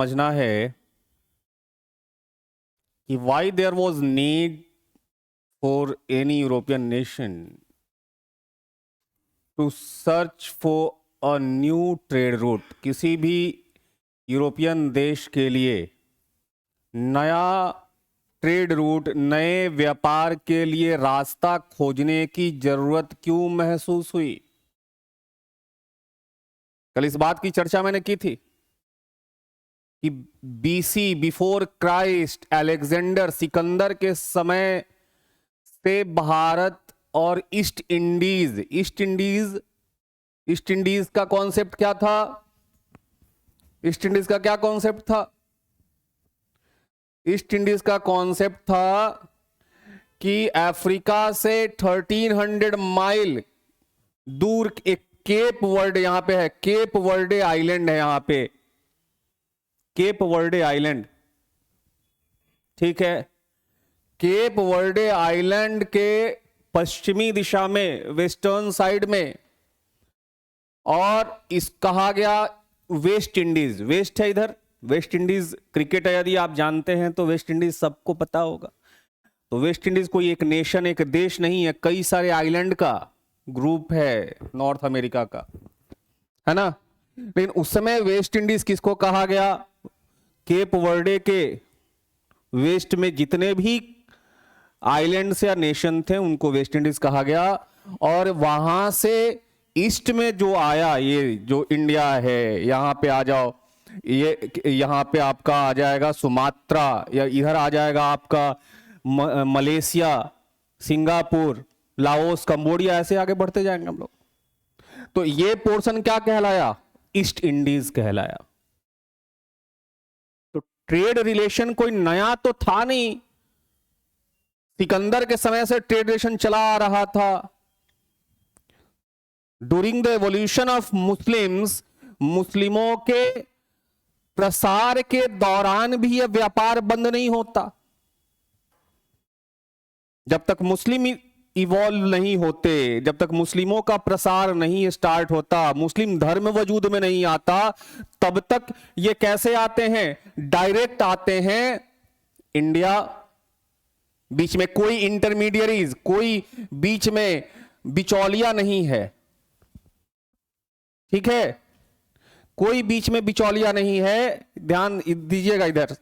समझना है कि why there was need for any European nation to search for a new trade route। किसी भी यूरोपियन देश के लिए नया ट्रेड रूट, नए व्यापार के लिए रास्ता खोजने की जरूरत क्यों महसूस हुई? कल इस बात की चर्चा मैंने की थी कि BC, before Christ, Alexander, Sikandar के समय से भारत और ईस्ट इंडीज का कॉन्सेप्ट क्या था? ईस्ट इंडीज का क्या कॉन्सेप्ट था? ईस्ट इंडीज का कॉन्सेप्ट था कि अफ्रीका से 1300 माइल दूर एक केप वर्ड यहां पे है, केप वर्डे आइलैंड है यहां पे, केप वर्डे आइलैंड, ठीक है। केप वर्डे आइलैंड के पश्चिमी दिशा में, वेस्टर्न साइड में, और इस कहा गया वेस्ट इंडीज, वेस्ट है इधर, वेस्ट इंडीज क्रिकेट है, यदि आप जानते हैं तो वेस्ट इंडीज सबको पता होगा। तो वेस्ट इंडीज कोई एक नेशन, एक देश नहीं है, कई सारे आइलैंड का ग्रुप है नॉर्थ अमेरिका का, है ना। लेकिन उस समय वेस्ट इंडीज किसको कहा गया? केप वर्डे के वेस्ट में जितने भी आइलैंड्स या नेशन थे उनको वेस्ट इंडीज कहा गया। और वहां से ईस्ट में जो आया, ये जो इंडिया है, यहां पे आ जाओ, ये यहां पे आपका आ जाएगा सुमात्रा, या इधर आ जाएगा आपका मलेशिया, सिंगापुर, लाओस, कंबोडिया, ऐसे आगे बढ़ते जाएंगे हम लोग। तो ये पोर्शन क्या कहलाया? ईस्ट इंडीज कहलाया। तो ट्रेड रिलेशन कोई नया तो था नहीं, सिकंदर के समय से ट्रेड रिलेशन चला आ रहा था। During the evolution of Muslims, मुस्लिमों के प्रसार के दौरान भी यह व्यापार बंद नहीं होता। जब तक मुस्लिम इवॉल्व नहीं होते, जब तक मुस्लिमों का प्रसार नहीं स्टार्ट होता, मुस्लिम धर्म वजूद में नहीं आता, तब तक ये कैसे आते हैं? डायरेक्ट आते हैं इंडिया। बीच में कोई इंटरमीडियरीज, कोई बीच में बिचौलिया नहीं है, ठीक है, कोई बीच में बिचौलिया नहीं है। ध्यान दीजिएगा इधर,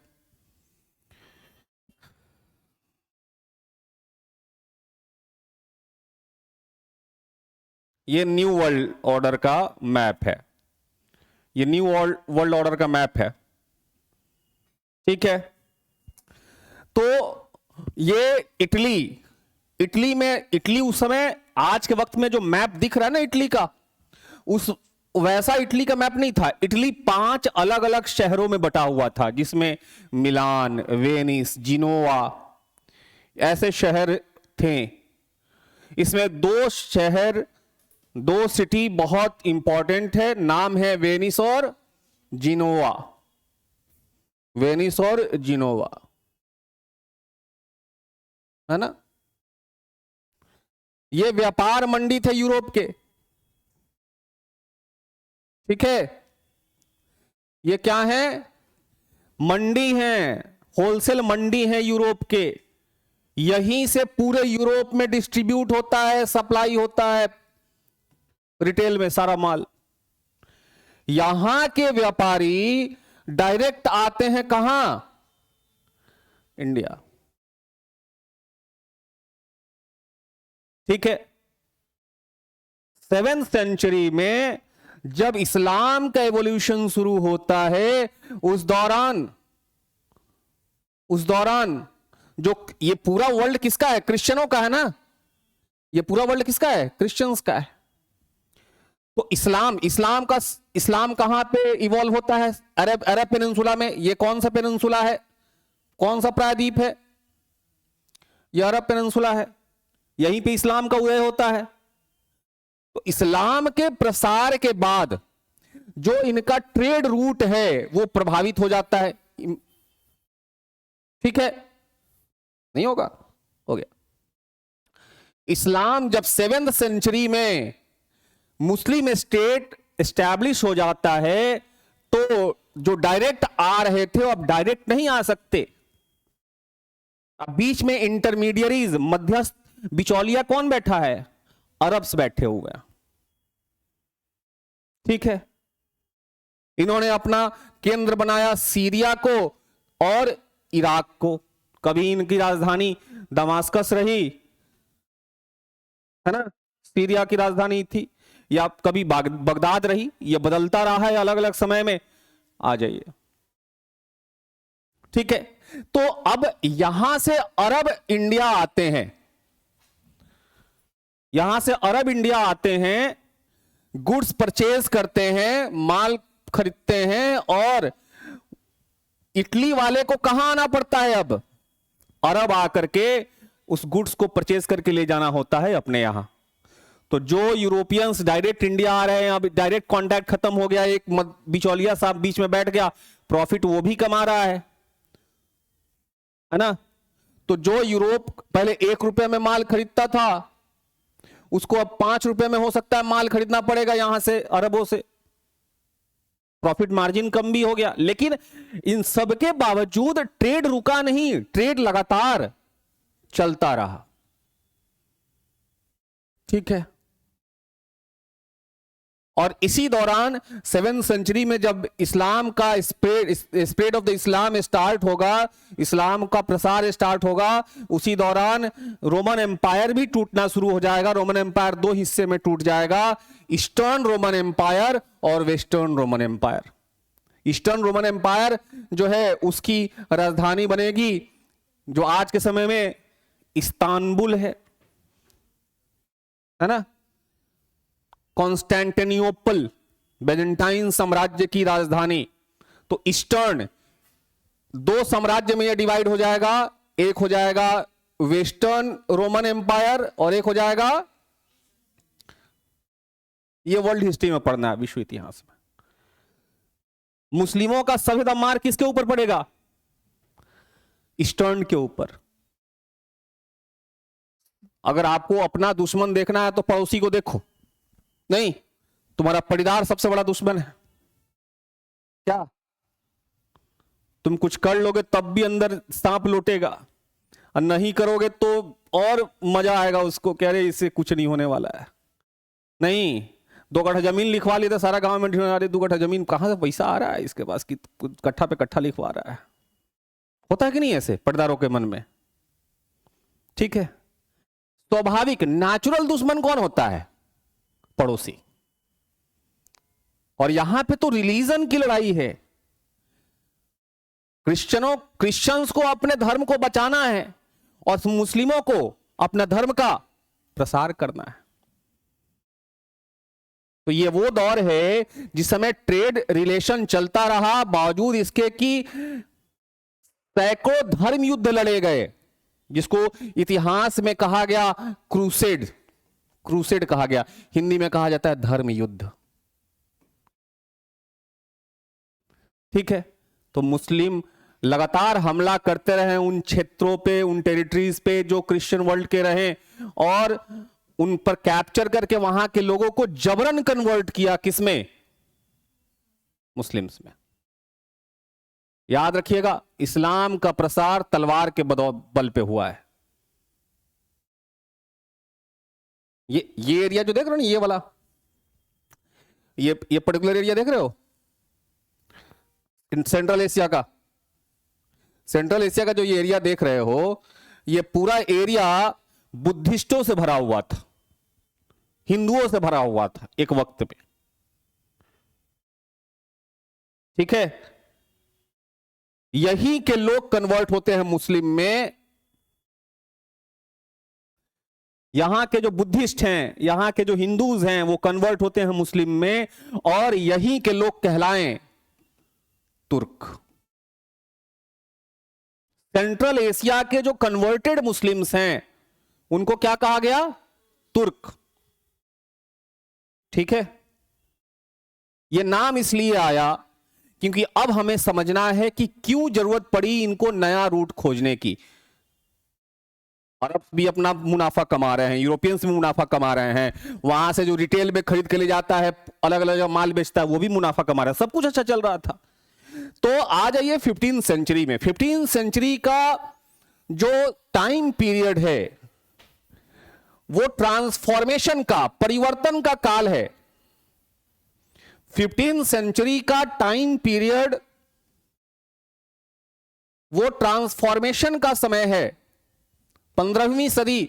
ये न्यू वर्ल्ड ऑर्डर का मैप है, ये न्यू वर्ल्ड ऑर्डर का मैप है, ठीक है। तो ये इटली में, इटली उस समय, आज के वक्त में जो मैप दिख रहा है ना इटली का, उस वैसा इटली का मैप नहीं था। इटली 5 अलग अलग शहरों में बटा हुआ था, जिसमें मिलान, वेनिस, जिनोवा ऐसे शहर थे। इसमें 2 शहर, 2 सिटी बहुत इंपॉर्टेंट है, नाम है वेनिस और जिनोवा, वेनिस और जिनोवा, है ना। ये व्यापार मंडी थे यूरोप के, ठीक है। ये क्या है? मंडी है, होलसेल मंडी है यूरोप के। यहीं से पूरे यूरोप में डिस्ट्रीब्यूट होता है, सप्लाई होता है रिटेल में सारा माल। यहां के व्यापारी डायरेक्ट आते हैं कहां? इंडिया, ठीक है। 7th सेंचुरी में जब इस्लाम का एवोल्यूशन शुरू होता है, उस दौरान जो ये पूरा वर्ल्ड किसका है? क्रिश्चियनों का है ना। ये पूरा वर्ल्ड किसका है? क्रिश्चियंस का है। तो इस्लाम कहां पे इवॉल्व होता है? अरब पेनिनसुला में। ये कौन सा पेनिनसुला है? कौन सा प्रायद्वीप है? ये अरब पेनिनसुला है, यहीं पे इस्लाम का उदय होता है। तो इस्लाम के प्रसार के बाद जो इनका ट्रेड रूट है वो प्रभावित हो जाता है, ठीक है। नहीं होगा? हो गया। इस्लाम जब 7th सेंचुरी में मुस्लिम स्टेट एस्टैब्लिश हो जाता है, तो जो डायरेक्ट आ रहे थे वो अब डायरेक्ट नहीं आ सकते। अब बीच में इंटरमीडियरीज, मध्यस्थ, बिचौलिया कौन बैठा है? अरब्स बैठे हुए हैं। ठीक है, इन्होंने अपना केंद्र बनाया सीरिया को और इराक को। कभी इनकी राजधानी दमास्कस रही, है ना, सीरिया की राजधानी थी, या कभी बगदाद रही, यह बदलता रहा है अलग अलग समय में। आ जाइए, ठीक है। तो अब यहां से अरब इंडिया आते हैं, यहां से अरब इंडिया आते हैं, गुड्स परचेज करते हैं, माल खरीदते हैं, और इटली वाले को कहां आना पड़ता है? अब अरब आकर के उस गुड्स को परचेज करके ले जाना होता है अपने यहां। तो जो यूरोपियंस डायरेक्ट इंडिया आ रहे हैं, अब डायरेक्ट कांटेक्ट खत्म हो गया, एक बिचौलिया साहब बीच में बैठ गया, प्रॉफिट वो भी कमा रहा है ना। तो जो यूरोप पहले 1 रुपए में माल खरीदता था, उसको अब 5 रुपए में हो सकता है माल खरीदना पड़ेगा यहां से, अरबों से। प्रॉफिट मार्जिन कम भी हो गया। लेकिन इन सब के बावजूद ट्रेड रुका नहीं, ट्रेड लगातार चलता रहा। ठीक है, और इसी दौरान 7वीं सेंचुरी में जब इस्लाम का spread of the Islam start होगा, इस्लाम का प्रसार स्टार्ट होगा, उसी दौरान रोमन एम्पायर भी टूटना शुरू हो जाएगा। रोमन एम्पायर 2 हिस्से में टूट जाएगा, ईस्टर्न रोमन एम्पायर और western Roman Empire. Eastern Roman Empire जो है उसकी राजधानी बनेगी जो आज के समय में इस्तांबुल है ना, कॉन्स्टेंटिनोपल, बेजेंटाइन साम्राज्य की राजधानी। तो ईस्टर्न 2 साम्राज्य में यह डिवाइड हो जाएगा, एक हो जाएगा वेस्टर्न रोमन एम्पायर और एक हो जाएगा, यह वर्ल्ड हिस्ट्री में पढ़ना है, विश्व इतिहास में। मुस्लिमों का सभ्यता मार किसके ऊपर पड़ेगा? ईस्टर्न के ऊपर। अगर आपको अपना दुश्मन देखना है तो पड़ोसी को देखो, नहीं, तुम्हारा पड़ीदार सबसे बड़ा दुश्मन है क्या? तुम कुछ कर लोगे तब भी अंदर सांप लौटेगा, और नहीं करोगे तो और मजा आएगा उसको, कह रहे इससे कुछ नहीं होने वाला है। नहीं, 2 कट्ठा जमीन लिखवा ली तो सारा गांव में ढूंढ रहे 2 कट्ठा जमीन कहां से पैसा आ रहा है इसके पास कि कट्ठा पे कट्ठा लिखवा रहा है। होता है कि नहीं ऐसे पटदारों के मन में? ठीक है, स्वाभाविक नेचुरल दुश्मन कौन होता है? पड़ोसी। और यहां पे तो रिलीजन की लड़ाई है। क्रिश्चियंस को अपने धर्म को बचाना है और मुस्लिमों को अपना धर्म का प्रसार करना है। तो ये वो दौर है जिस समय ट्रेड रिलेशन चलता रहा, बावजूद इसके कि सैकड़ों धर्म युद्ध लड़े गए, जिसको इतिहास में कहा गया क्रूसेड। क्रूसेड कहा गया, हिंदी में कहा जाता है धर्म युद्ध। ठीक है, तो मुस्लिम लगातार हमला करते रहे उन क्षेत्रों पे, उन टेरिटरीज पे जो क्रिश्चियन वर्ल्ड के रहे, और उन पर कैप्चर करके वहां के लोगों को जबरन कन्वर्ट किया, किसमें? मुस्लिम्स में। याद रखिएगा, इस्लाम का प्रसार तलवार के बल पे हुआ है। ये एरिया जो देख रहे हो ना, ये वाला, ये पर्टिकुलर एरिया देख रहे हो, सेंट्रल एशिया का, सेंट्रल एशिया का जो ये एरिया देख रहे हो, ये पूरा एरिया बुद्धिस्टों से भरा हुआ था, हिंदुओं से भरा हुआ था एक वक्त में। ठीक है, यही के लोग कन्वर्ट होते हैं मुस्लिम में। यहां के जो बुद्धिस्ट हैं, यहां के जो हिंदूज हैं, वो कन्वर्ट होते हैं मुस्लिम में, और यही के लोग कहलाएं तुर्क। सेंट्रल एशिया के जो कन्वर्टेड मुस्लिम्स हैं उनको क्या कहा गया? तुर्क। ठीक है, यह नाम इसलिए आया क्योंकि अब हमें समझना है कि क्यों जरूरत पड़ी इनको नया रूट खोजने की। अरब भी अपना मुनाफा कमा रहे हैं, यूरोपियंस भी मुनाफा कमा रहे हैं, वहां से जो रिटेल में खरीद के ले जाता है, अलग अलग माल बेचता है, वो भी मुनाफा कमा रहा है, सब कुछ अच्छा चल रहा था। तो आ जाइए 15th सेंचुरी में। 15th सेंचुरी का जो टाइम पीरियड है वो ट्रांसफॉर्मेशन का, परिवर्तन का काल है। 15th सेंचुरी का टाइम पीरियड वो ट्रांसफॉर्मेशन का समय है। 15वीं सदी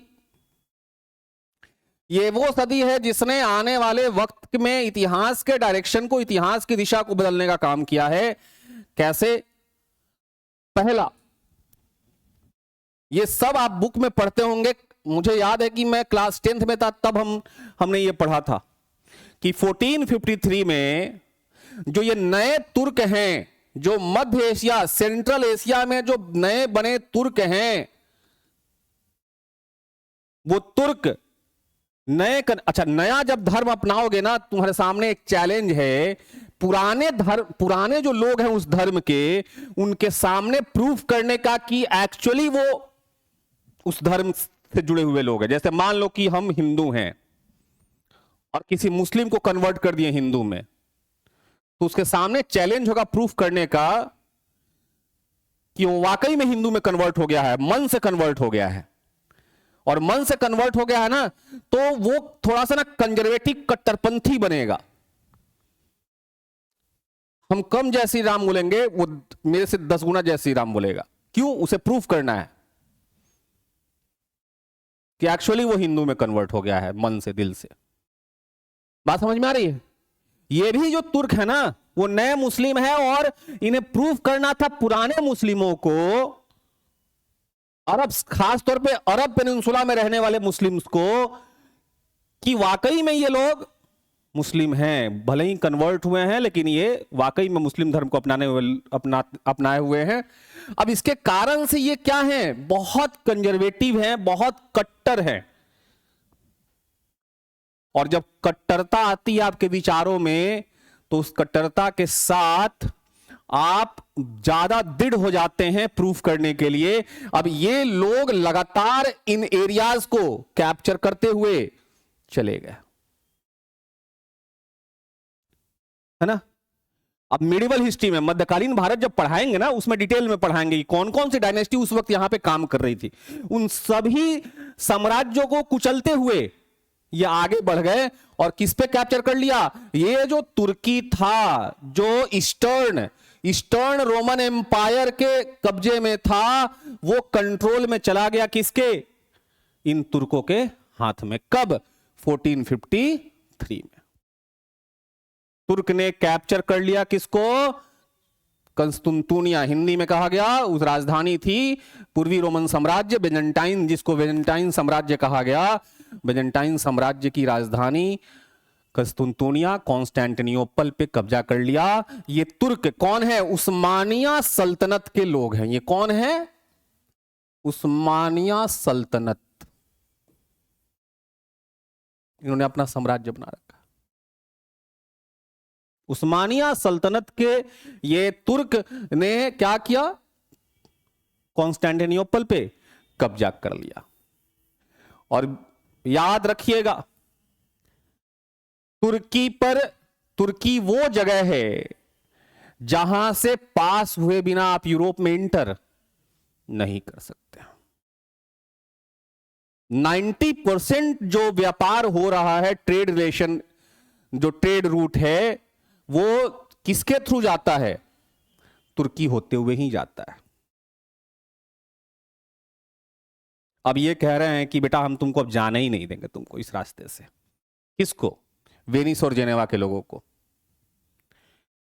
ये वो सदी है जिसने आने वाले वक्त में इतिहास के डायरेक्शन को, इतिहास की दिशा को बदलने का काम किया है। कैसे? पहला, ये सब आप बुक में पढ़ते होंगे, मुझे याद है कि मैं क्लास 10th में था तब हमने ये पढ़ा था कि 1453 में जो ये नए तुर्क हैं, जो मध्य एशिया, सेंट्रल एशिया में जो नए बने तुर्क हैं, वो तुर्क अच्छा नया जब धर्म अपनाओगे ना, तुम्हारे सामने एक चैलेंज है। पुराने जो लोग हैं उस धर्म के, उनके सामने प्रूफ करने का कि एक्चुअली वो उस धर्म से जुड़े हुए लोग हैं। जैसे मान लो कि हम हिंदू हैं और किसी मुस्लिम को कन्वर्ट कर दिए हिंदू में, तो उसके सामने चैलेंज होगा प्रूफ करने का कि वो वाकई में हिंदू में कन्वर्ट हो गया है, मन से कन्वर्ट हो गया है। और मन से कन्वर्ट हो गया है ना, तो वो थोड़ा सा ना कंजर्वेटिव, कट्टरपंथी बनेगा। हम कम जय श्री राम बोलेंगे, वो मेरे से 10 गुना जय श्री राम बोलेगा। क्यों? उसे प्रूफ करना है कि एक्चुअली वो हिंदू में कन्वर्ट हो गया है, मन से, दिल से। बात समझ में आ रही है? ये भी जो तुर्क है ना, वो नए मुस्लिम है और इन्हें प्रूफ करना था पुराने मुस्लिमों को, अरब, खास तौर पे अरब पेनिनसुला में रहने वाले मुस्लिम्स को, कि वाकई में ये लोग मुस्लिम हैं। भले ही कन्वर्ट हुए हैं, लेकिन ये वाकई में मुस्लिम धर्म को अपनाए हुए हैं। अब इसके कारण से ये क्या हैं? बहुत कंजर्वेटिव हैं, बहुत कट्टर हैं। और जब कट्टरता आती है आपके विचारों में, तो उस कट्टरता के साथ आप ज्यादा दृढ़ हो जाते हैं प्रूफ करने के लिए। अब ये लोग लगातार इन एरियाज को कैप्चर करते हुए चले गए, है ना। अब मिडिवल हिस्ट्री में, मध्यकालीन भारत जब पढ़ाएंगे ना, उसमें डिटेल में पढ़ाएंगे कि कौन कौन सी डायनेस्टी उस वक्त यहां पे काम कर रही थी। उन सभी साम्राज्यों को कुचलते हुए ये आगे बढ़ गए और किस पे कैप्चर कर लिया? ये जो तुर्की था, जो ईस्टर्न रोमन एम्पायर के कब्जे में था, वो कंट्रोल में चला गया किसके? इन तुर्कों के हाथ में। कब? 1453 में तुर्क ने कैप्चर कर लिया किसको? कंस्तुनतुनिया, हिंदी में कहा गया, उस राजधानी थी पूर्वी रोमन साम्राज्य, बेजेंटाइन, जिसको बेजेंटाइन साम्राज्य कहा गया। बेजेंटाइन साम्राज्य की राजधानी कंस्तुनतुनिया, कॉन्स्टेंटिनोपल पे कब्जा कर लिया। ये तुर्क कौन है? उस्मानिया सल्तनत के लोग हैं। ये कौन है? उस्मानिया सल्तनत। इन्होंने अपना साम्राज्य बना रखा। उस्मानिया सल्तनत के ये तुर्क ने क्या किया? कॉन्स्टेंटिनोपल पे कब्जा कर लिया। और याद रखिएगा, तुर्की वो जगह है जहां से पास हुए बिना आप यूरोप में इंटर नहीं कर सकते। 90% जो व्यापार हो रहा है, ट्रेड रिलेशन, जो ट्रेड रूट है, वो किसके थ्रू जाता है? तुर्की होते हुए ही जाता है। अब ये कह रहे हैं कि बेटा हम तुमको अब जाने ही नहीं देंगे, तुमको इस रास्ते से। किसको? वेनिस और जेनेवा के लोगों को।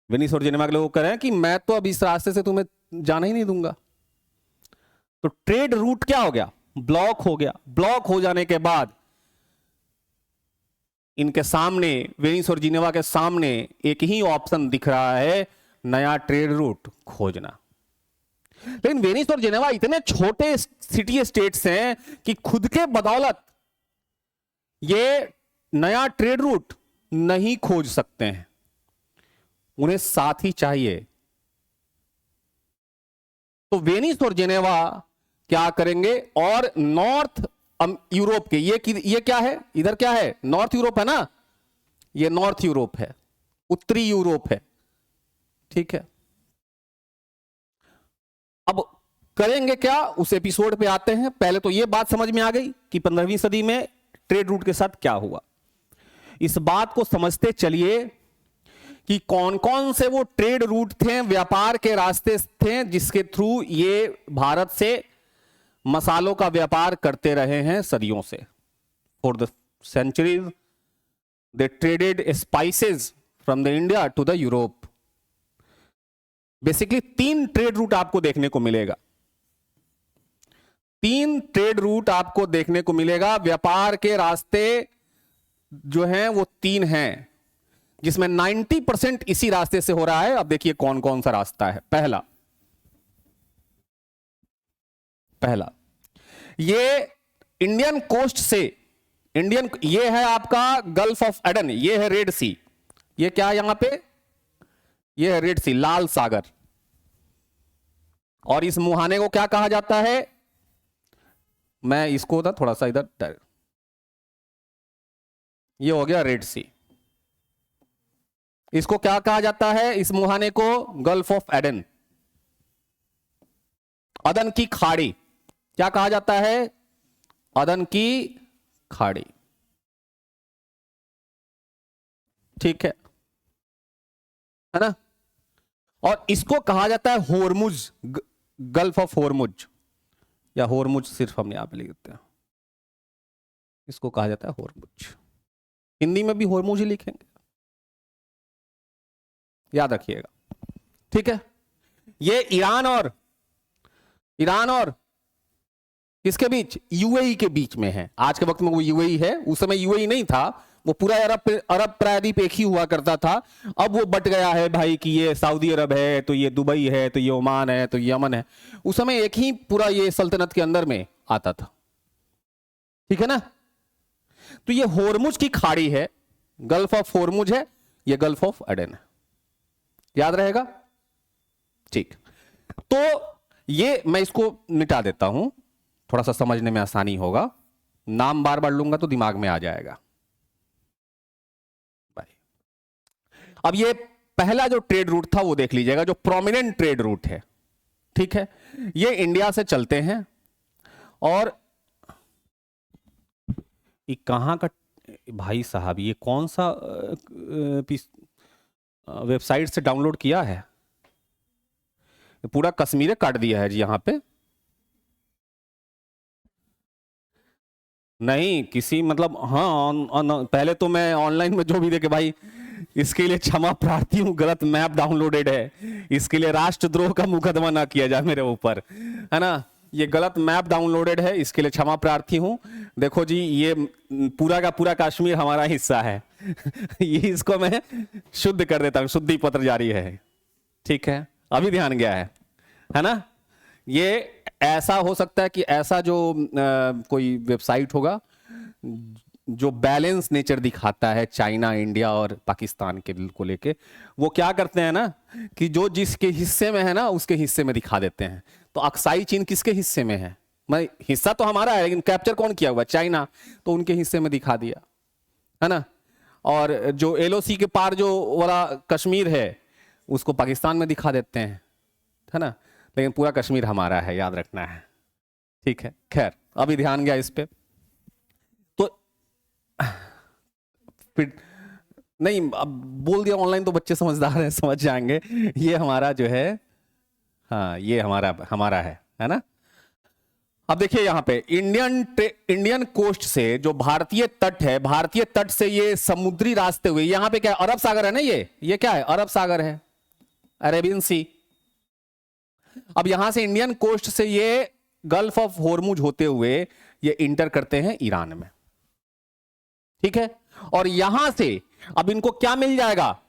वेनिस और जेनेवा के लोग कह रहे हैं कि मैं तो अब इस रास्ते से तुम्हें जाने ही नहीं दूंगा। तो ट्रेड रूट क्या हो गया? ब्लॉक हो गया। ब्लॉक हो जाने के बाद इनके सामने, वेनिस और जिनेवा के सामने एक ही ऑप्शन दिख रहा है, नया ट्रेड रूट खोजना। लेकिन वेनिस और जिनेवा इतने छोटे सिटी स्टेट्स हैं कि खुद के बदौलत ये नया ट्रेड रूट नहीं खोज सकते हैं। उन्हें साथी चाहिए। तो वेनिस और जिनेवा क्या करेंगे? और नॉर्थ यूरोप के, ये क्या है? इधर क्या है? नॉर्थ यूरोप है ना, ये नॉर्थ यूरोप है, उत्तरी यूरोप है, ठीक है। अब करेंगे क्या, उस एपिसोड पे आते हैं। पहले तो ये बात समझ में आ गई कि 15वीं सदी में ट्रेड रूट के साथ क्या हुआ। इस बात को समझते चलिए कि कौन कौन से वो ट्रेड रूट थे, व्यापार के रास्ते थे, जिसके थ्रू ये भारत से मसालों का व्यापार करते रहे हैं सदियों से। For the centuries they traded spices from the India to the Europe. Basically 3 trade route आपको देखने को मिलेगा। 3 ट्रेड रूट आपको देखने को मिलेगा। व्यापार के रास्ते जो हैं वो 3 हैं, जिसमें 90% इसी रास्ते से हो रहा है। अब देखिए कौन कौन सा रास्ता है। पहला ये इंडियन कोस्ट से, ये है आपका गल्फ ऑफ एडन, ये है रेड सी। ये क्या है यहां पे, ये है रेड सी, लाल सागर। और इस मुहाने को क्या कहा जाता है, मैं इसको था थोड़ा सा इधर, ये हो गया रेड सी। इसको क्या कहा जाता है, इस मुहाने को गल्फ ऑफ एडन, अदन की खाड़ी। क्या कहा जाता है, अदन की खाड़ी। ठीक है ना। और इसको कहा जाता है होर्मुज, गल्फ ऑफ होर्मुज, या होर्मुज सिर्फ हम यहां पे लिख देते हैं। इसको कहा जाता है होर्मुज। हिंदी में भी होर्मुज ही लिखेंगे, याद रखिएगा। ठीक है। ये ईरान और किसके बीच, यूएई के बीच में है। आज के वक्त में वो यूएई है, उस समय यूएई नहीं था, वो पूरा अरब प्रायद्वीप एक ही हुआ करता था। अब वो बट गया है भाई कि ये सऊदी अरब है, तो ये दुबई है, तो ये ओमान है, तो ये यमन है। उस समय एक ही पूरा ये सल्तनत के अंदर में आता था। ठीक है ना। तो ये होर्मुज की खाड़ी है, गल्फ ऑफ होर्मुज है, ये गल्फ ऑफ एडन है। याद रहेगा। ठीक। तो ये मैं इसको मिटा देता हूं, थोड़ा सा समझने में आसानी होगा। नाम बार बार लूंगा तो दिमाग में आ जाएगा। अब ये पहला जो ट्रेड रूट था वो देख लीजिएगा, जो प्रोमिनेंट ट्रेड रूट है। ठीक है। ये इंडिया से चलते हैं, और ये कहां का भाई साहब, ये कौन सा वेबसाइट से डाउनलोड किया है, पूरा कश्मीर काट दिया है जी यहां पे। नहीं किसी मतलब, हाँ पहले तो मैं ऑनलाइन में जो भी देखे भाई, इसके लिए क्षमा प्रार्थी हूं, गलत मैप डाउनलोडेड है। इसके लिए राष्ट्रद्रोह का मुकदमा ना किया जाए मेरे ऊपर, है ना। ये गलत मैप डाउनलोडेड है, इसके लिए क्षमा प्रार्थी हूं। देखो जी, ये पूरा का पूरा कश्मीर हमारा हिस्सा है। ये इसको मैं शुद्ध कर देता हूं, शुद्धि पत्र जारी है। ठीक है, अभी ध्यान गया है ना। ये ऐसा हो सकता है कि ऐसा जो कोई वेबसाइट होगा जो बैलेंस नेचर दिखाता है चाइना, इंडिया और पाकिस्तान के को लेके, वो क्या करते हैं ना कि जो जिसके हिस्से में है ना उसके हिस्से में दिखा देते हैं। तो अक्साई चीन किसके हिस्से में है, मैं हिस्सा तो हमारा है लेकिन कैप्चर कौन किया हुआ, चाइना, तो उनके हिस्से में दिखा दिया, है ना। और जो एलओसी के पार जो वाला कश्मीर है उसको पाकिस्तान में दिखा देते हैं, है ना। लेकिन पूरा कश्मीर हमारा है, याद रखना है। ठीक है, खैर अभी ध्यान गया इस पे। तो फिर नहीं, अब बोल दिया ऑनलाइन तो बच्चे समझदार हैं, समझ जाएंगे। ये हमारा जो है, हाँ ये हमारा है ना। अब देखिए यहां पे इंडियन कोस्ट से जो भारतीय तट है, भारतीय तट से ये समुद्री रास्ते हुए, यहां पे क्या है, अरब सागर है ना। ये क्या है, अरब सागर है, अरेबियन सी। अब यहां से इंडियन कोस्ट से ये गल्फ ऑफ होर्मुज होते हुए ये इंटर करते हैं ईरान में। ठीक है। और यहां से अब इनको क्या मिल जाएगा,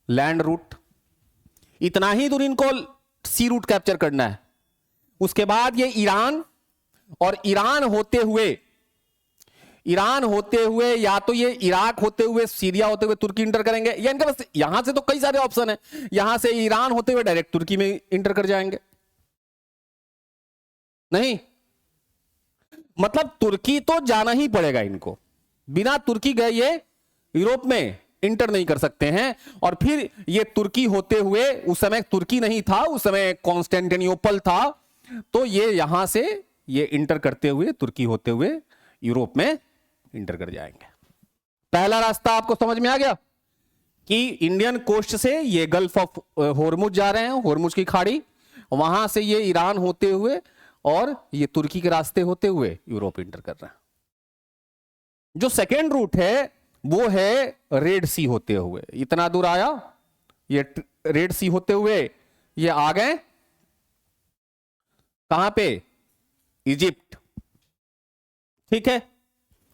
लैंड रूट। इतना ही दूर इनको सी रूट कैप्चर करना है। उसके बाद ये ईरान, और ईरान होते हुए या तो ये इराक होते हुए, सीरिया होते हुए तुर्की इंटर करेंगे, या इनके पास यहां से तो कई सारे ऑप्शन है। यहां से ईरान होते हुए डायरेक्ट तुर्की में इंटर कर जाएंगे। नहीं मतलब तुर्की तो जाना ही पड़ेगा इनको, बिना तुर्की गए ये यूरोप में इंटर नहीं कर सकते हैं। और फिर ये तुर्की होते हुए, उस समय तुर्की नहीं था, उस समय कॉन्स्टेंटिनोपल था, तो ये यहां से ये इंटर करते हुए, तुर्की होते हुए यूरोप में इंटर कर जाएंगे। पहला रास्ता आपको समझ में आ गया कि इंडियन कोस्ट से ये गल्फ ऑफ होर्मुज जा रहे हैं, होर्मुज की खाड़ी, वहां से ये ईरान होते हुए और ये तुर्की के रास्ते होते हुए यूरोप इंटर कर रहे हैं। जो सेकेंड रूट है वो है रेड सी होते हुए, इतना दूर आया, ये रेड सी होते हुए ये आ गए कहां पे, इजिप्ट। ठीक है,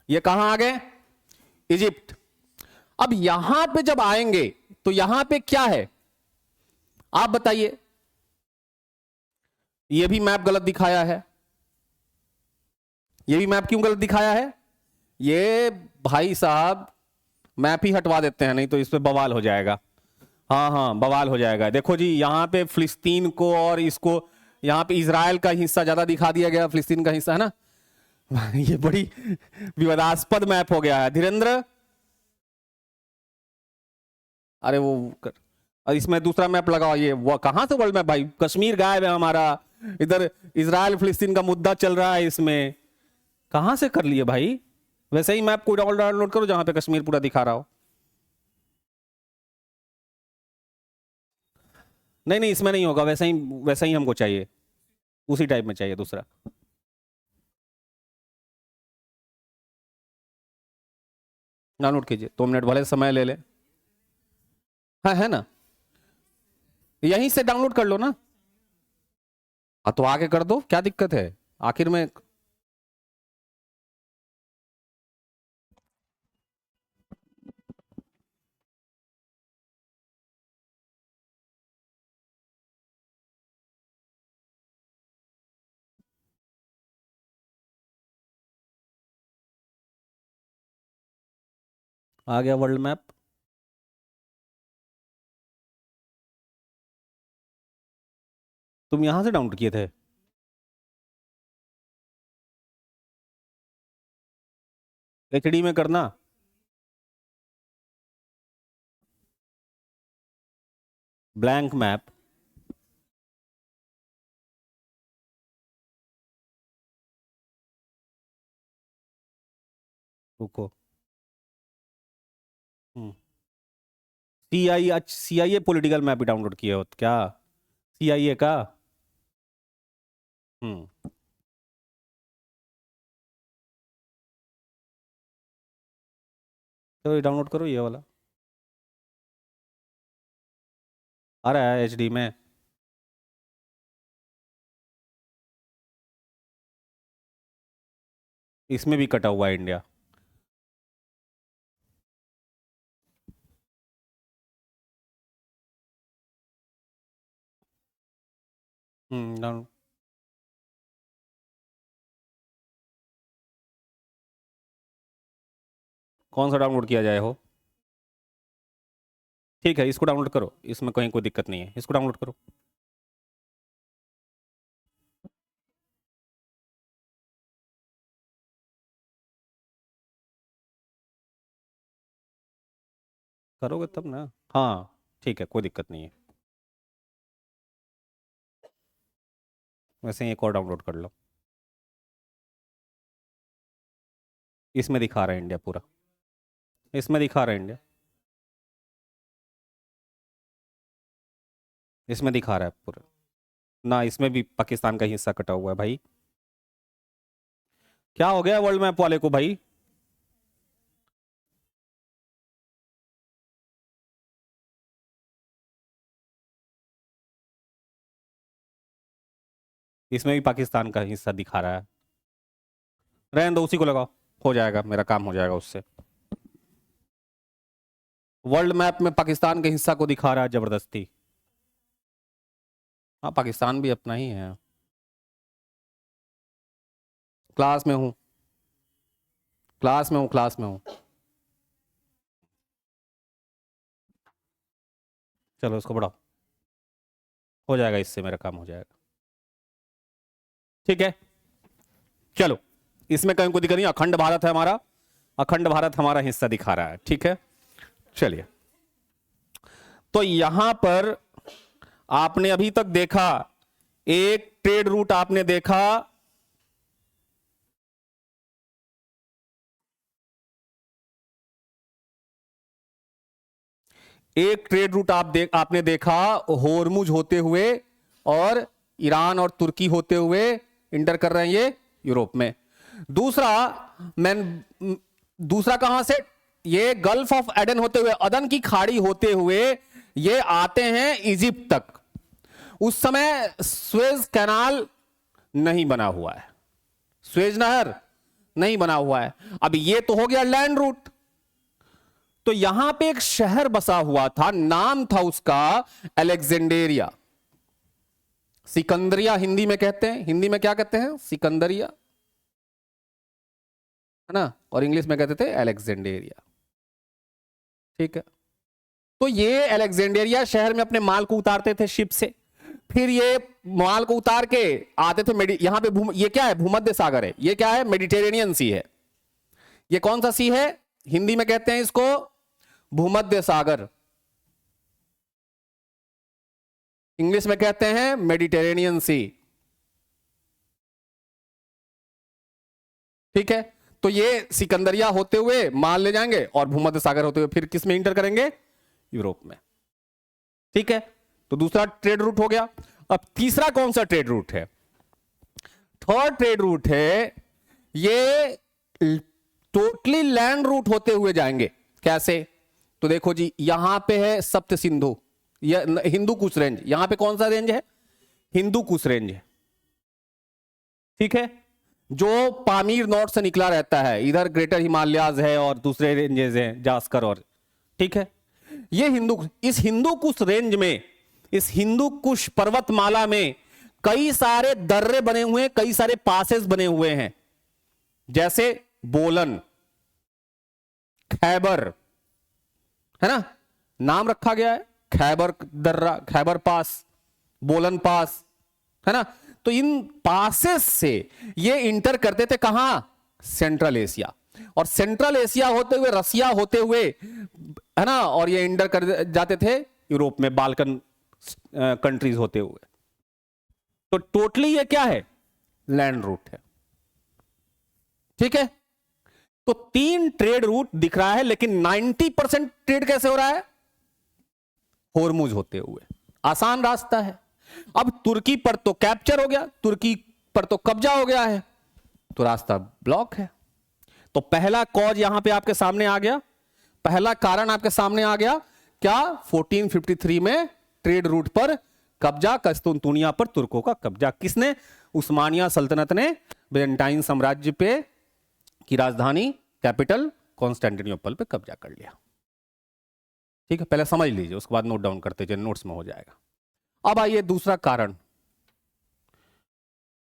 ये कहां आ गए, इजिप्ट। अब यहां पे जब आएंगे तो यहां पे क्या है आप बताइए, ये भी मैप गलत दिखाया है, ये भी मैप क्यों गलत दिखाया है, ये भाई साहब मैप ही हटवा देते हैं, नहीं तो इस पे बवाल हो जाएगा। हाँ हाँ बवाल हो जाएगा। देखो जी, यहां पे फिलिस्तीन को और इसको, यहां पे इजराइल का हिस्सा ज्यादा दिखा दिया गया, फिलिस्तीन का हिस्सा है ना। ये बड़ी विवादास्पद मैप हो गया है धीरेन्द्र। अरे वो कर, और इसमें दूसरा मैप लगाओ, ये वो कहां से वर्ल्ड मैप भाई, कश्मीर गायब है हमारा, इधर इजराइल फिलिस्तीन का मुद्दा चल रहा है, इसमें कहां से कर लिए भाई। वैसे ही मैप को डाउनलोड करो जहां पे कश्मीर पूरा दिखा रहा हो। नहीं नहीं इसमें नहीं होगा, वैसा ही हमको चाहिए, उसी टाइप में चाहिए दूसरा। डाउनलोड कीजिए, 2 मिनट भले समय ले ले। हाँ है ना, यहीं से डाउनलोड कर लो ना। तो आगे कर दो, क्या दिक्कत है आखिर में। आ गया वर्ल्ड मैप। तुम यहां से डाउनलोड किए थे, एचडी में करना। ब्लैंक मैप, रुको। सीआईए पॉलिटिकल मैप भी डाउनलोड किए हो क्या, सीआईए का। हम्म चलो ये डाउनलोड करो, ये वाला आ रहा है एचडी में। इसमें भी कटा हुआ है इंडिया। डाउन, कौन सा डाउनलोड किया जाए हो। ठीक है इसको डाउनलोड करो, इसमें कहीं कोई दिक्कत नहीं है, इसको डाउनलोड करो। करोगे तब ना, हाँ ठीक है कोई दिक्कत नहीं है। वैसे ही एक और डाउनलोड कर लो, इसमें दिखा रहा है इंडिया पूरा, इसमें दिखा रहा है इंडिया, इसमें दिखा रहा है पूरा ना, इसमें भी पाकिस्तान का हिस्सा कटा हुआ है भाई। क्या हो गया वर्ल्ड मैप वाले को भाई। इसमें भी पाकिस्तान का हिस्सा दिखा रहा है, रहने दो उसी को लगाओ, हो जाएगा मेरा काम हो जाएगा उससे। वर्ल्ड मैप में पाकिस्तान के हिस्सा को दिखा रहा है जबरदस्ती। हाँ पाकिस्तान भी अपना ही है। क्लास में हूँ, क्लास में हूँ, क्लास में हूँ। चलो इसको बढ़ाओ, हो जाएगा, इससे मेरा काम हो जाएगा। ठीक है चलो, इसमें कहीं कोई दिक्कत नहीं, अखंड भारत है हमारा, अखंड भारत हमारा हिस्सा दिखा रहा है। ठीक है, चलिए, तो यहां पर आपने अभी तक देखा, एक ट्रेड रूट आपने देखा एक ट्रेड रूट आपने देखा होर्मुज होते हुए और ईरान और तुर्की होते हुए इंटर कर रहे हैं ये यूरोप में। दूसरा कहां से, ये गल्फ ऑफ एडन होते हुए, अदन की खाड़ी होते हुए ये आते हैं इजिप्ट तक। उस समय स्वेज कैनाल नहीं बना हुआ है, स्वेज नहर नहीं बना हुआ है। अब ये तो हो गया लैंड रूट। तो यहां पे एक शहर बसा हुआ था, नाम था उसका अलेक्जेंडेरिया। सिकंदरिया हिंदी में कहते हैं, हिंदी में क्या कहते हैं, सिकंदरिया, है ना, और इंग्लिश में कहते थे अलेक्जेंडेरिया। ठीक है, तो ये अलेक्जेंडेरिया शहर में अपने माल को उतारते थे शिप से, फिर ये माल को उतार के आते थे यहां पे ये क्या है, भूमध्य सागर है, ये क्या है, मेडिटेरेनियन सी है। ये कौन सा सी है, हिंदी में कहते हैं इसको भूमध्य सागर, इंग्लिश में कहते हैं मेडिटेरेनियन सी। ठीक है, तो ये सिकंदरिया होते हुए माल ले जाएंगे और भूमध्य सागर होते हुए फिर किस में इंटर करेंगे, यूरोप में। ठीक है, तो दूसरा ट्रेड रूट हो गया। अब तीसरा कौन सा ट्रेड रूट है, थर्ड ट्रेड रूट है, ये टोटली लैंड रूट होते हुए जाएंगे। कैसे, तो देखो जी, यहां पे है सप्त सिंधु, हिंदू कुश रेंज, यहां पे कौन सा रेंज है, हिंदू कुश रेंज है। ठीक है, जो पामीर नॉर्थ से निकला रहता है, इधर ग्रेटर हिमालयाज है और दूसरे रेंजेस हैं जास्कर और, ठीक है, ये इस हिंदू कुश रेंज में, इस हिंदू कुश पर्वतमाला में कई सारे दर्रे बने हुए हैं, कई सारे पासेस बने हुए हैं, जैसे बोलन, खैबर, है ना, नाम रखा गया है, खैबर दर्रा, खैबर पास, बोलन पास, है ना। तो इन पासेस से ये इंटर करते थे कहां, सेंट्रल एशिया, और सेंट्रल एशिया होते हुए रसिया होते हुए, है ना, और ये इंटर कर जाते थे यूरोप में, बाल्कन कंट्रीज होते हुए। तो टोटली ये क्या है, लैंड रूट है। ठीक है, तो 3 ट्रेड रूट दिख रहा है, लेकिन 90% ट्रेड कैसे हो रहा है, होर्मुज होते हुए, आसान रास्ता है। अब तुर्की पर तो कैप्चर हो गया, तुर्की पर तो कब्जा हो गया है, तो रास्ता ब्लॉक है। तो पहला कॉज यहां पे आपके सामने आ गया, पहला कारण आपके सामने आ गया, क्या, 1453 में ट्रेड रूट पर कब्जा, कस्तूनतुनिया पर तुर्कों का कब्जा। किसने, उस्मानिया सल्तनत ने बिजेंटाइन साम्राज्य पे की राजधानी, कैपिटल कॉन्स्टेंटिनोपल पे कब्जा कर लिया। ठीक है, पहले समझ लीजिए, उसके बाद नोट डाउन करते चलिए, नोट्स में हो जाएगा। अब आइए दूसरा कारण,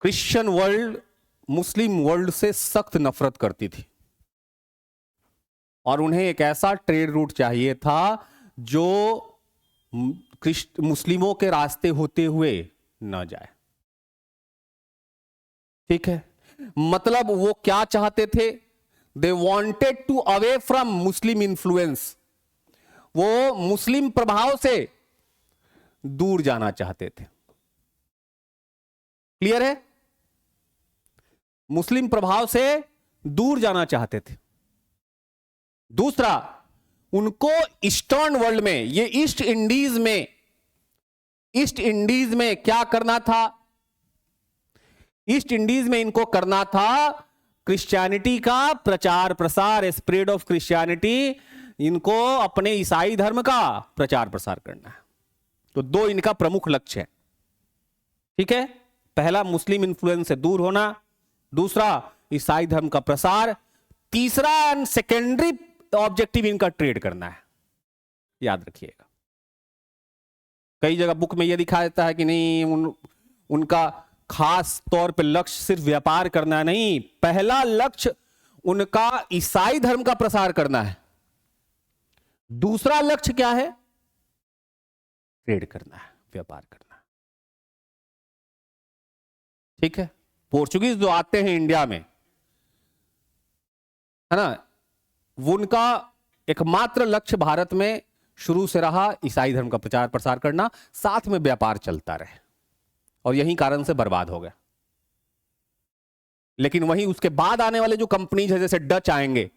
क्रिश्चियन वर्ल्ड मुस्लिम वर्ल्ड से सख्त नफरत करती थी और उन्हें एक ऐसा ट्रेड रूट चाहिए था जो मुस्लिमों के रास्ते होते हुए न जाए। ठीक है, मतलब वो क्या चाहते थे, they wanted to away from Muslim influence, वो मुस्लिम प्रभाव से दूर जाना चाहते थे। क्लियर है, मुस्लिम प्रभाव से दूर जाना चाहते थे। दूसरा, उनको ईस्टर्न वर्ल्ड में, ये ईस्ट इंडीज में क्या करना था, ईस्ट इंडीज में इनको करना था क्रिश्चियनिटी का प्रचार प्रसार, स्प्रेड ऑफ क्रिश्चियनिटी, इनको अपने ईसाई धर्म का प्रचार प्रसार करना है। तो 2 इनका प्रमुख लक्ष्य है। ठीक है, पहला मुस्लिम इन्फ्लुएंस से दूर होना, दूसरा ईसाई धर्म का प्रसार, तीसरा एंड सेकेंडरी ऑब्जेक्टिव इनका ट्रेड करना है। याद रखिएगा, कई जगह बुक में यह दिखाया जाता है कि नहीं, उनका खास तौर पे लक्ष्य सिर्फ व्यापार करना नहीं, पहला लक्ष्य उनका ईसाई धर्म का प्रसार करना है, दूसरा लक्ष्य क्या है, ट्रेड करना है, व्यापार करना है। ठीक है, पोर्चुगीज जो आते हैं इंडिया में, है ना, वो उनका एकमात्र लक्ष्य भारत में शुरू से रहा ईसाई धर्म का प्रचार प्रसार करना, साथ में व्यापार चलता रहे, और यही कारण से बर्बाद हो गया। लेकिन वहीं उसके बाद आने वाले जो कंपनीज है, जैसे डच आएंगे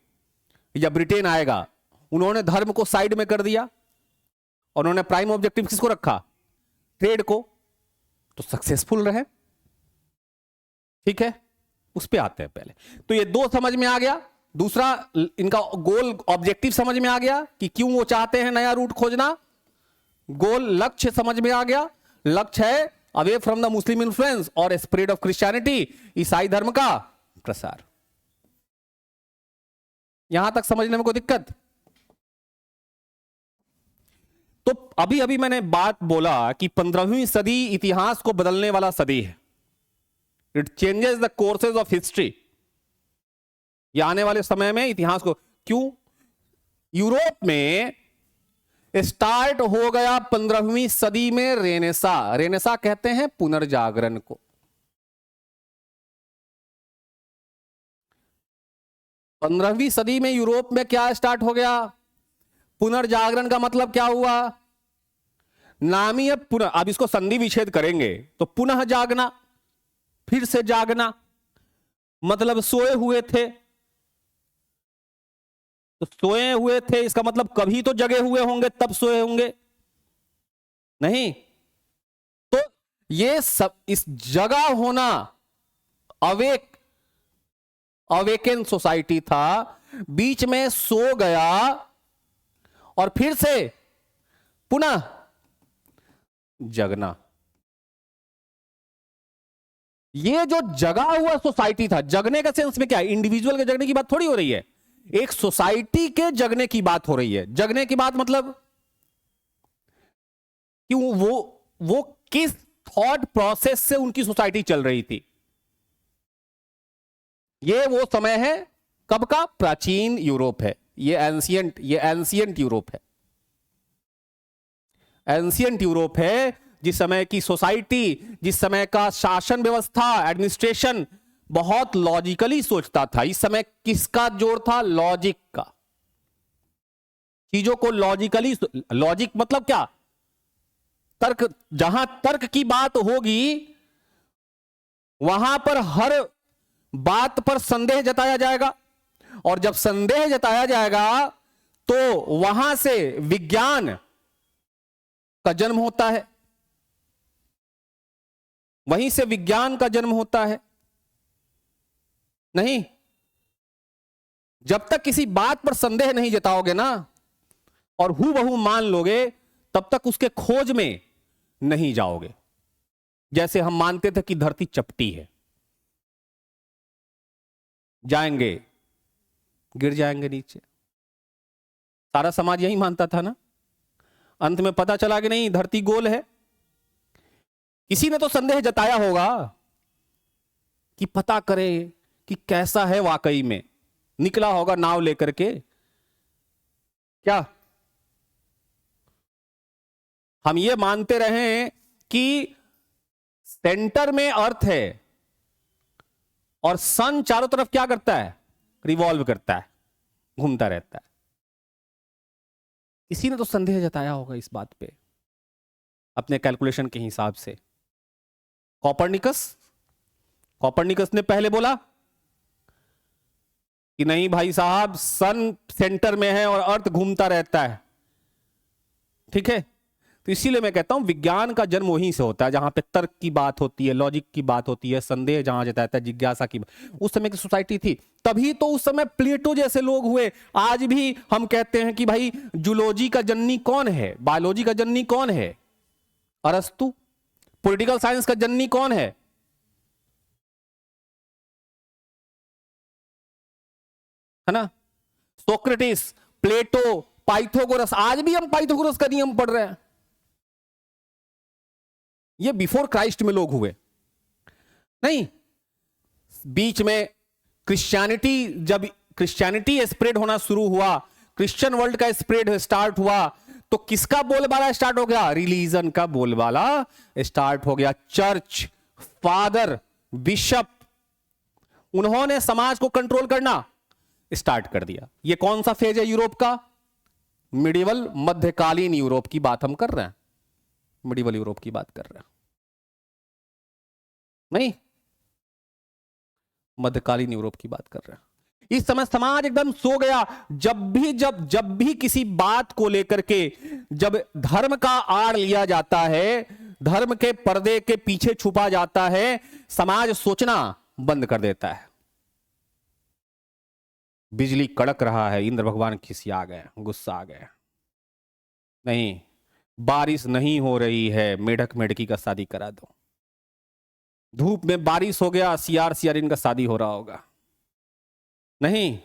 या ब्रिटेन आएगा, उन्होंने धर्म को साइड में कर दिया और उन्होंने प्राइम ऑब्जेक्टिव किसको रखा? ट्रेड को, तो सक्सेसफुल रहे। ठीक है, उस पे आते हैं पहले। तो ये दो समझ में आ गया। दूसरा, इनका गोल ऑब्जेक्टिव समझ में आ गया कि क्यों वो चाहते हैं नया रूट खोजना। गोल लक्ष्य समझ में आ गया। लक्ष्य है away from the Muslim influence और स्प्रेड ऑफ क्रिश्चियनिटी, ईसाई धर्म का प्रसार। यहां तक समझने में कोई दिक्कत? तो अभी अभी मैंने बात बोला कि 15वीं सदी इतिहास को बदलने वाला सदी है। It changes the courses of history. ये आने वाले समय में इतिहास को, क्यों? यूरोप में स्टार्ट हो गया 15वीं सदी में रेनेसा। रेनेसा कहते हैं पुनर्जागरण को। 15वीं सदी में यूरोप में क्या स्टार्ट हो गया? पुनर्जागरण का मतलब क्या हुआ? नाम ही है पुनः। अब इसको संधि विच्छेद करेंगे तो पुनः जागना, फिर से जागना, मतलब सोए हुए थे तो सोए हुए थे, इसका मतलब कभी तो जगे हुए होंगे तब सोए होंगे नहीं। तो ये सब, इस जगह होना अवेकन सोसाइटी था, बीच में सो गया और फिर से पुनः जगना। ये जो जगा हुआ सोसाइटी था, जगने का सेंस में क्या है? इंडिविजुअल के जगने की बात थोड़ी हो रही है, एक सोसाइटी के जगने की बात हो रही है। जगने की बात मतलब कि वो किस थॉट प्रोसेस से उनकी सोसाइटी चल रही थी। ये वो समय है कब का? प्राचीन यूरोप है ये, एंशिएंट यूरोप है। एंशिएंट यूरोप है, जिस समय की सोसाइटी, जिस समय का शासन व्यवस्था, एडमिनिस्ट्रेशन बहुत लॉजिकली सोचता था। इस समय किसका जोर था? लॉजिक का। चीजों को लॉजिकली, लॉजिक मतलब क्या? तर्क। जहां तर्क की बात होगी वहां पर हर बात पर संदेह जताया जाएगा, और जब संदेह जताया जाएगा तो वहां से विज्ञान का जन्म होता है, वहीं से विज्ञान का जन्म होता है। नहीं, जब तक किसी बात पर संदेह नहीं जताओगे ना और हूबहू मान लोगे, तब तक उसके खोज में नहीं जाओगे। जैसे हम मानते थे कि धरती चपटी है, जाएंगे गिर जाएंगे नीचे। सारा समाज यही मानता था ना। अंत में पता चला कि नहीं, धरती गोल है। किसी ने तो संदेह जताया होगा कि पता करे कि कैसा है वाकई में, निकला होगा नाव लेकर के। क्या हम ये मानते रहे कि सेंटर में अर्थ है और सन चारों तरफ क्या करता है? रिवॉल्व करता है, घूमता रहता है। किसी ने तो संदेह जताया होगा इस बात पे अपने कैलकुलेशन के हिसाब से। कॉपरनिकस ने पहले बोला कि नहीं भाई साहब, सन सेंटर में है और अर्थ घूमता रहता है। ठीक है, तो इसीलिए मैं कहता हूं विज्ञान का जन्म वहीं से होता है जहां पे तर्क की बात होती है, लॉजिक की बात होती है, संदेह जहां जताता है, जिज्ञासा की। उस समय की सोसाइटी थी, तभी तो उस समय प्लेटो जैसे लोग हुए। आज भी हम कहते हैं कि भाई जूलॉजी का जननी कौन है, बायोलॉजी का जननी कौन है? अरस्तु। पॉलिटिकल साइंस का जननी कौन है? है ना, सोक्रेटिस, प्लेटो, पाइथागोरस। आज भी हम पाइथागोरस का नियम पढ़ रहे हैं। ये बिफोर क्राइस्ट में लोग हुए नहीं। बीच में क्रिश्चियनिटी, जब क्रिश्चियनिटी स्प्रेड होना शुरू हुआ, क्रिश्चियन वर्ल्ड का स्प्रेड स्टार्ट हुआ, तो किसका बोलबाला स्टार्ट हो गया? रिलीजन का बोलबाला स्टार्ट हो गया। चर्च फादर, बिशप, उन्होंने समाज को कंट्रोल करना स्टार्ट कर दिया। ये कौन सा फेज है यूरोप का? मिडिवल मध्यकालीन यूरोप की बात हम कर रहे हैं, मिडिवल यूरोप की बात कर रहे हैं, नहीं, मध्यकालीन यूरोप की बात कर रहे हैं। इस समय समाज एकदम सो गया। जब भी किसी बात को लेकर के जब धर्म का आड़ लिया जाता है, धर्म के पर्दे के पीछे छुपा जाता है, समाज सोचना बंद कर देता है। बिजली कड़क रहा है, इंद्र भगवान खिसिया गए, गुस्सा आ गए, नहीं बारिश नहीं हो रही है, मेढक मेढकी का शादी करा दो। धूप में बारिश हो गया, सियार सियारिन का शादी हो रहा होगा, नहीं।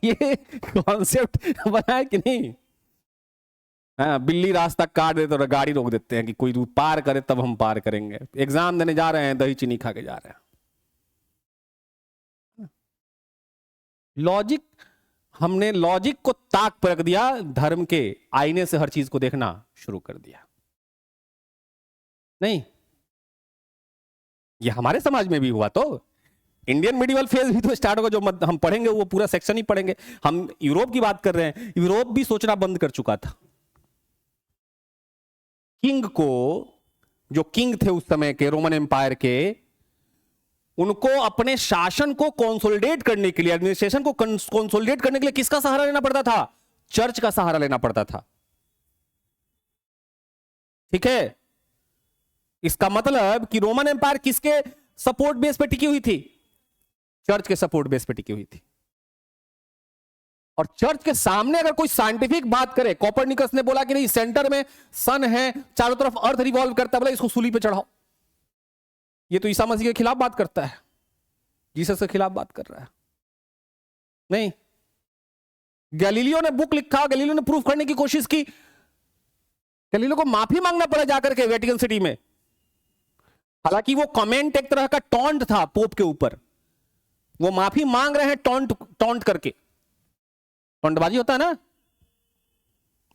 ये कॉन्सेप्ट बना है कि नहीं? हाँ, बिल्ली रास्ता काट दे तो गाड़ी रोक देते हैं कि कोई पार करे तब हम पार करेंगे। एग्जाम देने जा रहे हैं, दही चीनी खा के जा रहे हैं। लॉजिक, हमने लॉजिक को ताक पर रख दिया, धर्म के आईने से हर चीज को देखना शुरू कर दिया, नहीं। ये हमारे समाज में भी हुआ। तो इंडियन मिडिवल फेज भी तो स्टार्ट होगा, जो हम पढ़ेंगे वो पूरा सेक्शन ही पढ़ेंगे। हम यूरोप की बात कर रहे हैं, यूरोप भी सोचना बंद कर चुका था। किंग को, जो किंग थे उस समय के रोमन एम्पायर के, उनको अपने शासन को कंसोलिडेट करने के लिए, एडमिनिस्ट्रेशन को कंसोलिडेट करने के लिए किसका सहारा लेना पड़ता था? चर्च का सहारा लेना पड़ता था, ठीक है। इसका मतलब कि रोमन एम्पायर किसके सपोर्ट बेस पे टिकी हुई थी? चर्च के सपोर्ट बेस पे टिकी हुई थी। और चर्च के सामने अगर कोई साइंटिफिक बात करे, कोपरनिकस ने बोला कि नहीं सेंटर में सन है, चारों तरफ अर्थ रिवॉल्व करता है, बोला इसको सूली पे चढ़ाओ। ये तो ईसा मसीह के खिलाफ बात करता है, जीसस के खिलाफ बात कर रहा है, नहीं। गैलीलियो ने बुक लिखा, गैलीलियो ने प्रूफ करने की कोशिश की, गैलीलियो को माफी मांगना पड़ा जाकर के वेटिकन सिटी में। हालांकि वो कमेंट एक तरह का टॉन्ट था पोप के ऊपर, वो माफी मांग रहे हैं टॉन्ट करके। टॉन्टबाजी होता है ना,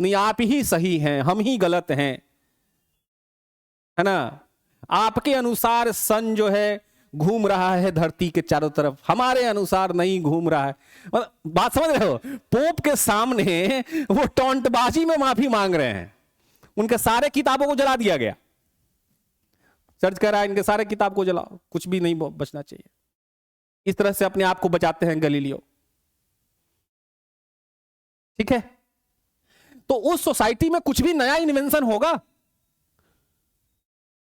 नहीं आप ही सही हैं, हम ही गलत हैं, है ना। आपके अनुसार सन जो है घूम रहा है धरती के चारों तरफ, हमारे अनुसार नहीं घूम रहा है। बात समझ रहे हो? पोप के सामने वो टॉन्टबाजी में माफी मांग रहे हैं। उनके सारे किताबों को जला दिया गया। चर्च कह रहा है इनके सारे किताब को जलाओ, कुछ भी नहीं बचना चाहिए। इस तरह से अपने आप को बचाते हैं गैलीलियो, ठीक है। तो उस सोसाइटी में कुछ भी नया इन्वेंशन होगा।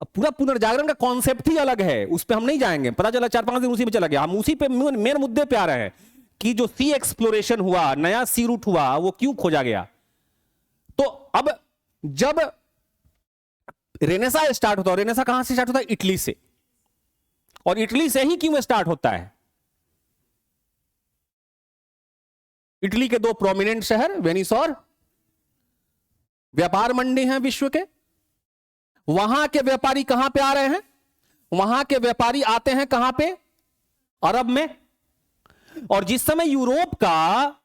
अब पूरा पुनर्जागरण का कॉन्सेप्ट ही अलग है, उस पर हम नहीं जाएंगे। पता चला 4-5 दिन उसी में चला गया। हम उसी पे मेन मुद्दे पे आ रहे हैं कि जो सी एक्सप्लोरेशन हुआ, नया सी रूट हुआ, वो क्यों खोजा गया। तो अब जब रेनेसा स्टार्ट होता है, रेनेसा कहां से स्टार्ट होता है? इटली से। और इटली से ही क्यों स्टार्ट होता है? इटली के 2 प्रोमिनेंट शहर वेनिस और, व्यापार मंडी हैं विश्व के। वहां के व्यापारी कहां पे आ रहे हैं? वहां के व्यापारी आते हैं कहां पे? अरब में। और जिस समय यूरोप का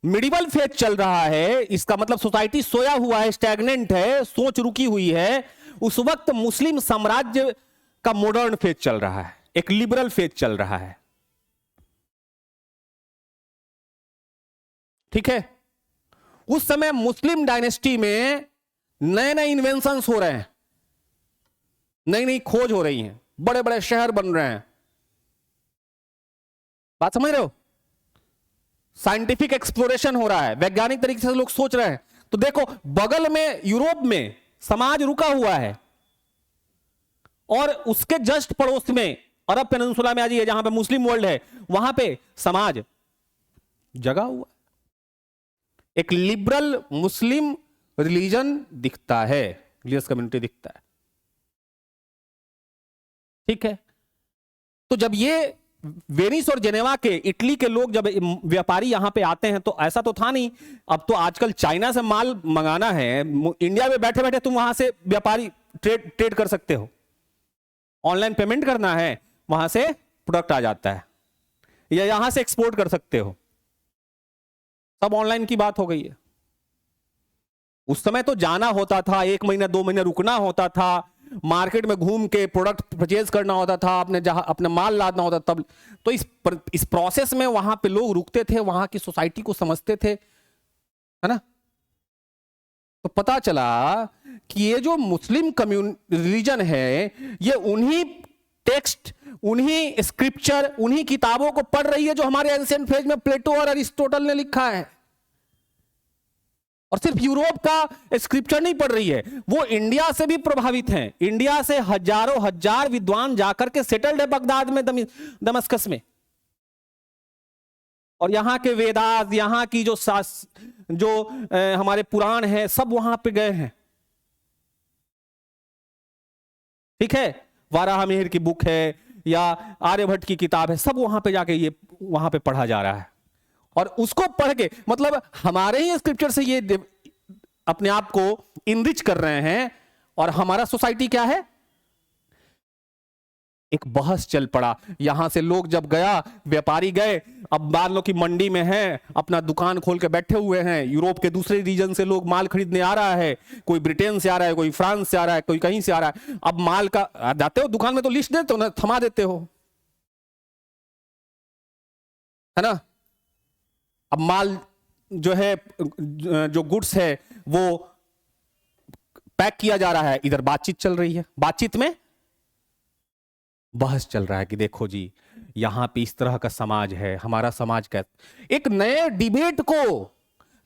मिडिवल फेज चल रहा है, इसका मतलब सोसाइटी सोया हुआ है, स्टैग्नेंट है, सोच रुकी हुई है, उस वक्त मुस्लिम साम्राज्य का मॉडर्न फेज चल रहा है, एक लिबरल फेज चल रहा है, ठीक है। उस समय मुस्लिम डायनेस्टी में नए नए इन्वेंशंस हो रहे हैं, नई नई खोज हो रही हैं, बड़े बड़े शहर बन रहे हैं। बात समझ रहे हो? साइंटिफिक एक्सप्लोरेशन हो रहा है, वैज्ञानिक तरीके से लोग सोच रहे हैं। तो देखो बगल में यूरोप में समाज रुका हुआ है, और उसके जस्ट पड़ोस में अरब पेनिनसुला में आज ये जहां पे मुस्लिम वर्ल्ड है, वहां पे समाज जगा हुआ, एक लिबरल मुस्लिम रिलीजन दिखता है, रिलीजियस कम्युनिटी दिखता है, ठीक है। तो जब ये वेनिस और जेनेवा के, इटली के लोग जब व्यापारी यहां पे आते हैं, तो ऐसा तो था नहीं। अब तो आजकल चाइना से माल मंगाना है, इंडिया में बैठे बैठे तुम वहां से व्यापारी ट्रेड कर सकते हो, ऑनलाइन पेमेंट करना है, वहां से प्रोडक्ट आ जाता है, या यहां से एक्सपोर्ट कर सकते हो, सब ऑनलाइन की बात हो गई है। उस समय तो जाना होता था, 1 महीना 2 महीने रुकना होता था, मार्केट में घूम के प्रोडक्ट परचेज करना होता था, अपने जहां अपने माल लादना होता था। तब तो इस प्रोसेस में वहां पे लोग रुकते थे, वहां की सोसाइटी को समझते थे, है ना। तो पता चला कि ये जो मुस्लिम रिलीजन है ये उन्हीं टेक्स्ट, उन्हीं स्क्रिप्चर, उन्हीं किताबों को पढ़ रही है जो हमारे एंशिएंट फेज में प्लेटो और अरिस्टोटल ने लिखा है। और सिर्फ यूरोप का स्क्रिप्चर नहीं पढ़ रही है, वो इंडिया से भी प्रभावित हैं। इंडिया से हजारों हजार विद्वान जाकर के सेटल्ड है बगदाद में, दमस्कस में। और यहां के वेदास, यहां की जो हमारे पुराण हैं, सब वहां पे गए हैं। ठीक है, वाराहमिहिर की बुक है या आर्यभट्ट की किताब है, सब वहां पे जाके ये वहां पे पढ़ा जा रहा है। और उसको पढ़ के मतलब हमारे ही स्क्रिप्चर से ये अपने आप को इनरिच कर रहे हैं। और हमारा सोसाइटी क्या है, एक बहस चल पड़ा। यहां से लोग जब गया, व्यापारी गए, अब मान लो कि मंडी में है, अपना दुकान खोल के बैठे हुए हैं। यूरोप के दूसरे रीजन से लोग माल खरीदने आ रहा है, कोई ब्रिटेन से आ रहा है, कोई फ्रांस से आ रहा है, कोई कहीं से आ रहा है। अब माल का जाते हो दुकान में तो लिस्ट देते हो ना, थमा देते हो, है ना। अब माल जो है, जो गुड्स है वो पैक किया जा रहा है, इधर बातचीत चल रही है। बातचीत में बहस चल रहा है कि देखो जी यहां पे इस तरह का समाज है, हमारा समाज का। एक नए डिबेट को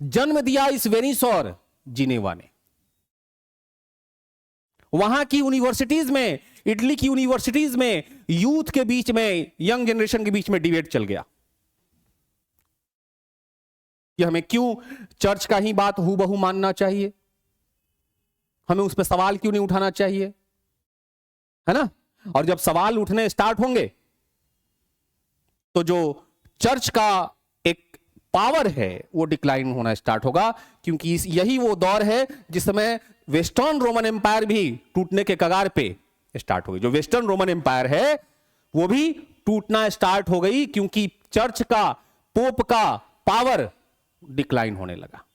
जन्म दिया इस वेनिस और जिनेवा ने। वहां की यूनिवर्सिटीज में, इटली की यूनिवर्सिटीज में यूथ के बीच में, यंग जनरेशन के बीच में डिबेट चल गया कि हमें क्यों चर्च का ही बात हूबहू मानना चाहिए, हमें उस पर सवाल क्यों नहीं उठाना चाहिए, है ना। और जब सवाल उठने स्टार्ट होंगे तो जो चर्च का एक पावर है वो डिक्लाइन होना स्टार्ट होगा। क्योंकि यही वो दौर है जिस समय वेस्टर्न रोमन एम्पायर भी टूटने के कगार पे स्टार्ट हो गई। जो वेस्टर्न रोमन एम्पायर है वो भी टूटना स्टार्ट हो गई, क्योंकि चर्च का, पोप का पावर डिक्लाइन होने लगा।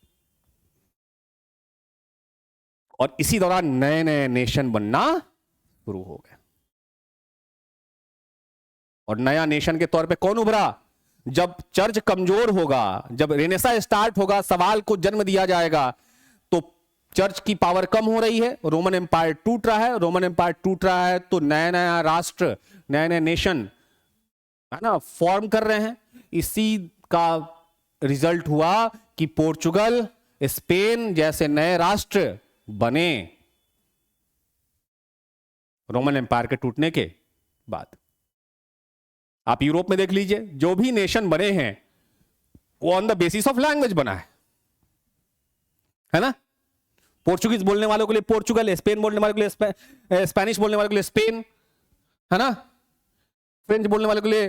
और इसी दौरान नए नए नेशन बनना शुरू हो गए। और नया नेशन के तौर पे कौन उभरा? जब चर्च कमजोर होगा, जब रेनेसा स्टार्ट होगा, सवाल को जन्म दिया जाएगा, तो चर्च की पावर कम हो रही है, रोमन एम्पायर टूट रहा है। रोमन एम्पायर टूट रहा है तो नया नया राष्ट्र, नए नए नेशन, है ना, फॉर्म कर रहे हैं। इसी का रिजल्ट हुआ कि पोर्चुगल, स्पेन जैसे नए राष्ट्र बने रोमन एम्पायर के टूटने के बाद। आप यूरोप में देख लीजिए, जो भी नेशन बने हैं वो on the basis of language बना है ना। पोर्चुगीज बोलने वालों के लिए पोर्चुगल, स्पेन बोलने वालों के लिए स्पेनिश बोलने वालों के लिए स्पेन, है ना। फ्रेंच बोलने वालों के लिए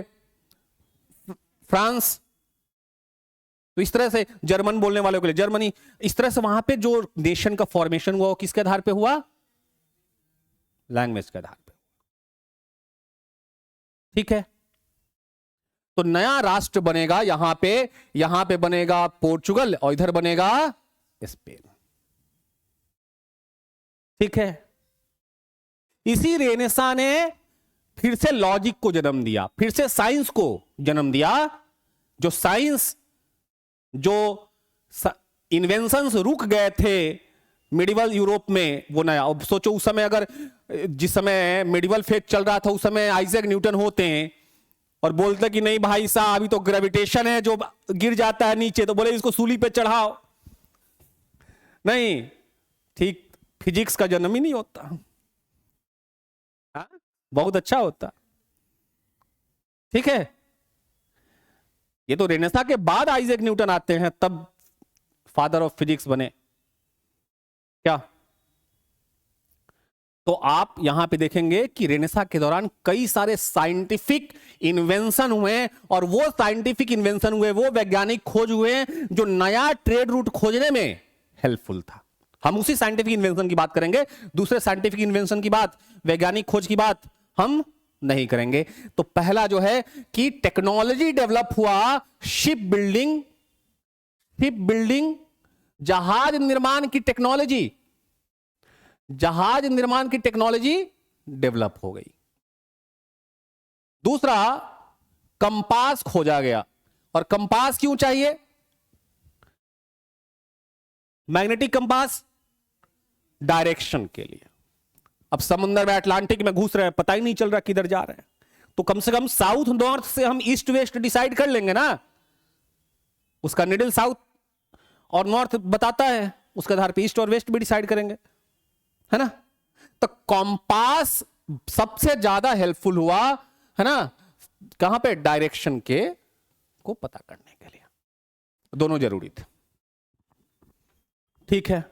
फ्रांस। तो इस तरह से जर्मन बोलने वालों के लिए जर्मनी। इस तरह से वहां पे जो नेशन का फॉर्मेशन हुआ वो किसके आधार पे हुआ? लैंग्वेज के आधार पे। ठीक है, तो नया राष्ट्र बनेगा यहां पे बनेगा पोर्चुगल और इधर बनेगा स्पेन। ठीक है, इसी रेनेसा ने फिर से लॉजिक को जन्म दिया, फिर से साइंस को जन्म दिया। जो साइंस, जो इन्वेंशंस रुक गए थे मेडिवल यूरोप में, वो नया। अब सोचो उस समय, अगर जिस समय मेडिवल फेज चल रहा था उस समय आइजैक न्यूटन होते हैं और बोलते कि नहीं भाई साहब अभी तो ग्रेविटेशन है, जो गिर जाता है नीचे, तो बोले इसको सूली पे चढ़ाओ। नहीं, ठीक फिजिक्स का जन्म ही नहीं होता। बहुत अच्छा होता। ठीक है, ये तो रेनेसा के बाद आइजैक न्यूटन आते हैं, तब फादर ऑफ फिजिक्स बने क्या। तो आप यहां पे देखेंगे कि रेनेसा के दौरान कई सारे साइंटिफिक इन्वेंशन हुए, और वो साइंटिफिक इन्वेंशन हुए, वो वैज्ञानिक खोज हुए जो नया ट्रेड रूट खोजने में हेल्पफुल था। हम उसी साइंटिफिक इन्वेंशन की बात करेंगे, दूसरे साइंटिफिक इन्वेंशन की बात, वैज्ञानिक खोज की बात हम नहीं करेंगे। तो पहला जो है कि टेक्नोलॉजी डेवलप हुआ, शिप बिल्डिंग, जहाज निर्माण की टेक्नोलॉजी डेवलप हो गई। दूसरा, कंपास खोजा गया। और कंपास क्यों चाहिए? मैग्नेटिक कंपास डायरेक्शन के लिए। अब समुद्र में अटलांटिक में घुस रहे हैं, पता ही नहीं चल रहा किधर जा रहे हैं, तो कम से कम साउथ नॉर्थ से हम ईस्ट वेस्ट डिसाइड कर लेंगे ना, उसका निडल साउथ और नॉर्थ बताता है, उसके आधार पे ईस्ट और वेस्ट भी डिसाइड करेंगे, है ना। तो कॉम्पास सबसे ज्यादा हेल्पफुल हुआ, है ना, कहां पे, डायरेक्शन के को पता करने के लिए। दोनों जरूरी थे, ठीक है।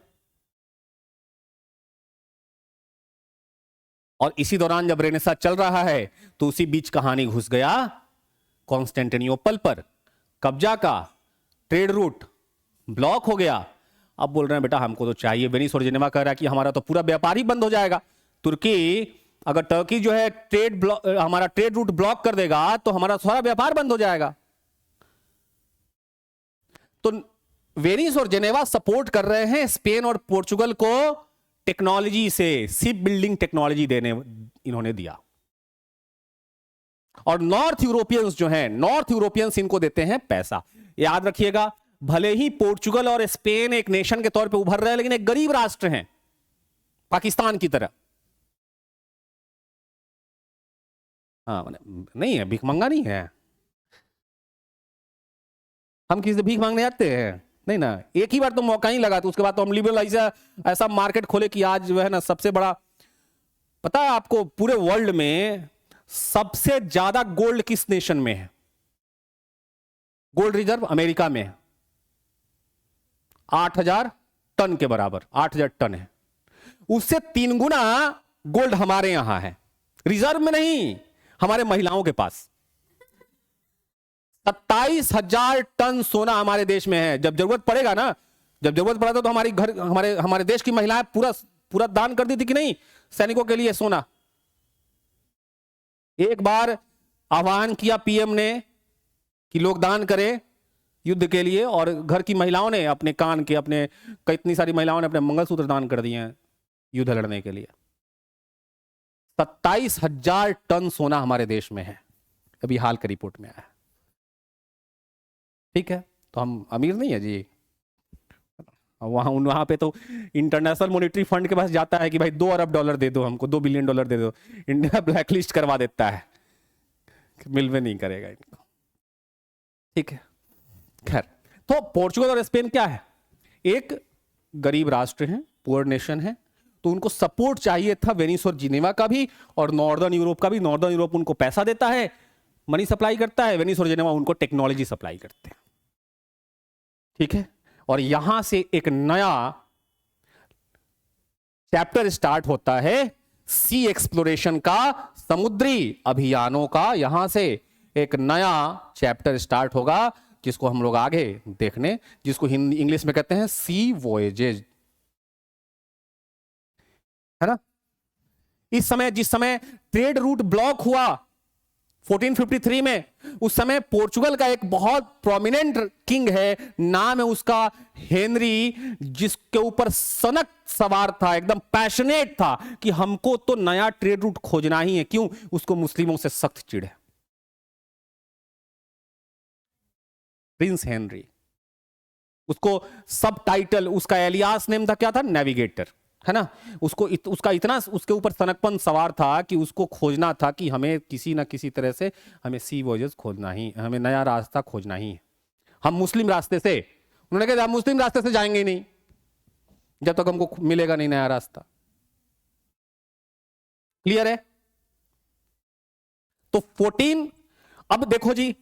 और इसी दौरान जब रेनेसां चल रहा है तो उसी बीच कहानी घुस गया कॉन्स्टेंटिनोपल पर कब्जा का, ट्रेड रूट ब्लॉक हो गया। अब बोल रहे हैं बेटा हमको तो चाहिए, वेनिस और जेनेवा कह रहा है कि हमारा तो पूरा व्यापार ही बंद हो जाएगा। तुर्की, अगर टर्की जो है हमारा ट्रेड रूट ब्लॉक कर देगा तो हमारा सारा व्यापार बंद हो जाएगा। तो वेनिस और जेनेवा सपोर्ट कर रहे हैं स्पेन और पोर्चुगल को टेक्नोलॉजी से, शिप बिल्डिंग टेक्नोलॉजी देने इन्होंने दिया। और नॉर्थ यूरोपियंस जो हैं, नॉर्थ यूरोपियंस इनको देते हैं पैसा। याद रखिएगा, भले ही पोर्चुगल और स्पेन एक नेशन के तौर पे उभर रहे हैं, लेकिन एक गरीब राष्ट्र हैं, पाकिस्तान की तरह। हाँ, नहीं है, भीख मंगा नहीं है, हम किसी से भीख मांगने जाते हैं नहीं ना। एक ही बार तो मौका ही लगा, तो उसके बाद तो हम लिबरल ऐसा मार्केट खोले कि आज जो है ना सबसे बड़ा, पता है आपको पूरे वर्ल्ड में सबसे ज्यादा गोल्ड किस नेशन में है? गोल्ड रिजर्व अमेरिका में है, 8,000 टन के बराबर, 8,000 टन है। उससे 3 गुना गोल्ड हमारे यहां है, रिजर्व में नहीं, हमारे महिलाओं के पास। 27,000 टन सोना हमारे देश में है। जब जरूरत पड़ेगा ना, जब जरूरत पड़ा तो हमारे देश की महिलाएं पूरा दान कर दी थी कि नहीं सैनिकों के लिए सोना। एक बार आह्वान किया पीएम ने कि लोग दान करें युद्ध के लिए, और घर की महिलाओं ने अपने कान के, अपने कितनी सारी महिलाओं ने अपने मंगलसूत्र दान कर दिए हैं युद्ध लड़ने के लिए। 27,000 टन सोना हमारे देश में है, अभी हाल की रिपोर्ट में आया। ठीक है, तो हम अमीर नहीं है जी। वहां पे तो इंटरनेशनल मॉनेटरी फंड के पास जाता है कि भाई 2 अरब डॉलर दे दो हमको, 2 बिलियन डॉलर दे दो। इंडिया ब्लैकलिस्ट करवा देता है, मिल में नहीं करेगा इनको। ठीक है, खैर, तो पोर्चुगल और स्पेन क्या है, एक गरीब राष्ट्र है, पुअर नेशन है, तो उनको सपोर्ट चाहिए था वेनिस और जिनेवा का भी, और नॉर्दर्न यूरोप का भी। नॉर्दर्न यूरोप उनको पैसा देता है, मनी सप्लाई करता है, वेनिस और जिनेवा उनको टेक्नोलॉजी सप्लाई करते हैं। ठीक है, और यहां से एक नया चैप्टर स्टार्ट होता है सी एक्सप्लोरेशन का, समुद्री अभियानों का। यहां से एक नया चैप्टर स्टार्ट होगा जिसको हम लोग आगे देखने, जिसको हिंदी इंग्लिश में कहते हैं सी वॉयजेज, है ना। इस समय, जिस समय ट्रेड रूट ब्लॉक हुआ 1453 में, उस समय पोर्चुगल का एक बहुत प्रोमिनेंट किंग है, नाम है उसका हेनरी, जिसके ऊपर सनक सवार था, एकदम पैशनेट था कि हमको तो नया ट्रेड रूट खोजना ही है। क्यों? उसको मुस्लिमों से सख्त चिढ़ है। प्रिंस हेनरी, उसको सब टाइटल, उसका एलियास नेम था, क्या था? नेविगेटर, है ना। उसका इतना उसके ऊपर सनकपन सवार था कि उसको खोजना था कि हमें किसी ना किसी तरह से हमें सी वॉयजेस खोजना ही, हमें नया रास्ता खोजना ही है। हम मुस्लिम रास्ते से, उन्होंने कहा हम मुस्लिम रास्ते से जाएंगे ही नहीं जब तक हमको मिलेगा नहीं नया रास्ता। क्लियर है? तो 14, अब देखो जी,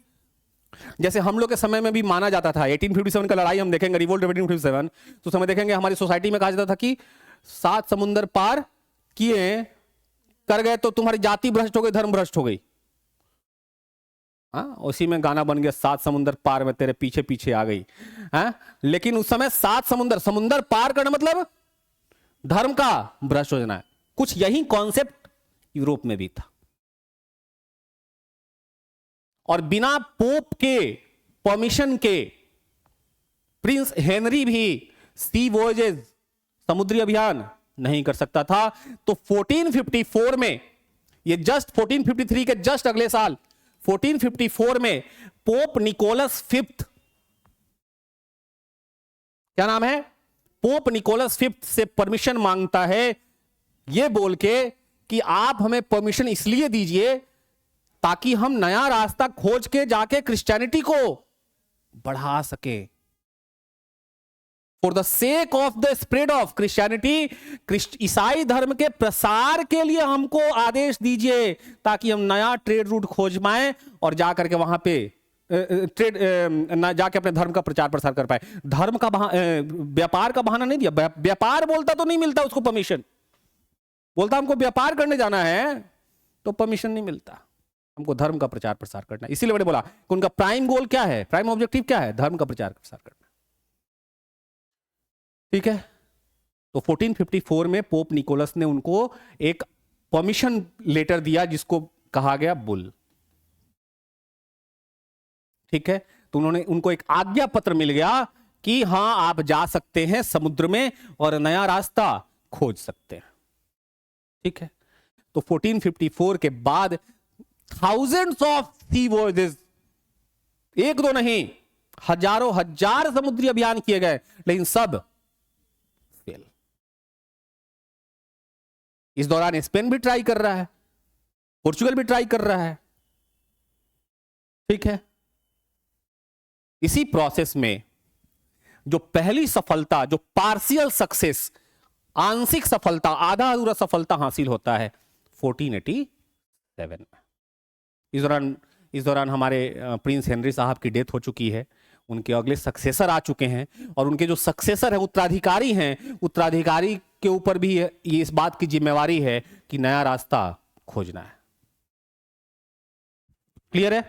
जैसे हम लोग के समय में भी माना जाता था, 1857 का लड़ाई हम देखेंगे, रिवोल्ट 1857, तो समय देखेंगे हमारी सोसाइटी में कहा जाता था कि 7 समुंदर पार किए कर गए तो तुम्हारी जाति भ्रष्ट हो गई, धर्म भ्रष्ट हो गई। हाँ, उसी में गाना बन गया, 7 समुंदर पार में तेरे पीछे पीछे आ गई। हाँ, लेकिन उस समय 7 समुंदर पार करना मतलब धर्म का भ्रष्ट हो जाना है। कुछ यही कॉन्सेप्ट यूरोप में भी था, और बिना पोप के परमिशन के प्रिंस हेनरी भी सी वॉयजेज, समुद्री अभियान नहीं कर सकता था। तो 1454 में, ये जस्ट 1453 के जस्ट अगले साल 1454 में पोप निकोलस 5th, क्या नाम है? पोप निकोलस फिफ्थ से परमिशन मांगता है, ये बोल के कि आप हमें परमिशन इसलिए दीजिए ताकि हम नया रास्ता खोज के जाके क्रिश्चियनिटी को बढ़ा सके। For the sake of the spread of Christianity, ईसाई धर्म के प्रसार के लिए हमको आदेश दीजिए ताकि हम नया ट्रेड रूट खोज पाए और जाकर के वहां पे ट्रेड जाके अपने धर्म का प्रचार प्रसार कर पाए। धर्म का व्यापार का बहाना नहीं दिया। व्यापार बोलता तो नहीं मिलता उसको परमिशन, बोलता हमको व्यापार करने जाना है तो परमिशन नहीं मिलता, हमको धर्म का प्रचार प्रसार करना। इसीलिए मैंने बोला कि उनका प्राइम गोल क्या है, प्राइम ऑब्जेक्टिव क्या है, धर्म का प्रचार प्रसार करना। ठीक है, तो 1454 में पोप निकोलस ने उनको एक परमिशन लेटर दिया जिसको कहा गया बुल। ठीक है, तो उनको एक आज्ञा पत्र मिल गया कि हां आप जा सकते हैं समुद्र में और नया रास्ता खोज सकते हैं। ठीक है, तो 1454 के बाद थाउजेंड्स ऑफ सी वॉयजेस, एक दो नहीं हजारों हजार समुद्री अभियान किए गए, लेकिन सब फेल। इस दौरान स्पेन भी ट्राई कर रहा है, पोर्चुगल भी ट्राई कर रहा है। ठीक है, इसी प्रोसेस में जो पहली सफलता, जो पार्शियल सक्सेस, आंशिक सफलता, आधा अधूरा सफलता हासिल होता है 1487 में। इस दौरान हमारे प्रिंस हेनरी साहब की डेथ हो चुकी है, उनके अगले सक्सेसर आ चुके हैं और उनके जो सक्सेसर है उत्तराधिकारी हैं, उत्तराधिकारी के ऊपर भी ये इस बात की जिम्मेवारी है कि नया रास्ता खोजना है। क्लियर है?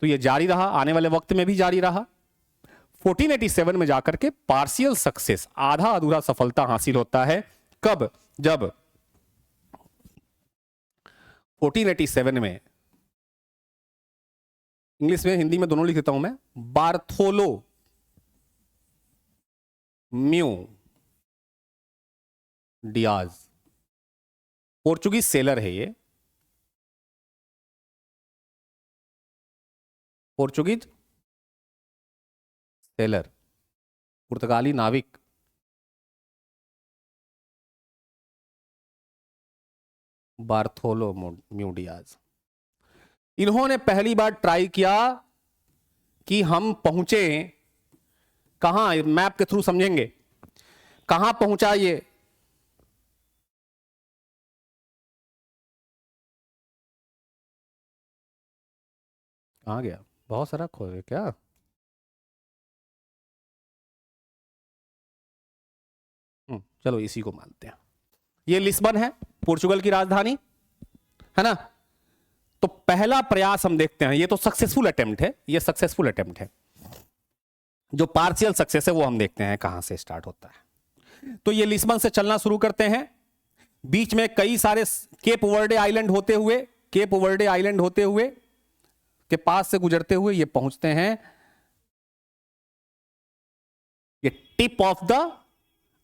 तो ये जारी रहा, आने वाले वक्त में भी जारी रहा। 1487 में जाकर के पार्शियल सक्सेस, आधा अधूरा सफलता हासिल होता है। कब? जब 1487 में, इंग्लिश में हिंदी में दोनों लिख देता हूं मैं, बार्थोलो म्यू डियाज, पोर्चुगीज सेलर है ये, पोर्चुगीज सेलर, पुर्तगाली नाविक, बार्थोलो म्यू डियाज, इन्होंने पहली बार ट्राई किया कि हम पहुंचे कहां, मैप के थ्रू समझेंगे कहां पहुंचा ये, कहां गया, बहुत सारा खो गया क्या? चलो इसी को मानते हैं। ये लिस्बन है, पोर्चुगल की राजधानी है ना। तो पहला प्रयास हम देखते हैं, ये तो सक्सेसफुल अटेम्प्ट है, ये सक्सेसफुल अटेम्प्ट है। जो पार्शियल सक्सेस है वो हम देखते हैं कहां से स्टार्ट होता है। तो ये लिस्बन से चलना शुरू करते हैं, बीच में कई सारे केप वर्डे आइलैंड होते हुए, केप वर्डे आइलैंड होते हुए के पास से गुजरते हुए ये पहुंचते हैं, ये tip of the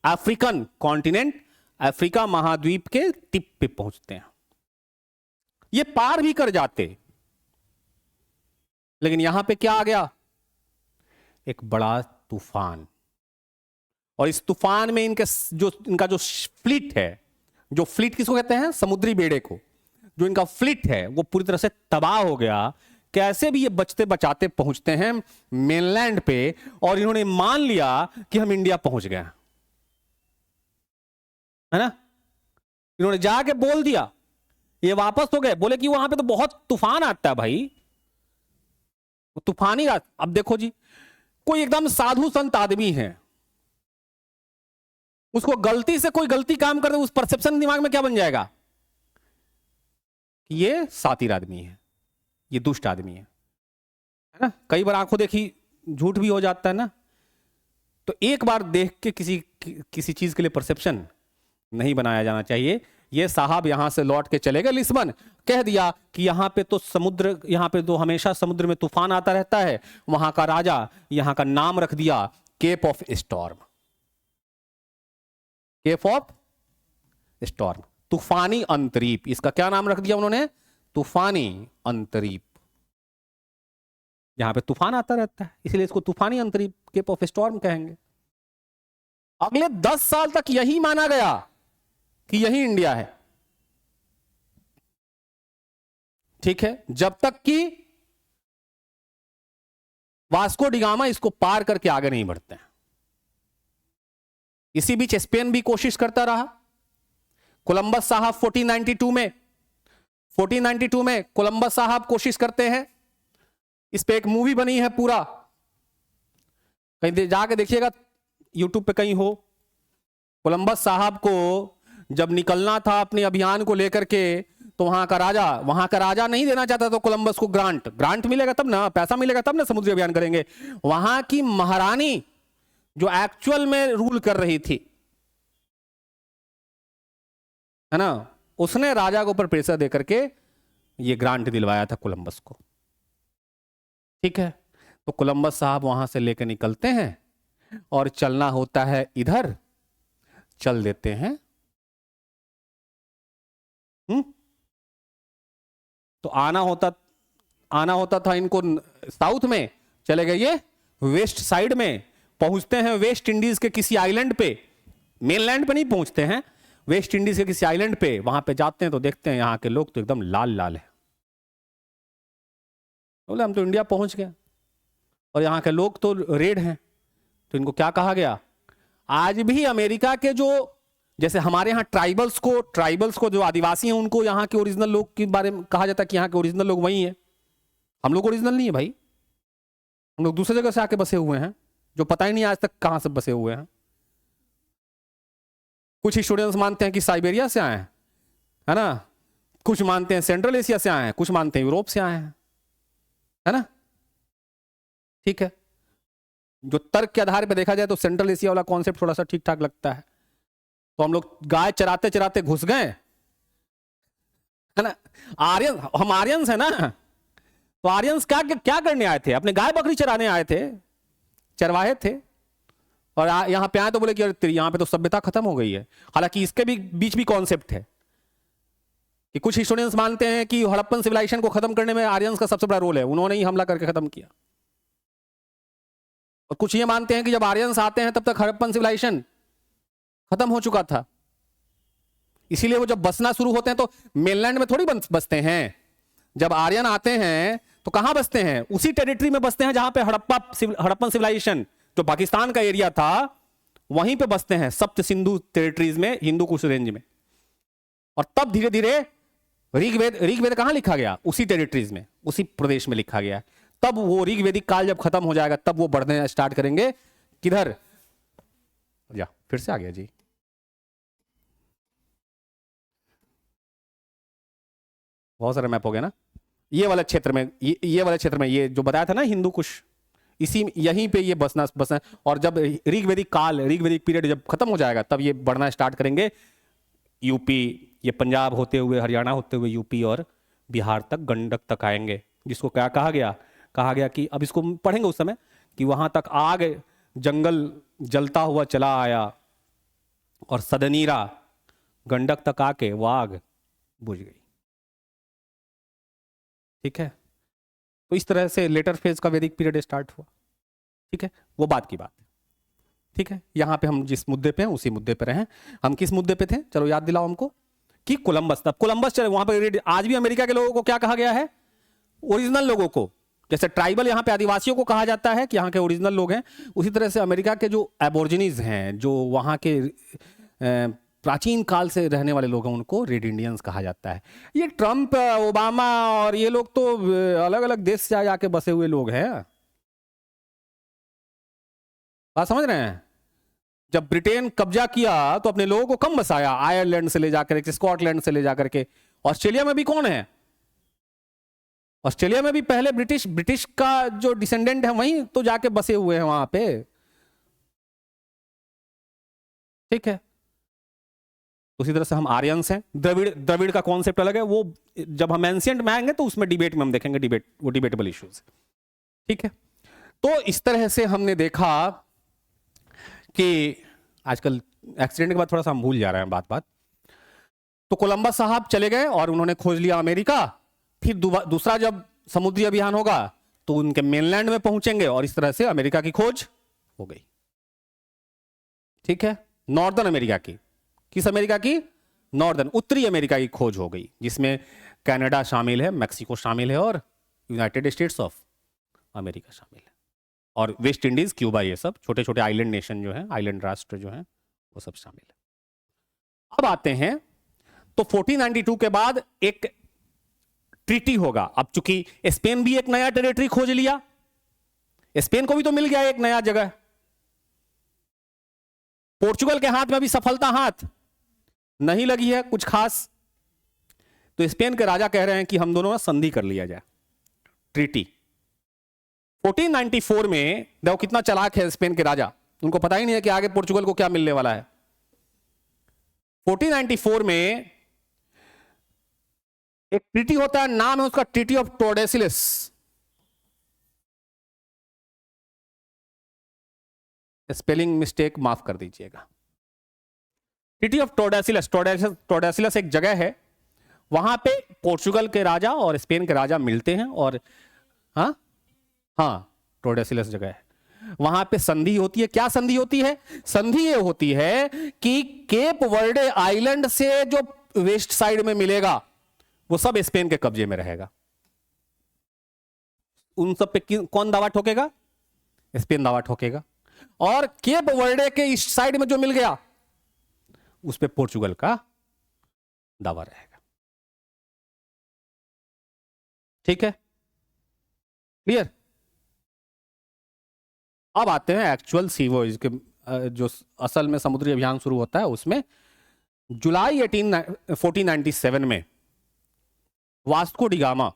African continent, Africa महाद्वीप के टिप पे पहुंचते हैं। ये पार भी कर जाते, लेकिन यहां पे क्या आ गया, एक बड़ा तूफान। और इस तूफान में इनका जो फ्लीट है, जो फ्लीट किसको कहते हैं, समुद्री बेड़े को, जो इनका फ्लीट है वो पूरी तरह से तबाह हो गया। कैसे भी ये बचते बचाते पहुंचते हैं मेनलैंड पे, और इन्होंने मान लिया कि हम इंडिया पहुंच गए, है ना। इन्होंने जाके बोल दिया, ये वापस हो गए, बोले कि वहां पे तो बहुत तूफान आता है भाई, तूफानी रात। अब देखो जी, कोई एकदम साधु संत आदमी है, उसको गलती से कोई गलती काम कर दे, उस परसेप्शन दिमाग में क्या बन जाएगा कि ये सातिर आदमी है, ये दुष्ट आदमी है ना। कई बार आंखों देखी झूठ भी हो जाता है ना। तो एक बार देख के किसी चीज के लिए परसेप्शन नहीं बनाया जाना चाहिए। ये साहब यहां से लौट के चले गए लिस्बन, कह दिया कि यहां पे तो समुद्र, यहां पे तो हमेशा समुद्र में तूफान आता रहता है। वहां का राजा, यहां का नाम रख दिया Cape of Storm, Cape of Storm, तूफानी अंतरीप। इसका क्या नाम रख दिया उन्होंने, तूफानी अंतरीप। यहां पे तूफान आता रहता है इसलिए इसको तूफानी अंतरीप, केप ऑफ स्टॉर्म कहेंगे। अगले 10 साल तक यही माना गया कि यही इंडिया है, ठीक है, जब तक कि वास्को डिगामा इसको पार करके आगे नहीं बढ़ते हैं। इसी बीच स्पेन भी कोशिश करता रहा। कोलंबस साहब 1492 में कोलंबस साहब कोशिश करते हैं। इस पे एक मूवी बनी है पूरा, कहीं जाके देखिएगा, यूट्यूब पे कहीं हो। कोलंबस साहब को जब निकलना था अपने अभियान को लेकर के, तो वहां का राजा नहीं देना चाहता तो कोलंबस को ग्रांट मिलेगा तब ना, पैसा मिलेगा तब ना समुद्री अभियान करेंगे। वहां की महारानी जो एक्चुअल में रूल कर रही थी, है ना, उसने राजा के ऊपर प्रेशर देकर के ये ग्रांट दिलवाया था कोलंबस को, ठीक है। तो कोलंबस साहब वहां से लेकर निकलते हैं और चलना होता है इधर, चल देते हैं। तो आना होता था इनको साउथ में, चले गए ये वेस्ट साइड में, पहुंचते हैं वेस्ट इंडीज के किसी आइलैंड पे, मेनलैंड पे नहीं पहुंचते हैं, वेस्ट इंडीज के किसी आइलैंड पे। वहां पे जाते हैं तो देखते हैं यहां के लोग तो एकदम लाल लाल है। बोले हम तो इंडिया पहुंच गए और यहां के लोग तो रेड हैं। तो इनको क्या कहा गया, आज भी अमेरिका के जो, जैसे हमारे यहाँ ट्राइबल्स को जो आदिवासी हैं उनको यहाँ के ओरिजिनल लोग के बारे में कहा जाता है कि यहाँ के ओरिजिनल लोग वही हैं। हम लोग ओरिजिनल नहीं है भाई, हम लोग दूसरे जगह से आके बसे हुए हैं, जो पता ही नहीं आज तक कहां से बसे हुए हैं। कुछ हिस्टोरियंस मानते हैं कि साइबेरिया से आए हैं, है ना, कुछ मानते हैं सेंट्रल एशिया से आए हैं, कुछ मानते हैं यूरोप से आए हैं, है ना, ठीक है। जो तर्क के आधार पर देखा जाए तो सेंट्रल एशिया वाला कॉन्सेप्ट थोड़ा सा ठीक ठाक लगता है। तो हम लोग गाय चराते चराते घुस गए, है ना, हम आर्यंस है ना। तो आर्यंस क्या करने आए थे, अपने गाय बकरी चराने आए थे, चरवाहे थे, और यहां पे आए तो बोले कि यहां पे तो सभ्यता खत्म हो गई है। हालांकि इसके बीच भी कॉन्सेप्ट है कि कुछ हिस्टोरियंस मानते हैं कि हड़प्पन सिविलाइजेशन को खत्म करने में आर्यंस का सबसे बड़ा रोल है, उन्होंने ही हमला करके खत्म किया। और कुछ ये मानते हैं कि जब आर्यंस आते हैं तब तक हड़प्पन सिविलाइजेशन खत्म हो चुका था, इसीलिए वो जब बसना शुरू होते हैं तो मेनलैंड में थोड़ी बसते हैं। जब आर्यन आते हैं तो कहां बसते हैं, उसी टेरिटरी में बसते हैं जहां पे हड़प्पन सिविलाइजेशन, जो पाकिस्तान का एरिया था, वहीं पे बसते हैं, सप्त सिंधु टेरिटरीज में, हिंदू कुश रेंज में। और तब धीरे धीरे ऋग्वेद कहां लिखा गया, उसी टेरिटरीज में, उसी प्रदेश में लिखा गया। तब वो ऋग्वेदिक काल जब खत्म हो जाएगा तब वो बढ़ने स्टार्ट करेंगे किधर, या फिर से आ गया जी, बहुत सारे मैप हो गया ना। ये वाले क्षेत्र में, ये वाले क्षेत्र में, ये जो बताया था ना हिंदू कुश, यहीं पे ये बसना। और जब ऋग्वेदिक पीरियड जब खत्म हो जाएगा तब ये बढ़ना स्टार्ट करेंगे यूपी, ये पंजाब होते हुए, हरियाणा होते हुए यूपी और बिहार तक, गंडक तक आएंगे। जिसको क्या कहा गया कि अब इसको पढ़ेंगे उस समय, कि वहां तक आग, जंगल जलता हुआ चला आया और सदनीरा गंडक तक आके वो आग बुझ गई, ठीक है। तो इस तरह से लेटर फेज का वैदिक पीरियड स्टार्ट हुआ, ठीक है, वो बात की बात, ठीक है। यहां पे हम जिस मुद्दे पे हैं उसी मुद्दे पे रहे। हम किस मुद्दे पे थे, चलो याद दिलाओ हमको, कि कोलंबस। तब कोलंबस चले वहां पे, आज भी अमेरिका के लोगों को क्या कहा गया है, ओरिजिनल लोगों को। जैसे ट्राइबल यहाँ पे आदिवासियों को कहा जाता है कि यहाँ के ओरिजिनल लोग हैं, उसी तरह से अमेरिका के जो एबोर्जिनीज हैं, जो वहाँ के प्राचीन काल से रहने वाले लोग हैं, उनको रेड इंडियंस कहा जाता है। ये ट्रंप, ओबामा और ये लोग तो अलग अलग देश से जाके बसे हुए लोग हैं, बात समझ रहे हैं। जब ब्रिटेन कब्जा किया तो अपने लोगों को कम बसाया, आयरलैंड से ले जाकर के, स्कॉटलैंड से ले जाकर के। ऑस्ट्रेलिया में भी कौन है, ऑस्ट्रेलिया में भी पहले ब्रिटिश का जो डिसेंडेंट है वहीं तो जाके बसे हुए हैं वहां पे, ठीक है। उसी तरह से हम आर्यंस हैं। द्रविड़ का कॉन्सेप्ट अलग है, वो जब हम एंशिएंट में आएंगे तो उसमें डिबेट में हम देखेंगे, वो डिबेटेबल इश्यूज, ठीक है। तो इस तरह से हमने देखा कि आजकल एक्सीडेंट के बाद थोड़ा सा हम भूल जा रहे हैं बात। तो कोलंबस साहब चले गए और उन्होंने खोज लिया अमेरिका। फिर दूसरा जब समुद्री अभियान होगा तो उनके मेनलैंड में पहुंचेंगे और इस तरह से अमेरिका की खोज हो गई, ठीक है, नॉर्दर्न अमेरिका की, किस अमेरिका की? नॉर्दर्न, उत्तरी अमेरिका की खोज हो गई, जिसमें कनाडा शामिल है, मेक्सिको शामिल है और यूनाइटेड स्टेट्स ऑफ अमेरिका शामिल है, और वेस्ट इंडीज, क्यूबा, ये सब छोटे छोटे आइलैंड नेशन जो हैं, आइलैंड राष्ट्र जो हैं, वो सब शामिल है। अब आते हैं तो 1492 के बाद एक ट्रीटी होगा। अब चूंकि स्पेन भी एक नया टेरिटरी खोज लिया, स्पेन को भी तो मिल गया एक नया जगह, पोर्चुगल के हाथ में भी सफलता हाथ नहीं लगी है कुछ खास, तो स्पेन के राजा कह रहे हैं कि हम दोनों ना संधि कर लिया जाए, ट्रीटी। 1494 में देखो कितना चालाक है स्पेन के राजा, उनको पता ही नहीं है कि आगे पोर्चुगल को क्या मिलने वाला है। 1494 में एक ट्रीटी होता है, नाम है उसका ट्रीटी ऑफ टोर्डेसिलस। स्पेलिंग मिस्टेक माफ कर दीजिएगा। ट्रीटी ऑफ टोर्डेसिलस, टोर्डेसिलस एक जगह है, वहां पे पोर्चुगल के राजा और स्पेन के राजा मिलते हैं, और हाँ टोर्डेसिलस जगह है, वहां पे संधि होती है। क्या संधि होती है? संधि ये होती है कि केप वर्डे आइलैंड से जो वेस्ट साइड में मिलेगा वो सब स्पेन के कब्जे में रहेगा। उन सब पे कौन दावा ठोकेगा? स्पेन दावा ठोकेगा। और केप वर्डे के ईस्ट साइड में जो मिल गया उस पे पोर्चुगल का दावा रहेगा। ठीक है, क्लियर? अब आते हैं एक्चुअल सी वॉयज के, जो असल में समुद्री अभियान शुरू होता है उसमें। जुलाई 1497 में वास्को डी गामा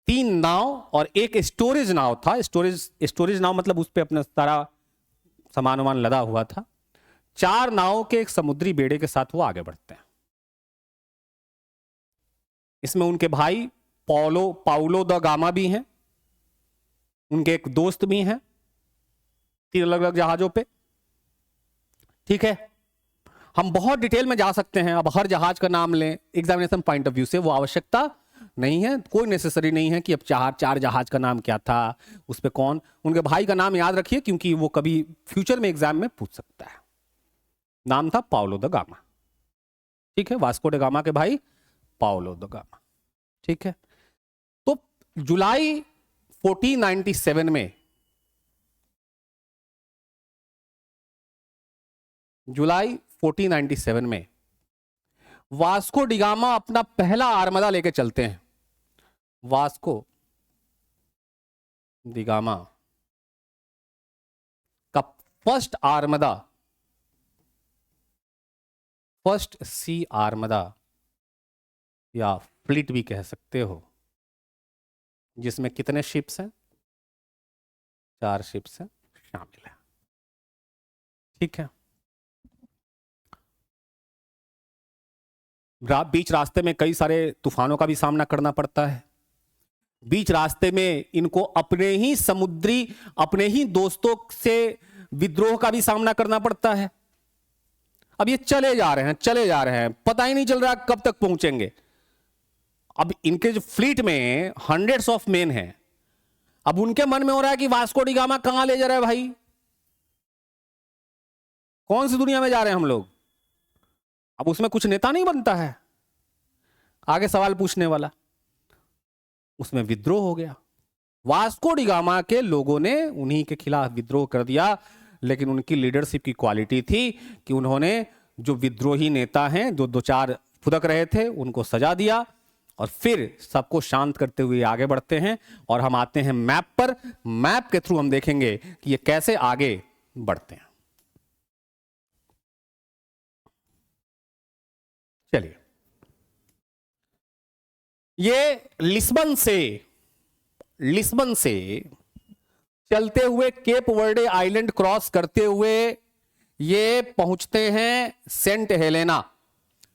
3 नाव और एक स्टोरेज नाव था, स्टोरेज नाव मतलब उस पर अपना सारा सामान वामान लदा हुआ था। 4 नावों के एक समुद्री बेड़े के साथ वो आगे बढ़ते हैं। इसमें उनके भाई पाउलो द गामा भी हैं, उनके एक दोस्त भी हैं 3 अलग अलग जहाजों पे। ठीक है, हम बहुत डिटेल में जा सकते हैं, अब हर जहाज का नाम लें एग्जामिनेशन पॉइंट ऑफ व्यू से, वो आवश्यकता नहीं है, कोई नेसेसरी नहीं है कि अब 4 जहाज का नाम क्या था, उस पे कौन, उनके भाई का नाम याद रखिए क्योंकि वो कभी फ्यूचर में एग्जाम में पूछ सकता है। नाम था पाउलो द गामा। ठीक है, वास्को ड गामा के भाई पाउलो द गामा। ठीक है, तो जुलाई 1497 में, जुलाई 1497 में वास्को डी गामा अपना पहला आर्मदा लेके चलते हैं। वास्को डी गामा का फर्स्ट आर्मदा, फर्स्ट सी आर्मदा या फ्लीट भी कह सकते हो, जिसमें कितने शिप्स हैं? 4 शिप्स हैं शामिल है। ठीक है, बीच रास्ते में कई सारे तूफानों का भी सामना करना पड़ता है। बीच रास्ते में इनको अपने ही दोस्तों से विद्रोह का भी सामना करना पड़ता है। अब ये चले जा रहे हैं, पता ही नहीं चल रहा कब तक पहुंचेंगे। अब इनके जो फ्लीट में हंड्रेड्स ऑफ मेन हैं, अब उनके मन में हो रहा है कि वास्को डी गामा कहां ले जा रहा है भाई, कौन सी दुनिया में जा रहे हैं हम लोग। अब उसमें कुछ नेता नहीं बनता है आगे सवाल पूछने वाला, उसमें विद्रोह हो गया। वास्को डी गामा के लोगों ने उन्हीं के खिलाफ विद्रोह कर दिया, लेकिन उनकी लीडरशिप की क्वालिटी थी कि उन्होंने जो विद्रोही नेता हैं, जो 2-4 फुदक रहे थे, उनको सजा दिया और फिर सबको शांत करते हुए आगे बढ़ते हैं। और हम आते हैं मैप पर, मैप के थ्रू हम देखेंगे कि ये कैसे आगे बढ़ते हैं। चलिए, ये लिस्बन से चलते हुए केप वर्डे आइलैंड क्रॉस करते हुए ये पहुंचते हैं सेंट हेलेना।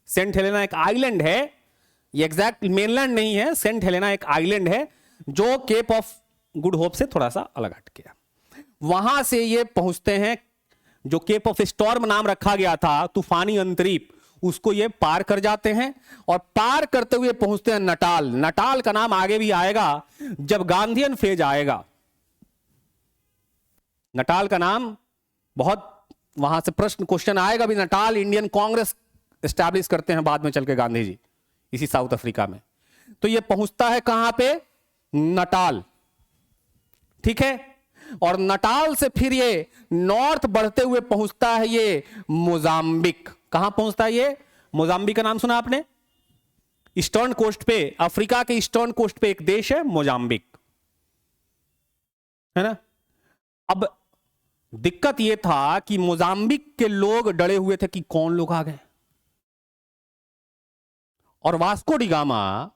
सेंट हेलेना एक आइलैंड है, ये एग्जैक्ट मेनलैंड नहीं है, सेंट हेलेना एक आइलैंड है जो केप ऑफ गुड होप से थोड़ा सा अलग हट गया। वहां से ये पहुंचते हैं, जो केप ऑफ स्टॉर्म नाम रखा गया था, तूफानी अंतरीप, उसको ये पार कर जाते हैं और पार करते हुए पहुंचते हैं नटाल। नटाल का नाम आगे भी आएगा जब गांधीयन फेज आएगा। नटाल का नाम बहुत, वहां से प्रश्न क्वेश्चन आएगा भी, नटाल इंडियन कांग्रेस एस्टैब्लिश करते हैं बाद में चल के गांधी जी इसी साउथ अफ्रीका में। तो ये पहुंचता है कहां पे, नटाल, ठीक है। और नटाल से फिर ये नॉर्थ बढ़ते हुए पहुंचता है ये मोजाम्बिक। कहां पहुंचता है ये, मोजाम्बिक का नाम सुना आपने, ईस्टर्न कोस्ट पे, अफ्रीका के ईस्टर्न कोस्ट पे एक देश है मोजाम्बिक, है ना। अब दिक्कत यह था कि मोजाम्बिक के लोग डरे हुए थे कि कौन लोग आ गए, और वास्को डी गामा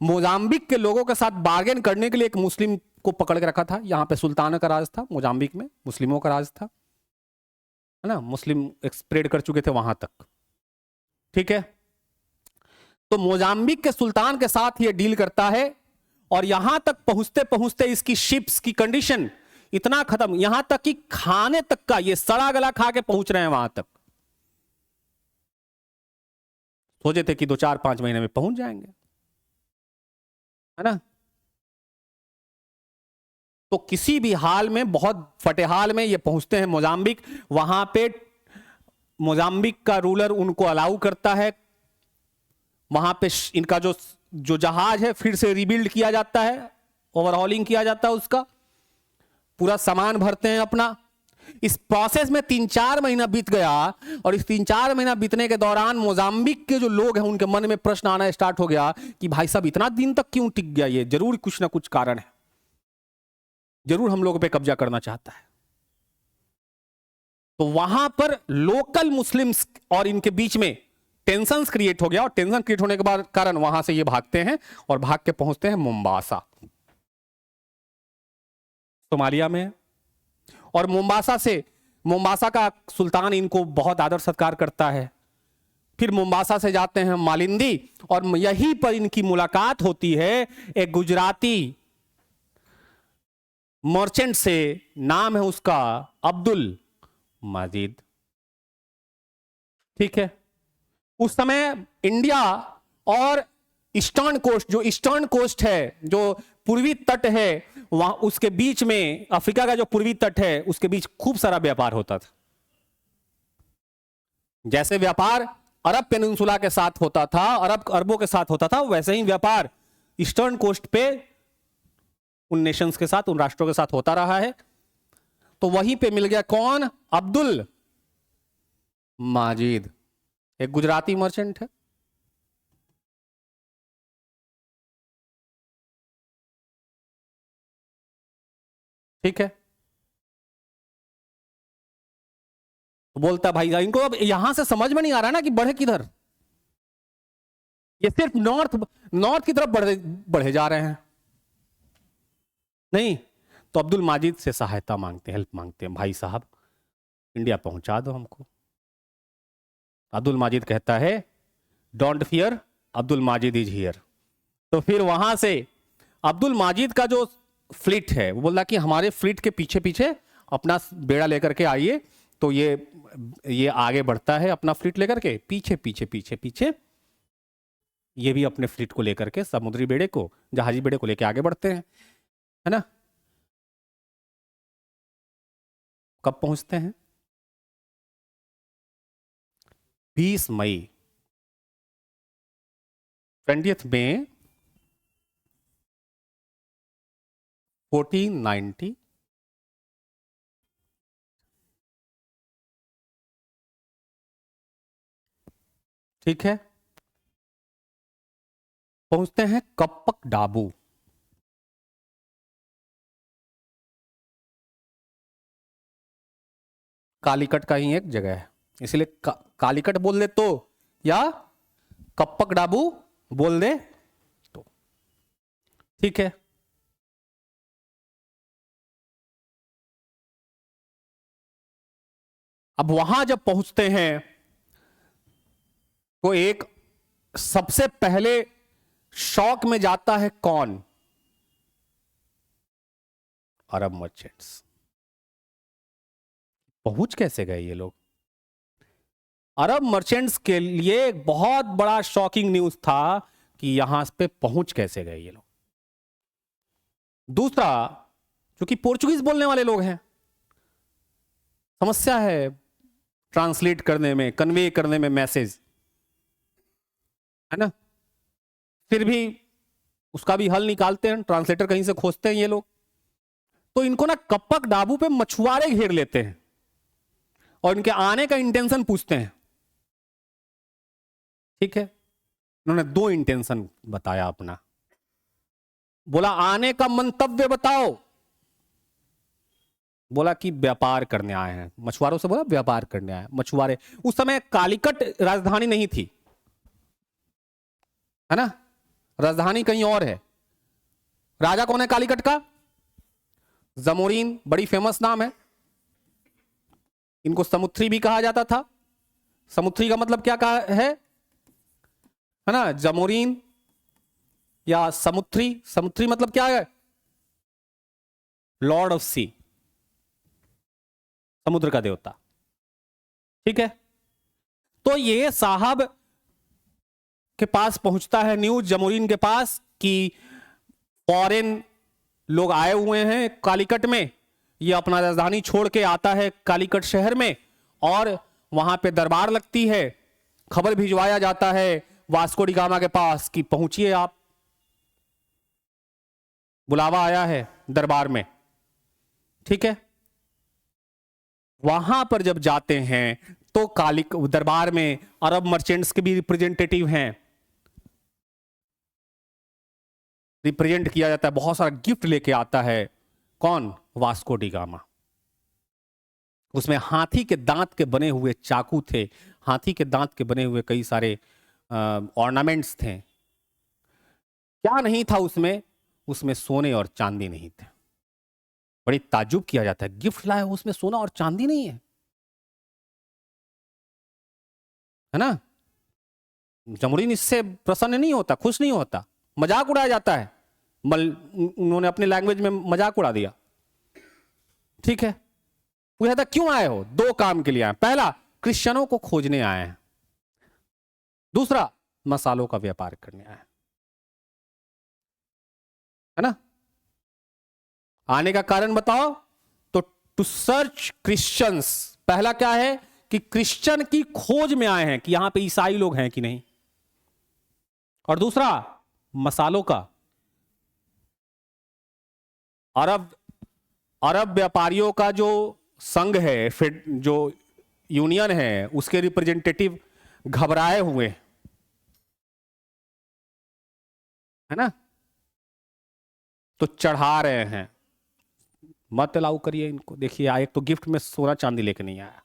मोजाम्बिक के लोगों के साथ बार्गेन करने के लिए एक मुस्लिम को पकड़ के रखा था। यहां पे सुल्ताना का राज था, मोजाम्बिक में मुस्लिमों का राज था, है ना, मुस्लिम स्प्रेड कर चुके थे वहां तक, ठीक है। तो मोजाम्बिक के सुल्तान के साथ ये डील करता है, और यहां तक पहुंचते पहुंचते इसकी शिप्स की कंडीशन इतना खत्म, यहां तक कि खाने तक का ये सड़ा गला खा के पहुंच रहे हैं वहां तक। सोचे थे कि 2-4-5 महीने में पहुंच जाएंगे, है ना। तो किसी भी हाल में, बहुत फटे हाल में ये पहुंचते हैं मोजाम्बिक। वहां पे मोजाम्बिक का रूलर उनको अलाउ करता है, वहां पे इनका जो जहाज है फिर से रिबिल्ड किया जाता है, ओवरहॉलिंग किया जाता है उसका, पूरा सामान भरते हैं अपना। इस प्रोसेस में 3-4 महीना बीत गया, और इस 3-4 महीना बीतने के दौरान मोजाम्बिक के जो लोग हैं उनके मन में प्रश्न आना स्टार्ट हो गया कि भाई साहब इतना दिन तक क्यों टिक गया, ये जरूर कुछ ना कुछ कारण है, जरूर हम लोगों पे कब्जा करना चाहता है। तो वहां पर लोकल मुस्लिम्स और इनके बीच में टेंशन क्रिएट हो गया, और टेंशन क्रिएट होने के बाद कारण वहां से ये भागते हैं और भाग के पहुंचते हैं मोम्बासा, सोमालिया में। और मोम्बासा का सुल्तान इनको बहुत आदर सत्कार करता है। फिर मोम्बासा से जाते हैं मालिंदी, और यहीं पर इनकी मुलाकात होती है एक गुजराती मर्चेंट से, नाम है उसका अब्दुल माजिद, ठीक है। उस समय इंडिया और ईस्टर्न कोस्ट, जो ईस्टर्न कोस्ट है, जो पूर्वी तट है, वहां उसके बीच में, अफ्रीका का जो पूर्वी तट है उसके बीच खूब सारा व्यापार होता था। जैसे व्यापार अरब पेनिनसुला के साथ होता था, अरबों के साथ होता था, वैसे ही व्यापार ईस्टर्न कोस्ट पे उन नेशंस के साथ, उन राष्ट्रों के साथ होता रहा है। तो वहीं पे मिल गया कौन, अब्दुल माजिद, एक गुजराती मर्चेंट है। ठीक है। तो बोलता भाई इनको अब यहां से समझ में नहीं आ रहा ना कि बढ़े किधर, ये सिर्फ नॉर्थ की तरफ बढ़े जा रहे हैं। नहीं, तो अब्दुल माजिद से सहायता मांगते हैं, हेल्प मांगते हैं, भाई साहब इंडिया पहुंचा दो हमको। अब्दुल माजिद कहता है don't fear, Abdul Majid is here. तो फिर वहां से अब्दुल माजिद का जो फ्लीट है वो बोला कि हमारे फ्लीट के पीछे पीछे अपना बेड़ा लेकर के आइए। तो ये आगे बढ़ता है अपना फ्लीट लेकर के, पीछे पीछे पीछे पीछे ये भी अपने फ्लीट को लेकर के, समुद्री बेड़े को, जहाजी बेड़े को लेकर आगे बढ़ते हैं, है ना। कब पहुंचते हैं, 20 मई 20 मई 1490, ठीक है। पहुंचते हैं कप्पक डाबू। कालीकट का ही एक जगह है, इसलिए कालीकट बोल दे तो, या कप्पक डाबू बोल दे तो, ठीक है। अब वहां जब पहुंचते हैं तो एक सबसे पहले शॉक में जाता है कौन, अरब मर्चेंट्स। पहुंच कैसे गए ये लोग। अरब मर्चेंट्स के लिए एक बहुत बड़ा शॉकिंग न्यूज था कि यहां पे पहुंच कैसे गए ये लोग। दूसरा, क्योंकि पोर्चुगीज बोलने वाले लोग हैं, समस्या है ट्रांसलेट करने में, कन्वे करने में मैसेज, है ना। फिर भी उसका भी हल निकालते हैं, ट्रांसलेटर कहीं से खोजते हैं ये लोग। तो इनको ना कप्पक डाबू पे मछुआरे घेर लेते हैं और इनके आने का इंटेंशन पूछते हैं। ठीक है, उन्होंने 2 इंटेंशन बताया अपना। बोला आने का मंतव्य बताओ, बोला कि व्यापार करने आए हैं। मछुआरों से बोला व्यापार करने आए। मछुआरे, उस समय कालीकट राजधानी नहीं थी, है ना, राजधानी कहीं और है। राजा कौन है कालीकट का? जमोरीन, बड़ी फेमस नाम है। इनको समुद्री भी कहा जाता था। समुद्री का मतलब क्या कहा है ना, जमोरीन या समुद्री। समुद्री मतलब क्या है? लॉर्ड ऑफ सी, समुद्र का देवता। ठीक है, तो ये साहब के पास पहुंचता है न्यूज, जमोरीन के पास, कि फॉरेन लोग आए हुए हैं कालीकट में। ये अपना राजधानी छोड़ के आता है कालीकट शहर में और वहां पे दरबार लगती है। खबर भिजवाया जाता है वास्को डी गामा के पास कि पहुंचिए आप, बुलावा आया है दरबार में। ठीक है, वहां पर जब जाते हैं तो दरबार में अरब मर्चेंट्स के भी रिप्रेजेंटेटिव हैं, रिप्रेजेंट किया जाता है। बहुत सारा गिफ्ट लेके आता है कौन? Vasco da gamma. उसमें हाथी के दांत के बने हुए चाकू थे, हाथी के दांत के बने हुए कई सारे ऑर्नामेंट्स थे। क्या नहीं था उसमें? उसमें सोने और चांदी नहीं थे। बड़ी ताज्जुब किया जाता है, गिफ्ट लाया उसमें सोना और चांदी नहीं है ना। जमोरीन इससे प्रसन्न नहीं होता, खुश नहीं होता, मजाक उड़ाया जाता है। उन्होंने अपने लैंग्वेज में मजाक उड़ा दिया। ठीक है, पूछा था क्यों आए हो? 2 काम के लिए आए। पहला, क्रिश्चियनों को खोजने आए हैं। दूसरा, मसालों का व्यापार करने आए, है ना। आने का कारण बताओ तो टू सर्च क्रिश्चियंस। पहला क्या है कि क्रिश्चियन की खोज में आए हैं कि यहां पे ईसाई लोग हैं कि नहीं। और दूसरा, मसालों का, अरब व्यापारियों का जो संघ है, फिर जो यूनियन है, उसके रिप्रेजेंटेटिव घबराए हुए, है ना, तो चढ़ा रहे हैं मत अलाउ करिए इनको। देखिए, एक तो गिफ्ट में सोना चांदी लेके नहीं आया,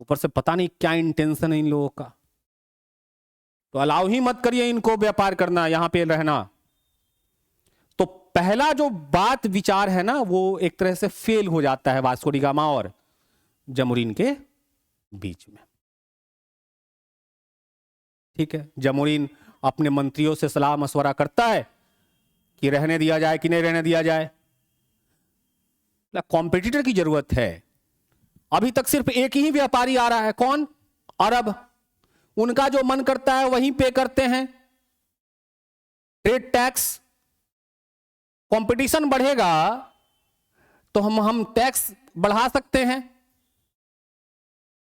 ऊपर से पता नहीं क्या इंटेंशन है इन लोगों का, तो अलाउ ही मत करिए इनको व्यापार करना, यहां पे रहना। तो पहला जो बात विचार है ना, वो एक तरह से फेल हो जाता है वास्को डी गामा और जमोरीन के बीच में। ठीक है, जमोरीन अपने मंत्रियों से सलाह मशवरा करता है कि रहने दिया जाए कि नहीं रहने दिया जाए। कॉम्पिटिटर की जरूरत है। अभी तक सिर्फ एक ही व्यापारी आ रहा है, कौन? अरब। उनका जो मन करता है वही पे करते हैं, ट्रेड टैक्स। कंपटीशन बढ़ेगा तो हम टैक्स बढ़ा सकते हैं,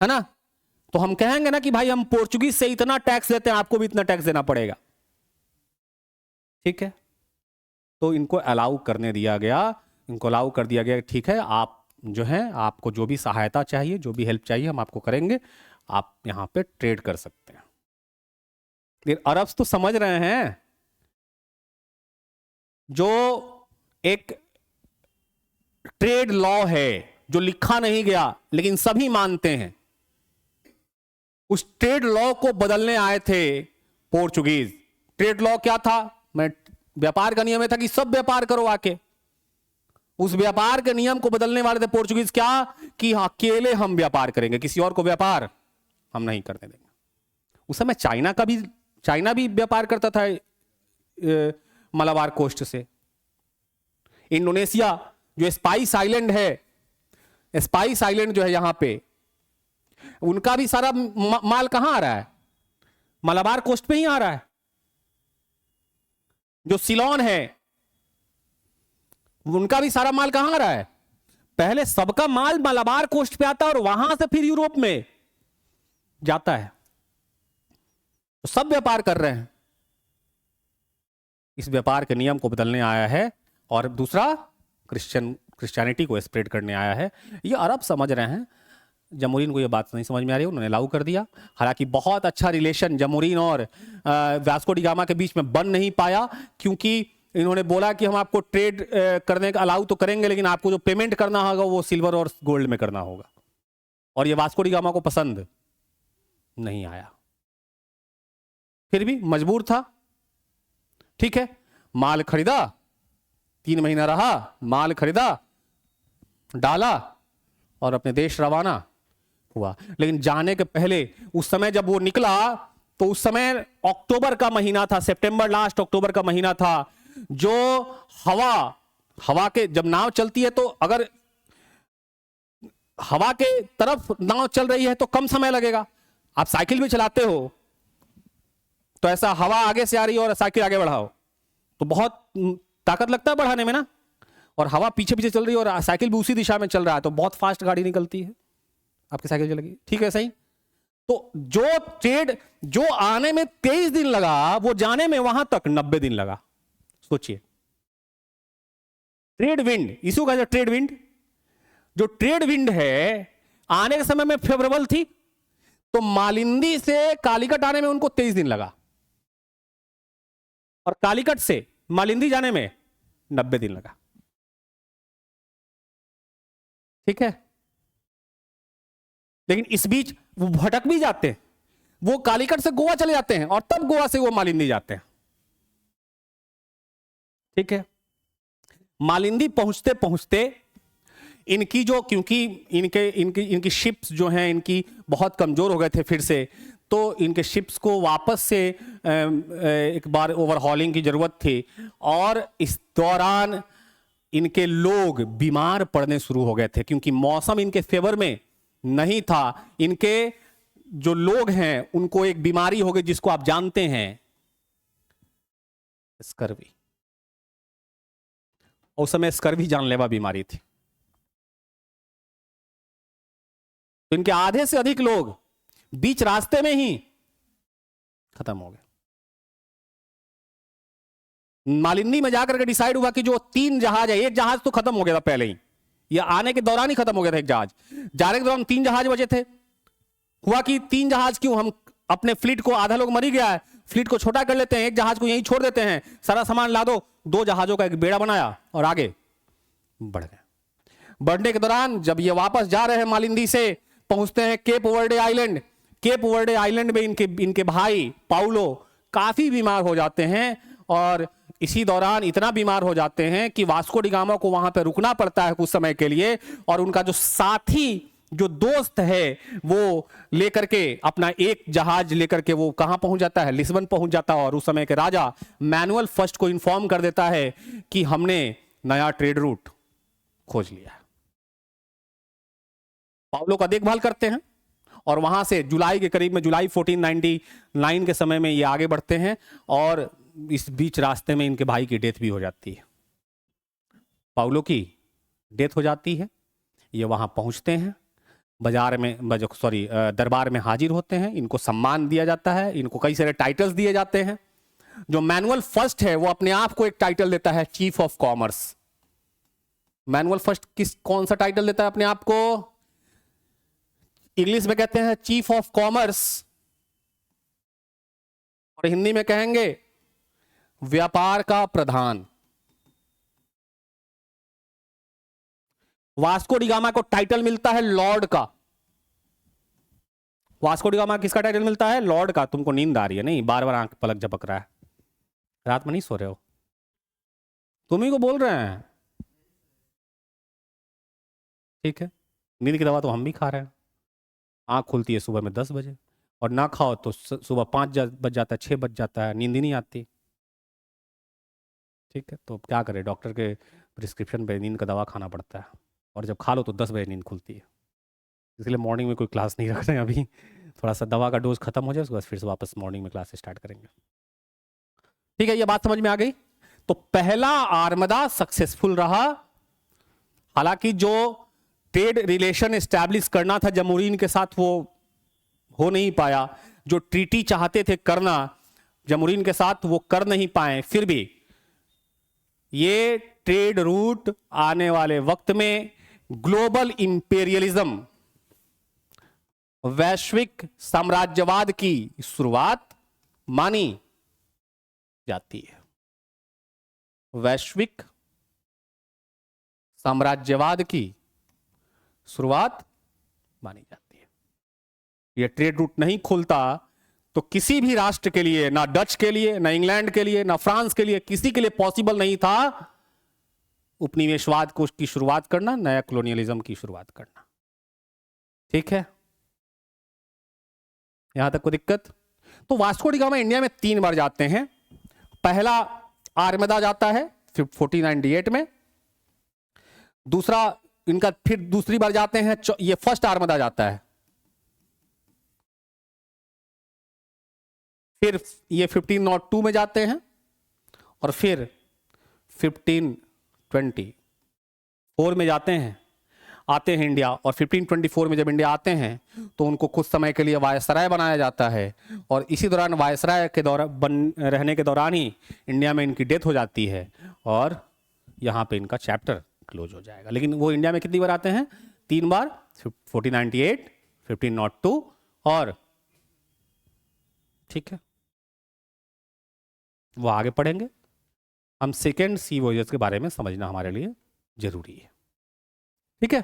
है ना। तो हम कहेंगे ना कि भाई हम पोर्चुगीज से इतना टैक्स लेते हैं, आपको भी इतना टैक्स देना पड़ेगा। ठीक है, तो इनको अलाउ करने दिया गया, इनको अलाउ कर दिया गया। ठीक है, आप जो है, आपको जो भी सहायता चाहिए, जो भी हेल्प चाहिए, हम आपको करेंगे, आप यहां पे ट्रेड कर सकते हैं। अरब तो समझ रहे हैं, जो एक ट्रेड लॉ है जो लिखा नहीं गया लेकिन सभी मानते हैं, उस ट्रेड लॉ को बदलने आए थे पोर्चुगीज। ट्रेड लॉ क्या था? मैं व्यापार का नियम था कि सब व्यापार करो आके। उस व्यापार के नियम को बदलने वाले थे पोर्चुगीज। क्या कि अकेले हम व्यापार करेंगे, किसी और को व्यापार हम नहीं करने देंगे। उस समय चाइना भी व्यापार करता था मलाबार कोस्ट से। इंडोनेशिया जो स्पाइस आइलैंड है, स्पाइस आइलैंड जो है यहां पे, उनका भी सारा माल कहां आ रहा है? मलाबार कोस्ट पे ही आ रहा है। जो सिलोन है, उनका भी सारा माल कहां आ रहा है? पहले सबका माल मलाबार कोस्ट पे आता है और वहां से फिर यूरोप में जाता है। तो सब व्यापार कर रहे हैं, इस व्यापार के नियम को बदलने आया है। और दूसरा क्रिश्चियनिटी को स्प्रेड करने आया है। ये अरब समझ रहे हैं, जमूरीन को ये बात नहीं समझ में आ रही, उन्होंने लागू कर दिया। हालांकि बहुत अच्छा रिलेशन जमूरीन और वास्को डी गामा के बीच में बन नहीं पाया, क्योंकि इन्होंने बोला कि हम आपको ट्रेड करने का अलाउ तो करेंगे, लेकिन आपको जो पेमेंट करना होगा वो सिल्वर और गोल्ड में करना होगा। और ये वास्को डी गामा को पसंद नहीं आया, फिर भी मजबूर था। ठीक है, माल खरीदा, 3 महीना रहा, माल खरीदा, डाला और अपने देश रवाना हुआ। लेकिन जाने के पहले उस समय जब वो निकला तो उस समय अक्टूबर का महीना था, सितंबर लास्ट अक्टूबर का महीना था। जो हवा के जब नाव चलती है तो अगर हवा के तरफ नाव चल रही है तो कम समय लगेगा। आप साइकिल भी चलाते हो तो ऐसा हवा आगे से आ रही है और साइकिल आगे बढ़ाओ तो बहुत ताकत लगता है बढ़ाने में ना, और हवा पीछे पीछे चल रही है और साइकिल भी उसी दिशा में चल रहा है तो बहुत फास्ट गाड़ी निकलती है, आपकी साइकिल चलेगी। ठीक है, सही। तो जो ट्रेड जो आने में 23 दिन लगा वो जाने में वहां तक 90 दिन लगा। सोचिए, ट्रेड विंड, इशू का जो ट्रेड विंड है आने के समय में फेवरेबल थी, तो मालिंदी से कालीकट आने में उनको 23 दिन लगा और कालीकट से मालिंदी जाने में 90 दिन लगा। ठीक है, लेकिन इस बीच वो भटक भी जाते हैं, वो कालीकट से गोवा चले जाते हैं और तब गोवा से वो मालिंदी जाते हैं। ठीक है, मालिंदी पहुंचते पहुंचते इनकी जो, क्योंकि इनकी शिप्स जो हैं इनकी बहुत कमजोर हो गए थे फिर से, तो इनके शिप्स को वापस से एक बार ओवरहॉलिंग की जरूरत थी। और इस दौरान इनके लोग बीमार पड़ने शुरू हो गए थे, क्योंकि मौसम इनके फेवर में नहीं था। इनके जो लोग हैं उनको एक बीमारी हो गई जिसको आप जानते हैं, स्कर्वी। उस समय स्कर्वी जानलेवा बीमारी थी। तो इनके आधे से अधिक लोग बीच रास्ते में ही खत्म हो गए। मालिंदी में जाकर के डिसाइड हुआ कि जो 3 जहाज है, एक जहाज तो खत्म हो गया था पहले ही, या आने के दौरान ही खत्म हो गया था एक जहाज, जाने के दौरान 3 जहाज बचे थे। हुआ कि 3 जहाज क्यों, हम अपने फ्लीट को, आधा लोग मर ही गया है, फ्लीट को छोटा कर लेते हैं, एक जहाज को यहीं छोड़ देते हैं, सारा सामान ला दो। 2 जहाजों का एक बेड़ा बनाया और आगे बढ़ गए। बढ़ने के दौरान जब ये वापस जा रहे हैं मालिंदी से, पहुंचते हैं Cape Verde island. Cape Verde island में इनके भाई पाउलो काफी बीमार हो जाते हैं और इसी दौरान इतना बीमार हो जाते हैं कि वास्को डी गामा को वहां पे रुकना पड़ता है कुछ समय के लिए। और उनका जो साथी, जो दोस्त है, वो लेकर के अपना एक जहाज लेकर के वो कहां पहुंच जाता है, लिस्बन पहुंच जाता है। और उस समय के राजा मैनुअल फर्स्ट को इन्फॉर्म कर देता है कि हमने नया ट्रेड रूट खोज लिया है। पाउलो का देखभाल करते हैं और वहां से जुलाई के करीब में, जुलाई 1499 के समय में ये आगे बढ़ते हैं और इस बीच रास्ते में इनके भाई की डेथ भी हो जाती है। पाउलो की डेथ हो जाती है, ये वहां पहुंचते हैं, दरबार में हाजिर होते हैं, इनको सम्मान दिया जाता है, इनको कई सारे टाइटल्स दिए जाते हैं। जो मैनुअल फर्स्ट है वो अपने आप को एक टाइटल देता है, chief of commerce. Manual first कौन सा टाइटल देता है अपने आप को? इंग्लिश में कहते हैं चीफ ऑफ कॉमर्स और हिंदी में कहेंगे व्यापार का प्रधान। वास्को डी गामा को टाइटल मिलता है लॉर्ड का। वास्को डी गामा किसका टाइटल मिलता है? लॉर्ड का। तुमको नींद आ रही है? नहीं, बार बार आंख पलक झपक रहा है, रात में नहीं सो रहे हो? तुम ही को बोल रहे हैं। ठीक है, नींद की दवा तो हम भी खा रहे हैं। आंख खुलती है सुबह में 10 बजे और ना खाओ तो सुबह 5 बज जाता है, 6 बज जाता है, नींद ही नहीं आती। ठीक है, तो क्या करें, डॉक्टर के प्रिस्क्रिप्शन पे नींद का दवा खाना पड़ता है और जब खा लो तो 10 बजे नींद खुलती है। इसलिए मॉर्निंग में कोई क्लास नहीं रख रहे हैं अभी, थोड़ा सा दवा का डोज खत्म हो जाए उसके बाद फिर से वापस मॉर्निंग में क्लास स्टार्ट करेंगे। ठीक है, ये बात समझ में आ गई। तो पहला आर्मदा सक्सेसफुल रहा। हालांकि जो ट्रेड रिलेशन एस्टैब्लिश करना था जमहूरियन के साथ, वो हो नहीं पाया। जो ट्रीटी चाहते थे करना जमहूरियन के साथ, वो कर नहीं पाए। फिर भी ये ट्रेड रूट आने वाले वक्त में ग्लोबल इंपेरियलिज्म, वैश्विक साम्राज्यवाद की शुरुआत मानी जाती है। वैश्विक साम्राज्यवाद की शुरुआत मानी जाती है। यह ट्रेड रूट नहीं खुलता तो किसी भी राष्ट्र के लिए, ना डच के लिए, ना इंग्लैंड के लिए, ना फ्रांस के लिए, किसी के लिए पॉसिबल नहीं था उपनिवेशवाद को की शुरुआत करना, नया कॉलोनियलिज्म की शुरुआत करना। ठीक है, यहां तक कोई दिक्कत? तो वास्को डी गामा इंडिया में 3 बार जाते हैं। पहला आर्मदा जाता है 1498 में, दूसरा इनका फिर दूसरी बार जाते हैं, ये फर्स्ट आर्मदा जाता है, फिर ये 1502 में जाते हैं, और फिर 1524 में जाते हैं, आते हैं इंडिया। और 1524 में जब इंडिया आते हैं तो उनको कुछ समय के लिए वायसराय बनाया जाता है, और इसी दौरान वायसराय के रहने के दौरान ही इंडिया में इनकी डेथ हो जाती है, और यहाँ पे इनका चैप्टर क्लोज हो जाएगा। लेकिन वो इंडिया में कितनी बार आते हैं? 3 बार, 1498, 1502 और, ठीक है, वो आगे पढ़ेंगे। हम सेकेंड सी वॉयेज के बारे में समझना हमारे लिए जरूरी है। ठीक है,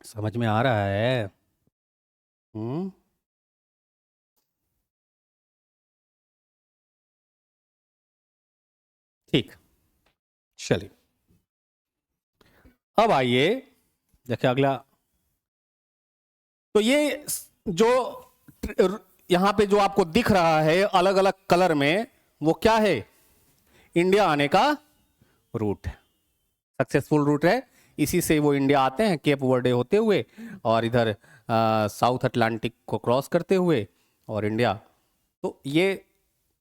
समझ में आ रहा है? ठीक, चलिए अब आइए देखिए अगला। तो ये जो यहां पे जो आपको दिख रहा है अलग अलग कलर में, वो क्या है? इंडिया आने का रूट है, सक्सेसफुल रूट है। इसी से वो इंडिया आते हैं केप वर्डे होते हुए, और इधर साउथ अटलांटिक को क्रॉस करते हुए, और इंडिया। तो ये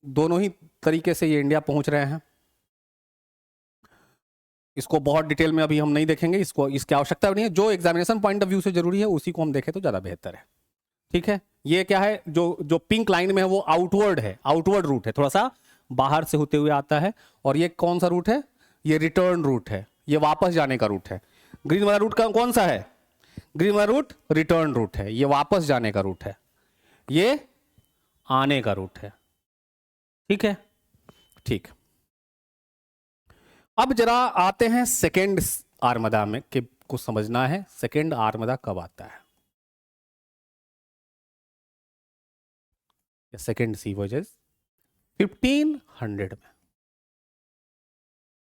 दोनों ही तरीके से ये इंडिया पहुंच रहे हैं। इसको बहुत डिटेल में अभी हम नहीं देखेंगे, इसको इसकी आवश्यकता नहीं है। जो एग्जामिनेशन पॉइंट ऑफ व्यू से जरूरी है उसी को हम देखें तो ज्यादा बेहतर है। ठीक है, ये क्या है? जो पिंक लाइन में है वो आउटवर्ड है, आउटवर्ड रूट है, थोड़ा सा बाहर से होते हुए आता है। और ये कौन सा रूट है? ये रिटर्न रूट है, ये वापस जाने का रूट है। ग्रीन वाला रूट का कौन सा है? ग्रीन वाला रूट रिटर्न रूट है, ये वापस जाने का रूट है, ये आने का रूट है। ठीक है, ठीक। अब जरा आते हैं सेकेंड आर्मदा में, कि कुछ समझना है सेकेंड आर्मदा कब आता है। सेकेंड सी वॉयेज 1500 में।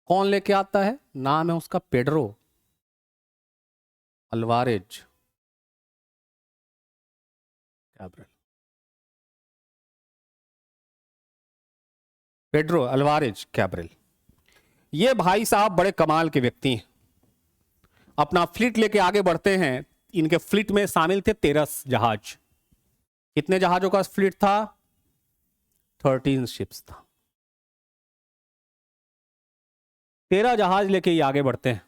कौन लेके आता है? नाम है उसका Pedro Alvarez Cabral. Pedro Alvarez Cabral, ये भाई साहब बड़े कमाल के व्यक्ति हैं। अपना फ्लीट लेके आगे बढ़ते हैं। इनके फ्लीट में शामिल थे 13 जहाज। कितने जहाजों का फ्लीट था? 13 शिप्स था। 13 जहाज लेके ये आगे बढ़ते हैं,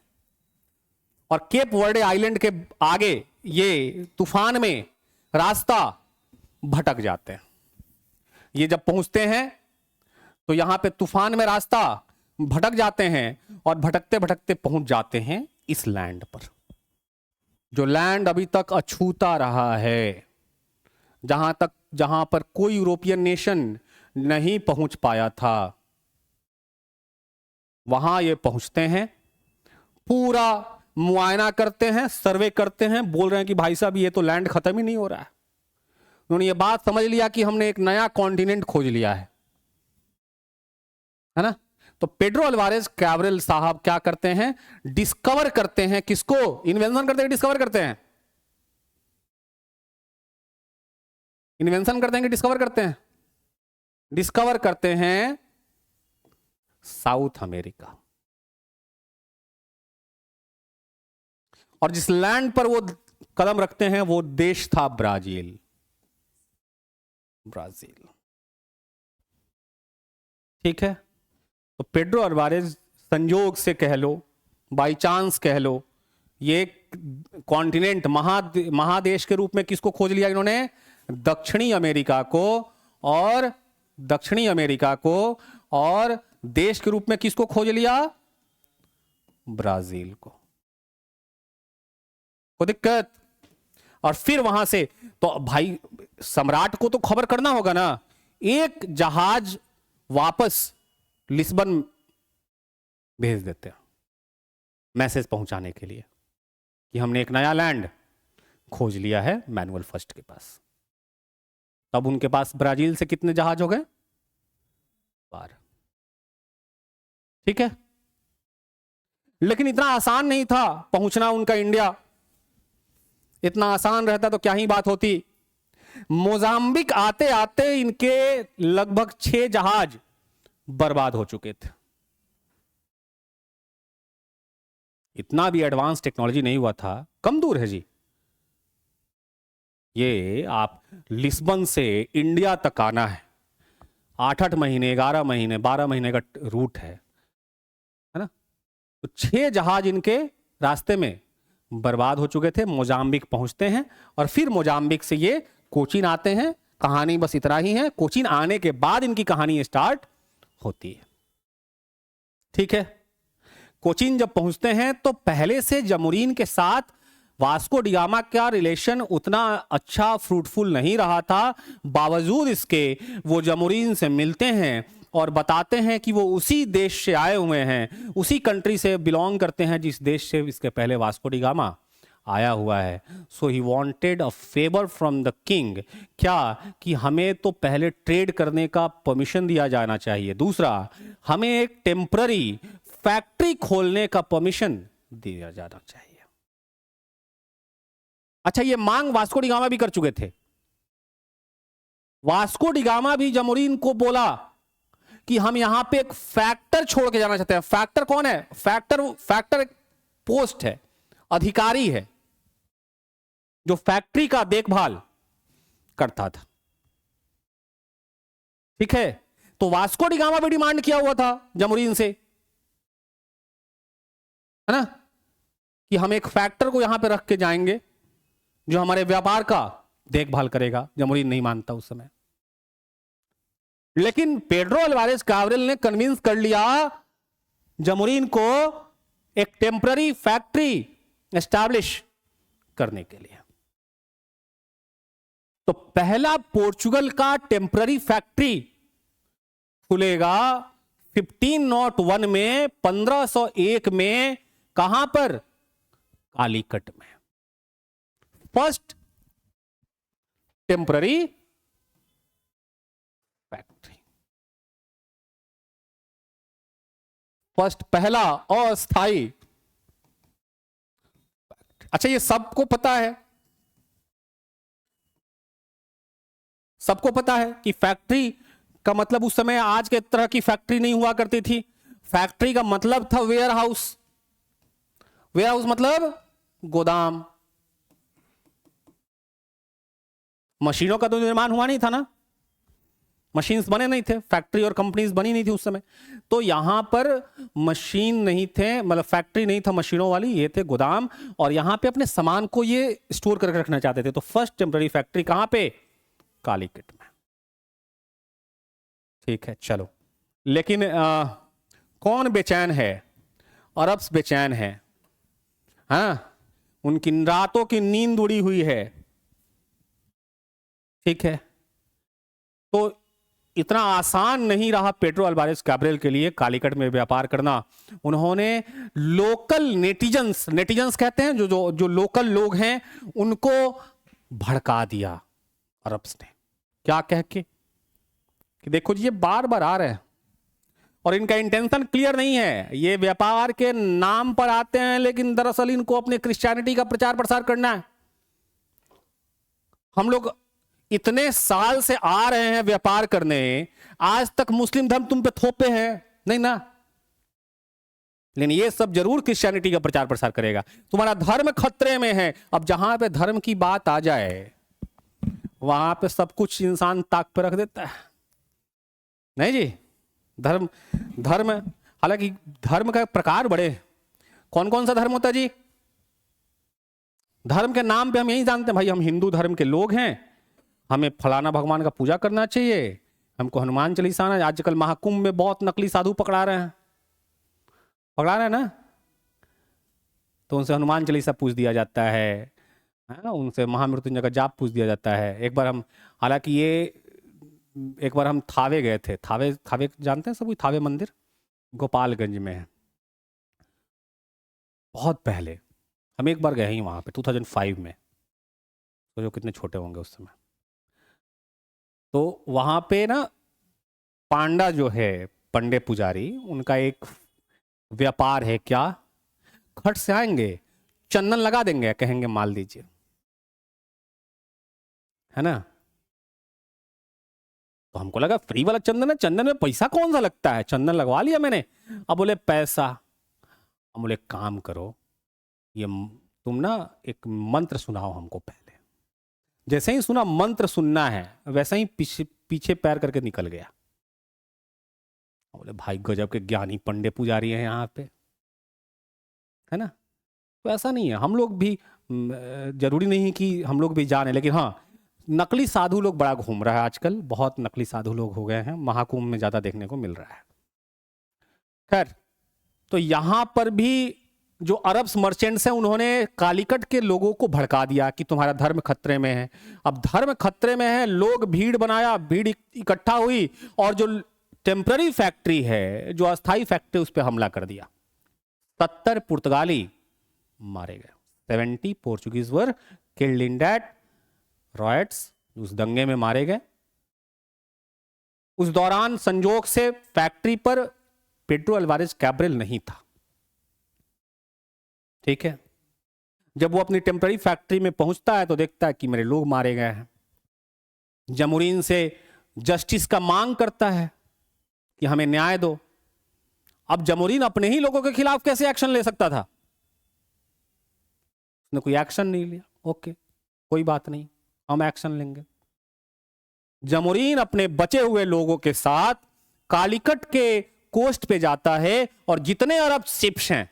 और केप वर्डे आइलैंड के आगे ये तूफान में रास्ता भटक जाते हैं। ये जब पहुंचते हैं तो यहां पे तूफान में रास्ता भटक जाते हैं, और भटकते भटकते पहुंच जाते हैं इस लैंड पर, जो लैंड अभी तक अछूता रहा है, जहां पर कोई यूरोपियन नेशन नहीं पहुंच पाया था। वहां ये पहुंचते हैं, पूरा मुआयना करते हैं, सर्वे करते हैं, बोल रहे हैं कि भाई साहब ये तो लैंड खत्म ही नहीं हो रहा है। उन्होंने ये बात समझ लिया कि हमने एक नया कॉन्टिनेंट खोज लिया है ना। तो पेड्रो अल्वारेज कैब्रल साहब क्या करते हैं? डिस्कवर करते हैं। किसको? इन्वेंशन करते हैं, डिस्कवर करते हैं? इन्वेंशन करते हैं कि डिस्कवर करते हैं? डिस्कवर करते हैं साउथ अमेरिका। और जिस लैंड पर वो कदम रखते हैं वो देश था ब्राजील। ब्राजील। ठीक है, तो पेड्रो अल्वारेज संयोग से कह लो, बाई चांस कह लो, ये कॉन्टिनेंट महादेश के रूप में किसको खोज लिया इन्होंने? दक्षिणी अमेरिका को, और दक्षिणी अमेरिका को, और देश के रूप में किसको खोज लिया? ब्राजील को। कोई दिक्कत? और फिर वहां से तो भाई सम्राट को तो खबर करना होगा ना, एक जहाज वापस लिस्बन भेज देते हैं मैसेज पहुंचाने के लिए कि हमने एक नया लैंड खोज लिया है मैनुअल फर्स्ट के पास। तब उनके पास ब्राजील से कितने जहाज हो गए? 12। ठीक है, लेकिन इतना आसान नहीं था पहुंचना उनका इंडिया। इतना आसान रहता तो क्या ही बात होती। मोजाम्बिक आते आते इनके लगभग 6 जहाज बर्बाद हो चुके थे। इतना भी एडवांस टेक्नोलॉजी नहीं हुआ था। कम दूर है जी, ये आप लिस्बन से इंडिया तक आना है, 8-8 महीने, 11 महीने, 12 महीने का रूट है ना। तो 6 जहाज इनके रास्ते में बर्बाद हो चुके थे। मोजाम्बिक पहुंचते हैं और फिर मोजाम्बिक से ये कोचीन आते हैं। कहानी बस इतना ही है। कोचीन आने के बाद इनकी कहानी स्टार्ट होती है। ठीक है, कोचीन जब पहुंचते हैं तो पहले से जमुरीन के साथ वास्को डी गामा का रिलेशन उतना अच्छा फ्रूटफुल नहीं रहा था। बावजूद इसके वो जमुरीन से मिलते हैं और बताते हैं कि वो उसी देश से आए हुए हैं, उसी कंट्री से बिलोंग करते हैं जिस देश से इसके पहले वास्को डी गामा आया हुआ है। So he wanted a favour from the king. क्या कि हमें तो पहले ट्रेड करने का परमिशन दिया जाना चाहिए, दूसरा हमें एक टेम्पररी फैक्ट्री खोलने का परमिशन दिया जाना चाहिए। अच्छा, ये मांग वास्को डी गामा भी कर चुके थे। वास्को डी गामा भी जमुरीन को बोला कि हम यहां पे एक फैक्टर छोड़ के जाना चाहते हैं। फैक्टर कौन है? फैक्टर एक पोस्ट है, अधिकारी है जो फैक्ट्री का देखभाल करता था। ठीक है, तो वास्को डी गामा भी डिमांड किया हुआ था जमुरीन से, है ना, कि हम एक फैक्टर को यहां पे रख के जाएंगे जो हमारे व्यापार का देखभाल करेगा। जमुरीन नहीं मानता उस समय, लेकिन पेड्रो अल्वारेज कैब्रल ने कन्विंस कर लिया जमुरीन को एक टेम्पररी फैक्ट्री एस्टैब्लिश करने के लिए। तो पहला पोर्चुगल का टेम्पररी फैक्ट्री खुलेगा 1501 में, 1501 में। कहां पर? कालीकट में। फर्स्ट टेम्पररी फैक्ट्री, फर्स्ट, पहला अस्थाई। अच्छा, ये सबको पता है, सबको पता है कि फैक्ट्री का मतलब उस समय आज के तरह की फैक्ट्री नहीं हुआ करती थी। फैक्ट्री का मतलब था वेयर हाउस। वेयर हाउस मतलब गोदाम। मशीनों का तो निर्माण हुआ नहीं था ना, मशीन्स बने नहीं थे, फैक्ट्री और कंपनीज बनी नहीं थी उस समय। तो यहां पर मशीन नहीं थे, मतलब फैक्ट्री नहीं था मशीनों वाली, ये थे गोदाम। और यहां पे अपने सामान को ये स्टोर करके रखना चाहते थे। तो फर्स्ट टेम्पररी फैक्ट्री कहां पे? कालीकट में। ठीक है, चलो। लेकिन कौन बेचैन है? अरब्स बेचैन है, हाँ, उनकी रातों की नींद उड़ी हुई है। ठीक है, तो इतना आसान नहीं रहा पेड्रो अल्वारेज कैब्रल के लिए कालीकट में व्यापार करना। उन्होंने लोकल नेटिजन्स कहते हैं, जो लोकल लोग हैं, उनको भड़का दिया अरब्स ने। क्या कह के कि देखो जी, ये बार बार आ रहे हैं और इनका इंटेंशन क्लियर नहीं है, ये व्यापार के नाम पर आते हैं, लेकिन दरअसल इनको अपने क्रिश्चियनिटी का प्रचार प्रसार करना है। हम लोग इतने साल से आ रहे हैं व्यापार करने, आज तक मुस्लिम धर्म तुम पे थोपे हैं नहीं ना, लेकिन ये सब जरूर क्रिश्चियनिटी का प्रचार प्रसार करेगा। तुम्हारा धर्म खतरे में है। अब जहां पे धर्म की बात आ जाए वहां पे सब कुछ इंसान ताक पे रख देता है। नहीं जी, धर्म धर्म हालांकि धर्म का प्रकार बड़े हैं। कौन कौन सा धर्म होता है जी? धर्म के नाम पे हम यही जानते हैं भाई हम हिंदू धर्म के लोग हैं, हमें फलाना भगवान का पूजा करना चाहिए, हमको हनुमान चालीसा आना। आजकल महाकुंभ में बहुत नकली साधु पकड़ा रहे हैं ना, तो उनसे हनुमान चालीसा पूछ दिया जाता है ना, उनसे महामृत्युंजय का जाप पूछ दिया जाता है। एक बार हम थावे गए थे। थावे जानते हैं सब? थावे मंदिर गोपालगंज में है। बहुत पहले हम एक बार गए ही वहां पे 2005 में, तो जो कितने छोटे होंगे उस समय। तो वहां पे ना पांडा जो है पंडे पुजारी, उनका एक व्यापार है। क्या? खट से आएंगे, चंदन लगा देंगे, कहेंगे माल दीजिए, है ना। तो हमको लगा फ्री वाला चंदन है, चंदन में पैसा कौन सा लगता है, चंदन लगवा लिया मैंने। अब बोले पैसा। हम बोले काम करो, ये तुम ना एक मंत्र सुनाओ हमको पहले। जैसे ही सुना मंत्र सुनना है, वैसे ही पीछे पैर करके निकल गया। बोले भाई गजब के ज्ञानी पंडे पुजारी हैं यहाँ पे, है ना। तो ऐसा नहीं है, हम लोग भी जरूरी नहीं कि हम लोग भी जाने, लेकिन हाँ नकली साधु लोग बड़ा घूम रहा है आजकल, बहुत नकली साधु लोग हो गए हैं, महाकुंभ में ज्यादा देखने को मिल रहा है। खैर, तो यहां पर भी जो अरब मर्चेंट्स हैं उन्होंने कालीकट के लोगों को भड़का दिया कि तुम्हारा धर्म खतरे में है। अब धर्म खतरे में है, लोग भीड़ बनाया, भीड़ इकट्ठा हुई और जो टेम्पररी फैक्ट्री है, जो अस्थाई फैक्ट्री, उस पर हमला कर दिया। 70 पुर्तगाली मारे गए, 70 Portuguese were killed in that riots, उस दंगे में मारे गए। उस दौरान संजोग से फैक्ट्री पर पेड्रो अल्वारेज कैब्रेल नहीं था, ठीक है। जब वो अपनी टेम्पररी फैक्ट्री में पहुंचता है तो देखता है कि मेरे लोग मारे गए हैं। जमुरीन से जस्टिस का मांग करता है कि हमें न्याय दो। अब जमुरीन अपने ही लोगों के खिलाफ कैसे एक्शन ले सकता था? उसने कोई एक्शन नहीं लिया। ओके, कोई बात नहीं, हम एक्शन लेंगे। जमुरीन अपने बचे हुए लोगों के साथ कालीकट के कोस्ट पे जाता है और जितने अरब शिप्स हैं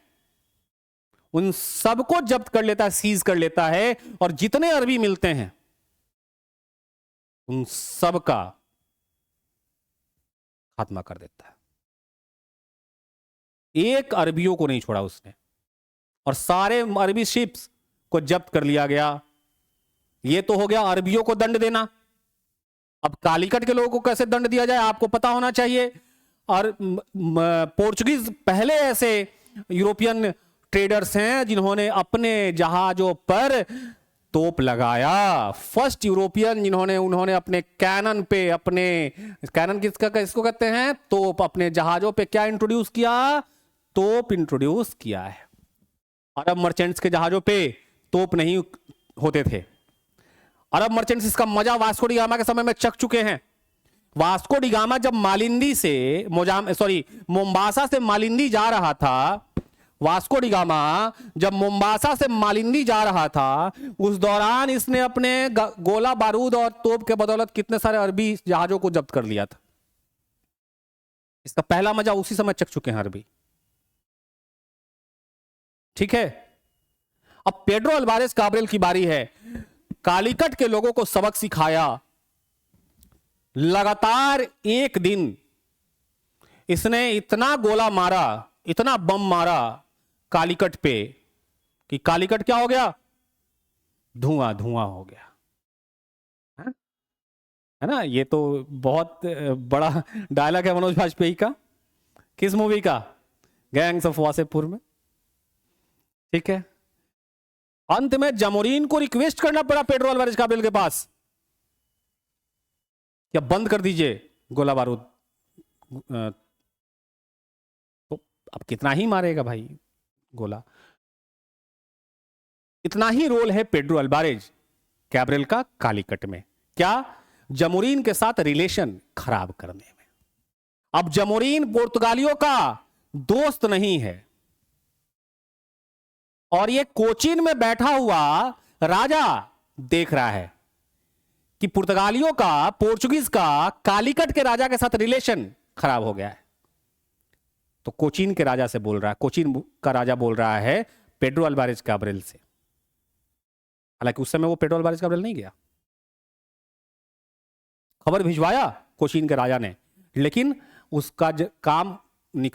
उन सबको जब्त कर लेता है, सीज कर लेता है, और जितने अरबी मिलते हैं उन सब का खात्मा कर देता है। एक अरबियों को नहीं छोड़ा उसने, और सारे अरबी शिप्स को जब्त कर लिया गया। यह तो हो गया अरबियों को दंड देना। अब कालीकट के लोगों को कैसे दंड दिया जाए आपको पता होना चाहिए। और पोर्चुगीज पहले ऐसे यूरोपियन ट्रेडर्स हैं जिन्होंने अपने जहाजों पर तोप लगाया। फर्स्ट यूरोपियन उन्होंने अपने कैनन पे, अपने कैनन किसको कहते हैं, तोप, अपने जहाजों पे क्या इंट्रोड्यूस किया? तोप इंट्रोड्यूस किया है। अरब मर्चेंट्स के जहाजों पे तोप नहीं होते थे। अरब मर्चेंट्स इसका मजा वास्को डी गामा के समय में चख चुके हैं। वास्को डी गामा जब मोम्बासा से मालिंदी जा रहा था, वास्को डी गामा जब मोम्बासा से मालिंदी जा रहा था, उस दौरान इसने अपने गोला बारूद और तोप के बदौलत कितने सारे अरबी जहाजों को जब्त कर लिया था। इसका पहला मजा उसी समय चख चुके हैं अरबी, ठीक है। अब पेड्रो अल्वारेज कैब्रेल की बारी है। कालीकट के लोगों को सबक सिखाया। लगातार एक दिन इसने इतना गोला मारा, इतना बम मारा कालीकट पे कि कालीकट क्या हो गया? धुआं धुआं हो गया, है ना। ये तो बहुत बड़ा डायलॉग है मनोज वाजपेयी का। किस मूवी का? गैंग्स ऑफ वासेपुर में, ठीक है। अंत में जमुरीन को रिक्वेस्ट करना पड़ा पेड्रो अल्वारेज कैब्रेल के पास, या बंद कर दीजिए गोला बारूद। तो अब कितना ही मारेगा भाई गोला। इतना ही रोल है पेड्रो अल्वारेज कैब्रेल का कालीकट में। क्या? जमुरीन के साथ रिलेशन खराब करने में। अब जमुरीन पुर्तगालियों का दोस्त नहीं है, और ये कोचीन में बैठा हुआ राजा देख रहा है कि पुर्तगालियों का, पोर्चुगीज का कालीकट के राजा के साथ रिलेशन खराब हो गया है। तो कोचीन के राजा से बोल रहा है, कोचीन का राजा बोल रहा है पेड्रो अल्वारेज कैब्रल से। हालांकि उस समय वो पेड्रो अल्वारेज कैब्रल नहीं गया, खबर भिजवाया कोचीन के राजा ने, लेकिन उसका काम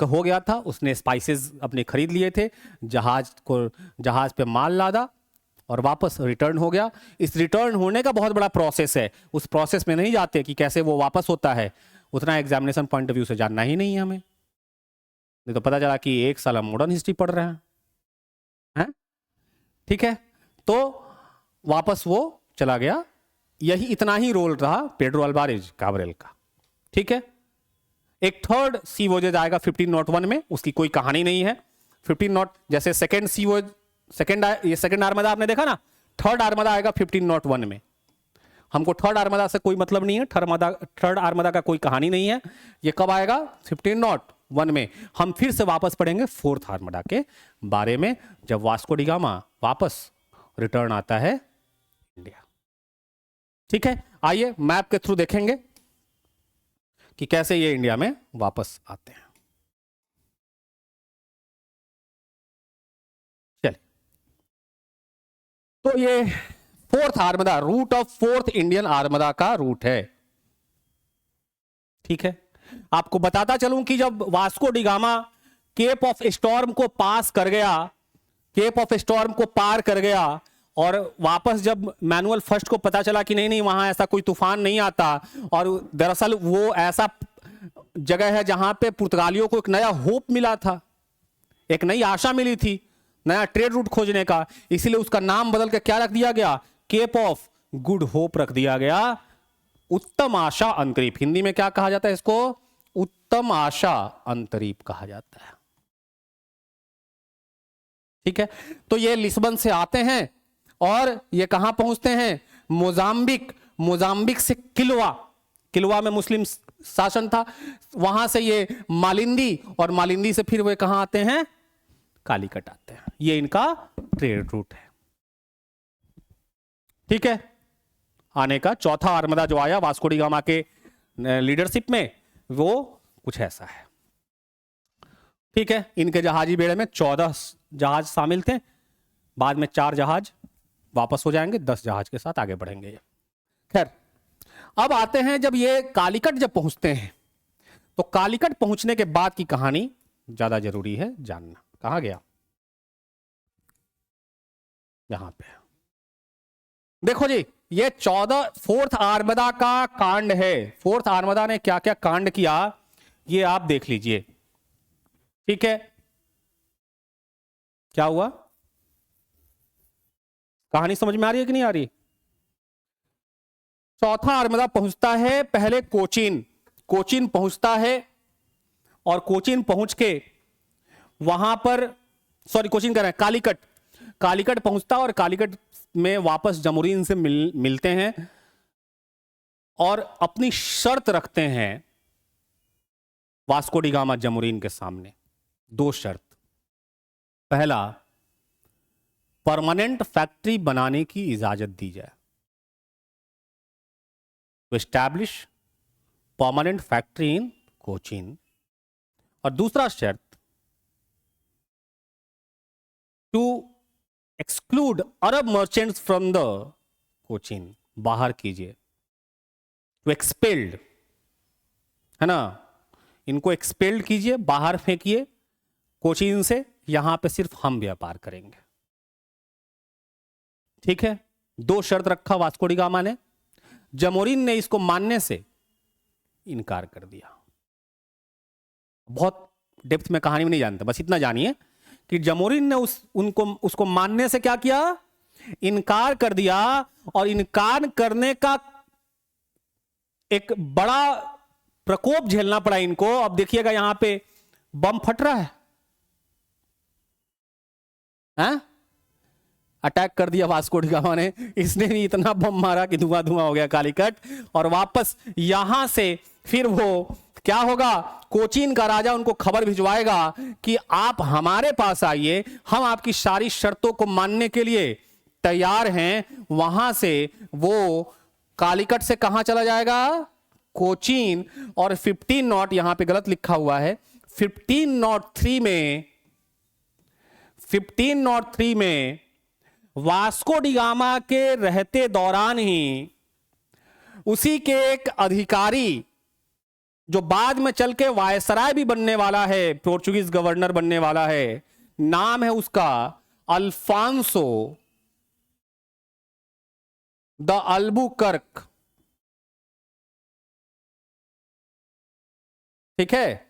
हो गया था। उसने स्पाइसेस अपने खरीद लिए थे, जहाज पे माल लादा और वापस रिटर्न हो गया। इस रिटर्न होने का बहुत बड़ा प्रोसेस है, उस प्रोसेस में नहीं जाते कि कैसे वो वापस होता है, उतना एग्जामिनेशन पॉइंट ऑफ व्यू से जानना ही नहीं है हमें। नहीं तो पता चला कि 1 साल हम मॉडर्न हिस्ट्री पढ़ रहे हैं। ठीक है, तो वापस वो चला गया। यही इतना ही रोल रहा पेड्रो अल्वारेज कैब्रल का। ठीक है, एक थर्ड सी वोजेज आएगा 1501 में, उसकी कोई कहानी नहीं है। 15 जैसे सेकंड सी वोज, सेकंड आर्मदा आपने देखा ना, थर्ड आर्मदा आएगा 1501 में। हमको थर्ड आर्मदा से कोई मतलब नहीं है, थर्ड आर्मदा का कोई कहानी नहीं है। ये कब आएगा? 1501 में। हम फिर से वापस पढ़ेंगे फोर्थ आर्मदा के बारे में, जब वास्को डी गामा वापस रिटर्न आता है इंडिया। ठीक है, आइए मैप के थ्रू देखेंगे कि कैसे ये इंडिया में वापस आते हैं। चलिए, तो ये fourth armada, route of fourth Indian armada का रूट है। ठीक है, आपको बताता चलूं कि जब Vasco da Gama Cape of Storm को पास कर गया, केप ऑफ स्टॉर्म को पार कर गया, और वापस जब मैनुअल फर्स्ट को पता चला कि नहीं नहीं वहां ऐसा कोई तूफान नहीं आता, और दरअसल वो ऐसा जगह है जहां पे पुर्तगालियों को एक नया होप मिला था, एक नई आशा मिली थी नया ट्रेड रूट खोजने का, इसीलिए उसका नाम बदल के क्या रख दिया गया? केप ऑफ गुड होप रख दिया गया। उत्तम आशा अंतरीप, हिंदी में क्या कहा जाता है इसको? उत्तम आशा अंतरीप कहा जाता है। ठीक है, तो ये लिस्बन से आते हैं और ये कहां पहुंचते हैं? मोजाम्बिक। मोजाम्बिक से किलवा, किलवा में मुस्लिम शासन था, वहां से ये मालिंदी, और मालिंदी से फिर वे कहां आते हैं? कालीकट आते हैं। ये इनका ट्रेड रूट है। ठीक है, आने का चौथा आर्मदा जो आया वास्को डी गामा के लीडरशिप में, वो कुछ ऐसा है। ठीक है, इनके जहाजी बेड़े में 14 जहाज शामिल थे, बाद में 4 जहाज वापस हो जाएंगे, 10 जहाज के साथ आगे बढ़ेंगे ये। खैर, अब आते हैं जब ये कालीकट जब पहुंचते हैं, तो कालीकट पहुंचने के बाद की कहानी ज्यादा जरूरी है जानना। कहां गया? यहां पे देखो जी, ये 14 फोर्थ आर्मदा का कांड है। फोर्थ आर्मदा ने क्या क्या कांड किया ये आप देख लीजिए। ठीक है, क्या हुआ? कहानी समझ में आ रही है कि नहीं आ रही? चौथा आर्मदा पहुंचता है पहले कोचीन, कोचीन पहुंचता है, और कोचीन पहुंच के वहां पर, सॉरी कोचीन कह रहे हैं, कालीकट, कालीकट पहुंचता और कालीकट में वापस जमोरीन से मिलते हैं और अपनी शर्त रखते हैं वास्को डी गामा जमोरीन के सामने। 2 शर्त। पहला, परमानेंट फैक्ट्री बनाने की इजाजत दी जाए, to establish permanent factory in Cochin. और दूसरा शर्त, to exclude Arab merchants from the Cochin, बाहर कीजिए, टू एक्सपेल्ड, है ना, इनको एक्सपेल्ड कीजिए, बाहर फेंकिए कोचीन से, यहां पे सिर्फ हम व्यापार करेंगे। ठीक है, 2 शर्त रखा वास्को डी गामा ने। जमोरीन ने इसको मानने से इनकार कर दिया। बहुत डेप्थ में कहानी में नहीं जानते, बस इतना जानिए कि जमोरीन ने उसको मानने से क्या किया? इनकार कर दिया, और इनकार करने का एक बड़ा प्रकोप झेलना पड़ा इनको। अब देखिएगा यहां पे बम फट रहा है, हैं? अटैक कर दिया वास्को डी गामा ने, इसने भी इतना बम मारा कि धुआं धुआं हो गया कालीकट। और वापस यहां से फिर वो क्या होगा? कोचीन का राजा उनको खबर भिजवाएगा कि आप हमारे पास आइए, हम आपकी सारी शर्तों को मानने के लिए तैयार हैं। वहां से वो कालीकट से कहां चला जाएगा? कोचीन। और 15 नॉट, यहां पे गलत लिखा हुआ है, 1503 में वास्को डी गामा के रहते दौरान ही उसी के एक अधिकारी जो बाद में चल के वायसराय भी बनने वाला है, पोर्चुगीज गवर्नर बनने वाला है, नाम है उसका अल्फांसो द अल्बुकर्क। ठीक है,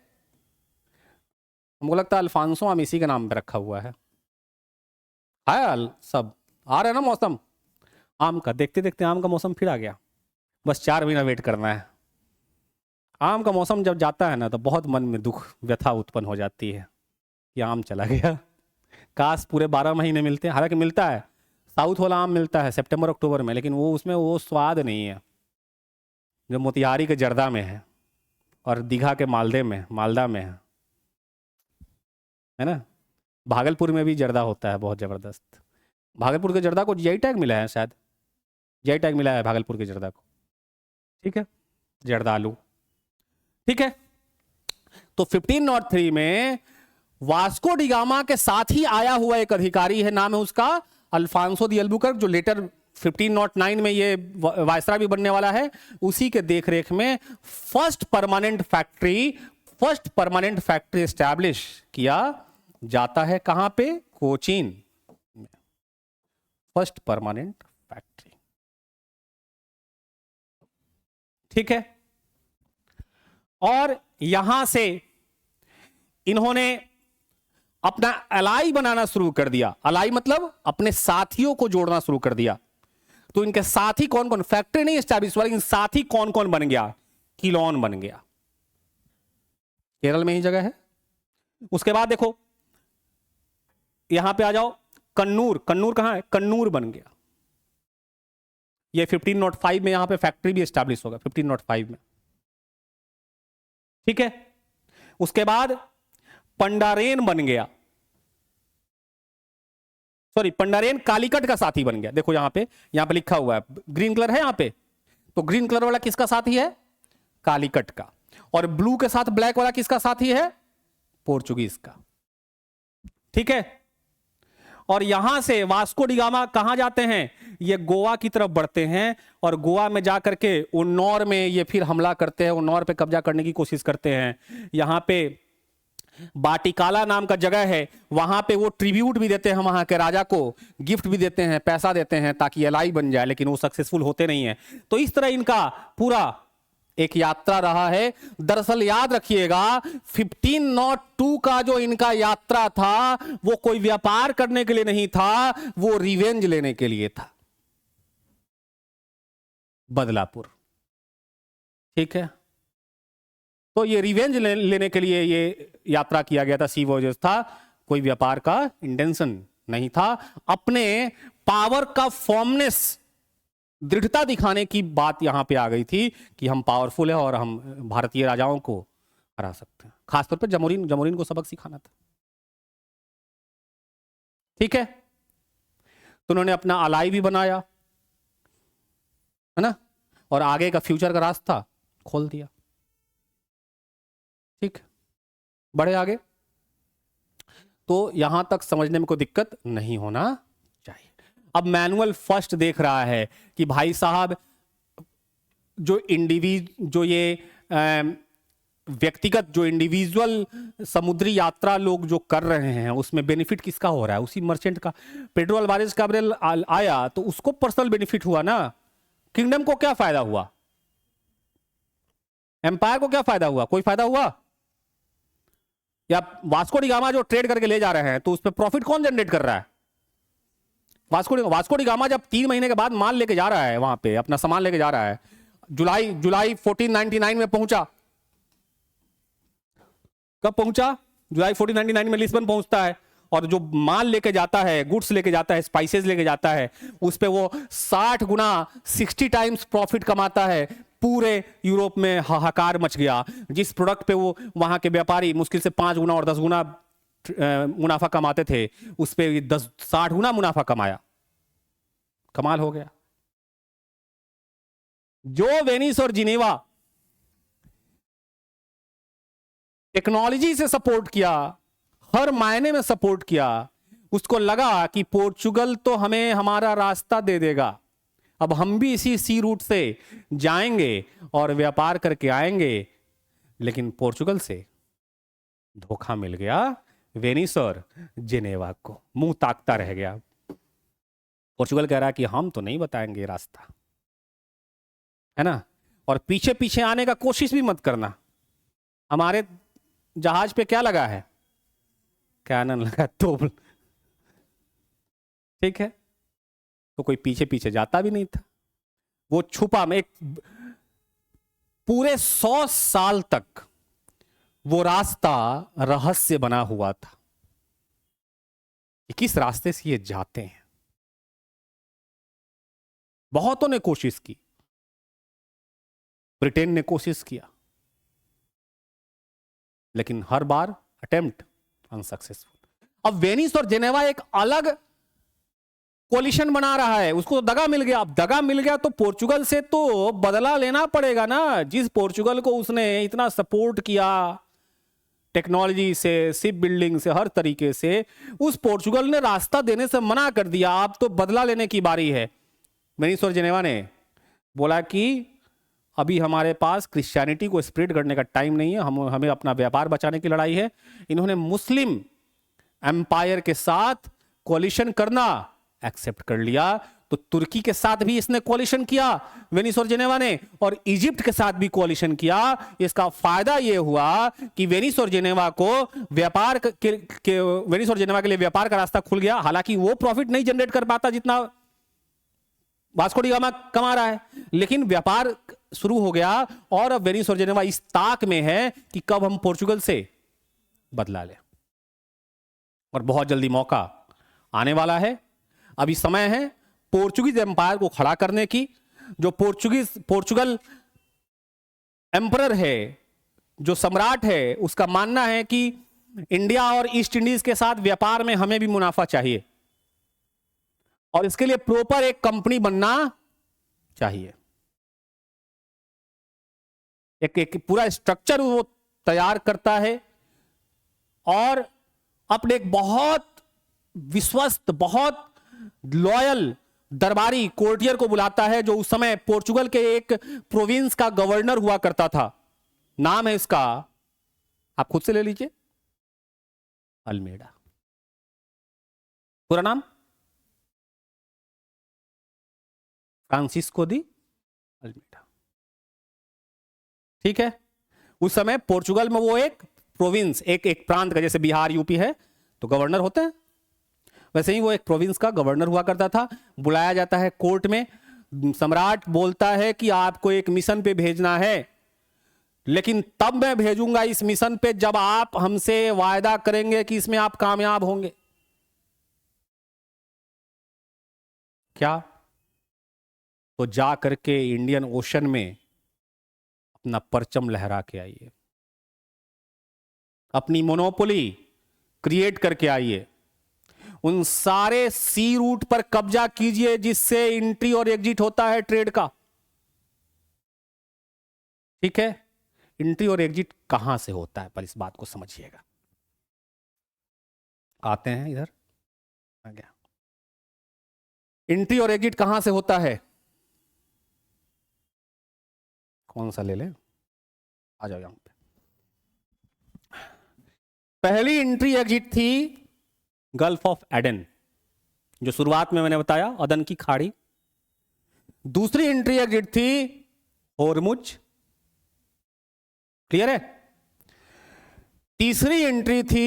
हमको लगता है अल्फांसो हम इसी के नाम पे रखा हुआ है। सब आ रहे हैं ना मौसम आम का, देखते देखते आम का मौसम फिर आ गया। बस 4 महीना वेट करना है। आम का मौसम जब जाता है ना तो बहुत मन में दुख व्यथा उत्पन्न हो जाती है कि आम चला गया। काश पूरे 12 महीने मिलते हैं, हालांकि मिलता है, साउथ वाला आम मिलता है सितंबर अक्टूबर में, लेकिन वो उसमें वो स्वाद नहीं है जो मोतिहारी के जर्दा में है और दीघा के मालदा में है ना। भागलपुर में भी जर्दा होता है बहुत ज़बरदस्त। भागलपुर के जर्दा को जीआई टैग मिला है, शायद जीआई टैग मिला है भागलपुर के जर्दा को। ठीक है, जर्दालू। ठीक है, तो 1503 में वास्को डी गामा के साथ ही आया हुआ एक अधिकारी है, नाम है उसका अल्फांसो दी अल्बुकर्क, जो लेटर 1509 में ये वायसराय भी बनने वाला है। उसी के देखरेख में फर्स्ट परमानेंट फैक्ट्री एस्टैब्लिश किया जाता है। कहां पे? कोचीन। First permanent factory. ठीक है, और यहां से इन्होंने अपना अलाई बनाना शुरू कर दिया। अलाई मतलब अपने साथियों को जोड़ना शुरू कर दिया। तो इनके साथी कौन कौन? फैक्ट्री नहीं एस्टैब्लिश हुआ, लेकिन साथी कौन कौन बन गया? किलोन बन गया, केरल में ही जगह है। उसके बाद देखो यहां पे आ जाओ, कन्नूर। कन्नूर कहां है? कन्नूर बन गया। ये 1505 में यहां पे फैक्ट्री भी एस्टैब्लिश होगा, 1505 में। ठीक है, उसके बाद पंडारेन बन गया। सॉरी, पंडारेन कालीकट का साथी बन गया। देखो यहां पे लिखा हुआ है, ग्रीन कलर है यहां पे, तो ग्रीन कलर वाला किसका साथी है? कालीकट का। और ब्लू के साथ ब्लैक वाला किसका साथी है? पोर्चुगीज का। ठीक है, और यहां से वास्को डी गामा कहां जाते हैं? ये गोवा की तरफ बढ़ते हैं, और गोवा में जाकर के उन्नौर में ये फिर हमला करते हैं, उन्नौर पे कब्जा करने की कोशिश करते हैं। यहां पे बाटिकाला नाम का जगह है, वहां पे वो ट्रिब्यूट भी देते हैं, वहां के राजा को गिफ्ट भी देते हैं, पैसा देते हैं ताकि एलाई बन जाए, लेकिन वो सक्सेसफुल होते नहीं है। तो इस तरह इनका पूरा एक यात्रा रहा है। दरअसल याद रखिएगा, 1502 का जो इनका यात्रा था वो कोई व्यापार करने के लिए नहीं था, वो रिवेंज लेने के लिए था, बदलापुर। ठीक है, तो ये रिवेंज लेने के लिए ये यात्रा किया गया था, सी वॉयेज था, कोई व्यापार का इंटेंशन नहीं था। अपने पावर का फॉर्मनेस, दृढ़ता दिखाने की बात यहां पे आ गई थी कि हम पावरफुल है और हम भारतीय राजाओं को हरा सकते हैं। खासतौर पर जमोरीन को सबक सिखाना था। ठीक है, तो उन्होंने अपना अलाई भी बनाया, है ना, और आगे का फ्यूचर का रास्ता खोल दिया। ठीक, बढ़े आगे। तो यहां तक समझने में कोई दिक्कत नहीं होना चाहिए। अब मैनुअल फर्स्ट देख रहा है कि भाई साहब जो ये व्यक्तिगत जो इंडिविजुअल समुद्री यात्रा लोग जो कर रहे हैं उसमें बेनिफिट किसका हो रहा है? उसी मर्चेंट का। पेड्रो अल्वारेज कैब्रल आया तो उसको पर्सनल बेनिफिट हुआ ना। किंगडम को क्या फायदा हुआ? एम्पायर को क्या फायदा हुआ? कोई फायदा हुआ? या वास्को डी गामा जो ट्रेड करके ले जा रहे हैं तो उस पर प्रॉफिट कौन जनरेट कर रहा है? वास्को डी गामा जब 3 महीने के बाद माल लेके जा रहा है, वहां पे अपना सामान लेके जा रहा है, जुलाई 1499 में पहुंचा। कब पहुंचा? जुलाई 1499 में लिस्बन पहुंचता है, और जो माल लेके जाता है, गुड्स लेके जाता है, स्पाइसेस लेके जाता है, उस पे वो 60 गुना 60 टाइम्स प्रॉफिट कमाता है। पूरे यूरोप में हाहाकार मच गया। जिस प्रोडक्ट पे वो वहां के व्यापारी मुश्किल से 5 गुना और 10 गुना मुनाफा कमाते थे, उस पे 60 गुना मुनाफा कमाया। कमाल हो गया। जो वेनिस और जिनेवा टेक्नोलॉजी से सपोर्ट किया, हर मायने में सपोर्ट किया। उसको लगा कि पोर्चुगल तो हमें हमारा रास्ता दे देगा, अब हम भी इसी सी रूट से जाएंगे और व्यापार करके आएंगे। लेकिन पोर्चुगल से धोखा मिल गया वेनिस और जेनेवा को, मुंह ताकता रह गया। पोर्चुगल कह रहा है कि हम तो नहीं बताएंगे रास्ता, है ना, और पीछे पीछे आने का कोशिश भी मत करना। हमारे जहाज पे क्या लगा है? कैनन लगा, तोप। ठीक है, तो कोई पीछे पीछे जाता भी नहीं था। वो छुपा में एक पूरे 100 साल तक वो रास्ता रहस्य बना हुआ था कि किस रास्ते से ये जाते हैं। बहुतों ने कोशिश की, ब्रिटेन ने कोशिश किया, लेकिन हर बार अटेम्प्ट अनसक्सेसफुल। अब वेनिस और जेनेवा एक अलग कोलिशन बना रहा है, उसको तो दगा मिल गया। अब दगा मिल गया तो पोर्चुगल से तो बदला लेना पड़ेगा ना। जिस पोर्चुगल को उसने इतना सपोर्ट किया टेक्नोलॉजी से, शिप बिल्डिंग से, हर तरीके से, उस पोर्चुगल ने रास्ता देने से मना कर दिया। अब तो बदला लेने की बारी है। वेनिस और जेनेवा ने बोला कि अभी हमारे पास क्रिश्चियनिटी को स्प्रेड करने का टाइम नहीं है, हमें अपना व्यापार बचाने की लड़ाई है। इन्होंने मुस्लिम एम्पायर के साथ कोलिशन करना एक्सेप्ट कर लिया। तो तुर्की के साथ भी इसने कोलिशन किया वेनिस और जेनेवा ने, और इजिप्ट के साथ भी कोलिशन किया। इसका फायदा यह हुआ कि वेनिस और जेनेवा को व्यापार वेनिस और जेनेवा के लिए व्यापार का रास्ता खुल गया। हालांकि वो प्रॉफिट नहीं जनरेट कर पाता जितना वास्को डी गामा कमा रहा है, लेकिन व्यापार शुरू हो गया। और अब वेनिस और जेनेवा इस ताक में है कि कब हम पोर्चुगल से बदला लें, और बहुत जल्दी मौका आने वाला है। अभी समय है पोर्चुगीज एम्पायर को खड़ा करने की। जो पोर्चुगल एम्परर है, जो सम्राट है, उसका मानना है कि इंडिया और ईस्ट इंडीज के साथ व्यापार में हमें भी मुनाफा चाहिए, और इसके लिए प्रॉपर एक कंपनी बनना चाहिए। एक पूरा स्ट्रक्चर वो तैयार करता है, और अपने एक बहुत विश्वस्त, बहुत लॉयल दरबारी कोर्टियर को बुलाता है, जो उस समय पोर्चुगल के एक प्रोविंस का गवर्नर हुआ करता था। नाम है इसका, आप खुद से ले लीजिए, अल्मेडा। पूरा नाम फ्रांसिस्को दी अल्मेडा। ठीक है, उस समय पोर्चुगल में वो एक प्रोविंस, एक प्रांत का, जैसे बिहार यूपी है तो गवर्नर होते हैं, वैसे ही वो एक प्रोविंस का गवर्नर हुआ करता था। बुलाया जाता है कोर्ट में, सम्राट बोलता है कि आपको एक मिशन पे भेजना है, लेकिन तब मैं भेजूंगा इस मिशन पे जब आप हमसे वायदा करेंगे कि इसमें आप कामयाब होंगे। क्या? तो जा करके इंडियन ओशन में अपना परचम लहरा के आइए, अपनी मोनोपोली क्रिएट करके आइए, उन सारे सी रूट पर कब्जा कीजिए जिससे एंट्री और एग्जिट होता है ट्रेड का। ठीक है, एंट्री और एग्जिट कहां से होता है, पर इस बात को समझिएगा। आते हैं इधर, आ गया। एंट्री और एग्जिट कहां से होता है? कौन सा ले लें, आ जाओ यहां पे। पहली एंट्री एग्जिट थी गल्फ ऑफ एडन, जो शुरुआत में मैंने बताया, अदन की खाड़ी। दूसरी एंट्री एग्जिट थी होर्मुज, क्लियर है। तीसरी एंट्री थी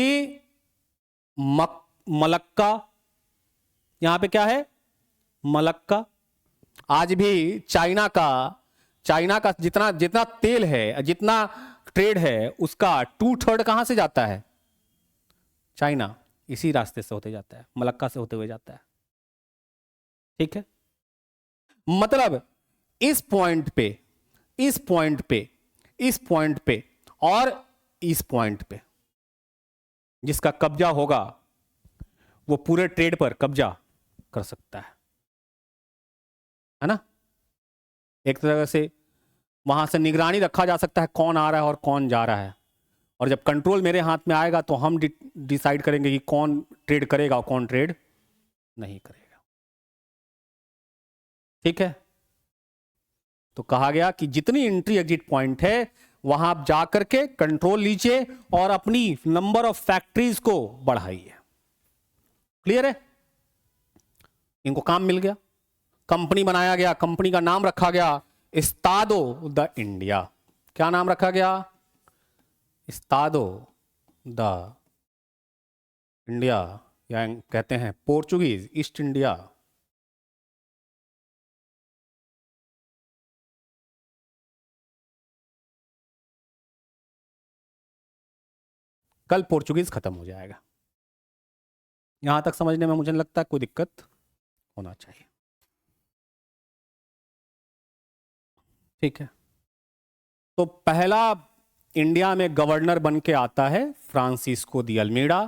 मलक्का। यहां पे क्या है? मलक्का। आज भी चाइना का जितना जितना तेल है, जितना ट्रेड है, उसका 2/3 कहां से जाता है? चाइना। इसी रास्ते से होते जाता है, मलक्का से होते हुए जाता है। ठीक है, मतलब इस पॉइंट पे, इस पॉइंट पे, इस पॉइंट पे और इस पॉइंट पे जिसका कब्जा होगा वो पूरे ट्रेड पर कब्जा कर सकता है ना। एक तरह से वहां से निगरानी रखा जा सकता है कौन आ रहा है और कौन जा रहा है, और जब कंट्रोल मेरे हाथ में आएगा तो हम डिसाइड करेंगे कि कौन ट्रेड करेगा और कौन ट्रेड नहीं करेगा। ठीक है, तो कहा गया कि जितनी एंट्री एग्जिट पॉइंट है वहां आप जाकर के कंट्रोल लीजिए और अपनी नंबर ऑफ फैक्ट्रीज को बढ़ाइए। क्लियर है? इनको काम मिल गया, कंपनी बनाया गया, कंपनी का नाम रखा गया इस्तादो द इंडिया। क्या नाम रखा गया? इस्तादो द इंडिया, या कहते हैं पोर्चुगीज ईस्ट इंडिया। कल पोर्चुगीज खत्म हो जाएगा। यहां तक समझने में मुझे नहीं लगता कोई दिक्कत होना चाहिए। ठीक है, तो पहला इंडिया में गवर्नर बन के आता है फ्रांसिस्को दी अल्मीडा।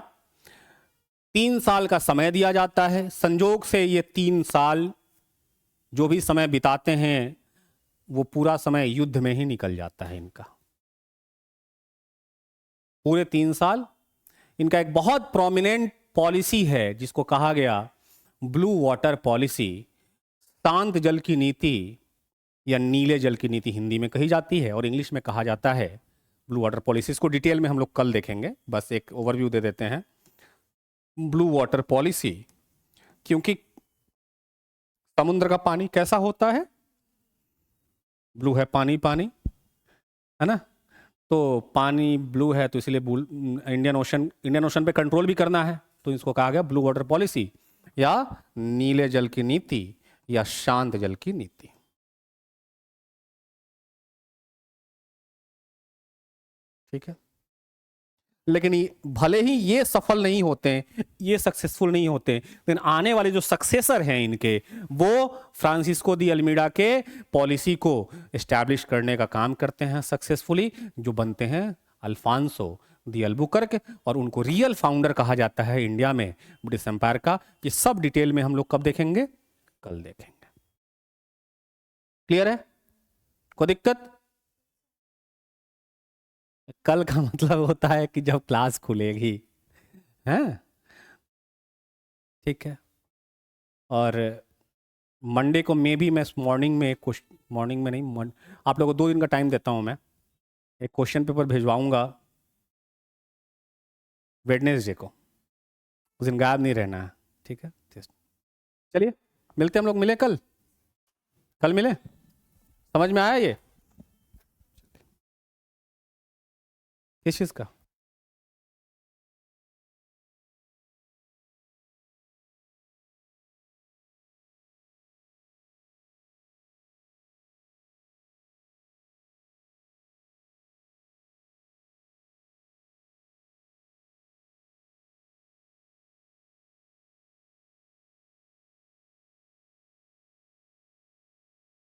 3 साल का समय दिया जाता है। संजोग से ये 3 साल जो भी समय बिताते हैं वो पूरा समय युद्ध में ही निकल जाता है इनका। पूरे 3 साल इनका एक बहुत प्रोमिनेंट पॉलिसी है जिसको कहा गया ब्लू वाटर पॉलिसी, शांत जल की नीति या नीले जल की नीति हिंदी में कही जाती है और इंग्लिश में कहा जाता है ब्लू वाटर पॉलिसी। इसको डिटेल में हम लोग कल देखेंगे, बस एक ओवरव्यू दे देते हैं। ब्लू वाटर पॉलिसी क्योंकि समुद्र का पानी कैसा होता है? ब्लू है, पानी पानी है ना, तो पानी ब्लू है तो इसलिए इंडियन ओशन पे कंट्रोल भी करना है, तो इसको कहा गया ब्लू वाटर पॉलिसी या नीले जल की नीति या शांत जल की नीति। ठीक है, लेकिन भले ही ये सफल नहीं होते, ये सक्सेसफुल नहीं होते, लेकिन आने वाले जो सक्सेसर हैं इनके, वो फ्रांसिस्को दी अल्मीडा के पॉलिसी को एस्टैब्लिश करने का काम करते हैं सक्सेसफुली, जो बनते हैं अल्फांसो दी अल्बुकर्क, और उनको रियल फाउंडर कहा जाता है इंडिया में ब्रिटिश एम्पायर का। ये सब डिटेल में हम लोग कब देखेंगे? कल देखेंगे। क्लियर है? कोई दिक्कत? कल का मतलब होता है कि जब क्लास खुलेगी, हैं? ठीक है, और मंडे को मे भी मैं मॉर्निंग में मॉर्निंग में नहीं, आप लोगों को 2 दिन का टाइम देता हूं मैं, एक क्वेश्चन पेपर भिजवाऊंगा वेडनेसडे को, उस दिन गायब नहीं रहना है। ठीक है, चलिए मिलते हम लोग, मिले कल, कल मिले। समझ में आया ये किस चीज़ का?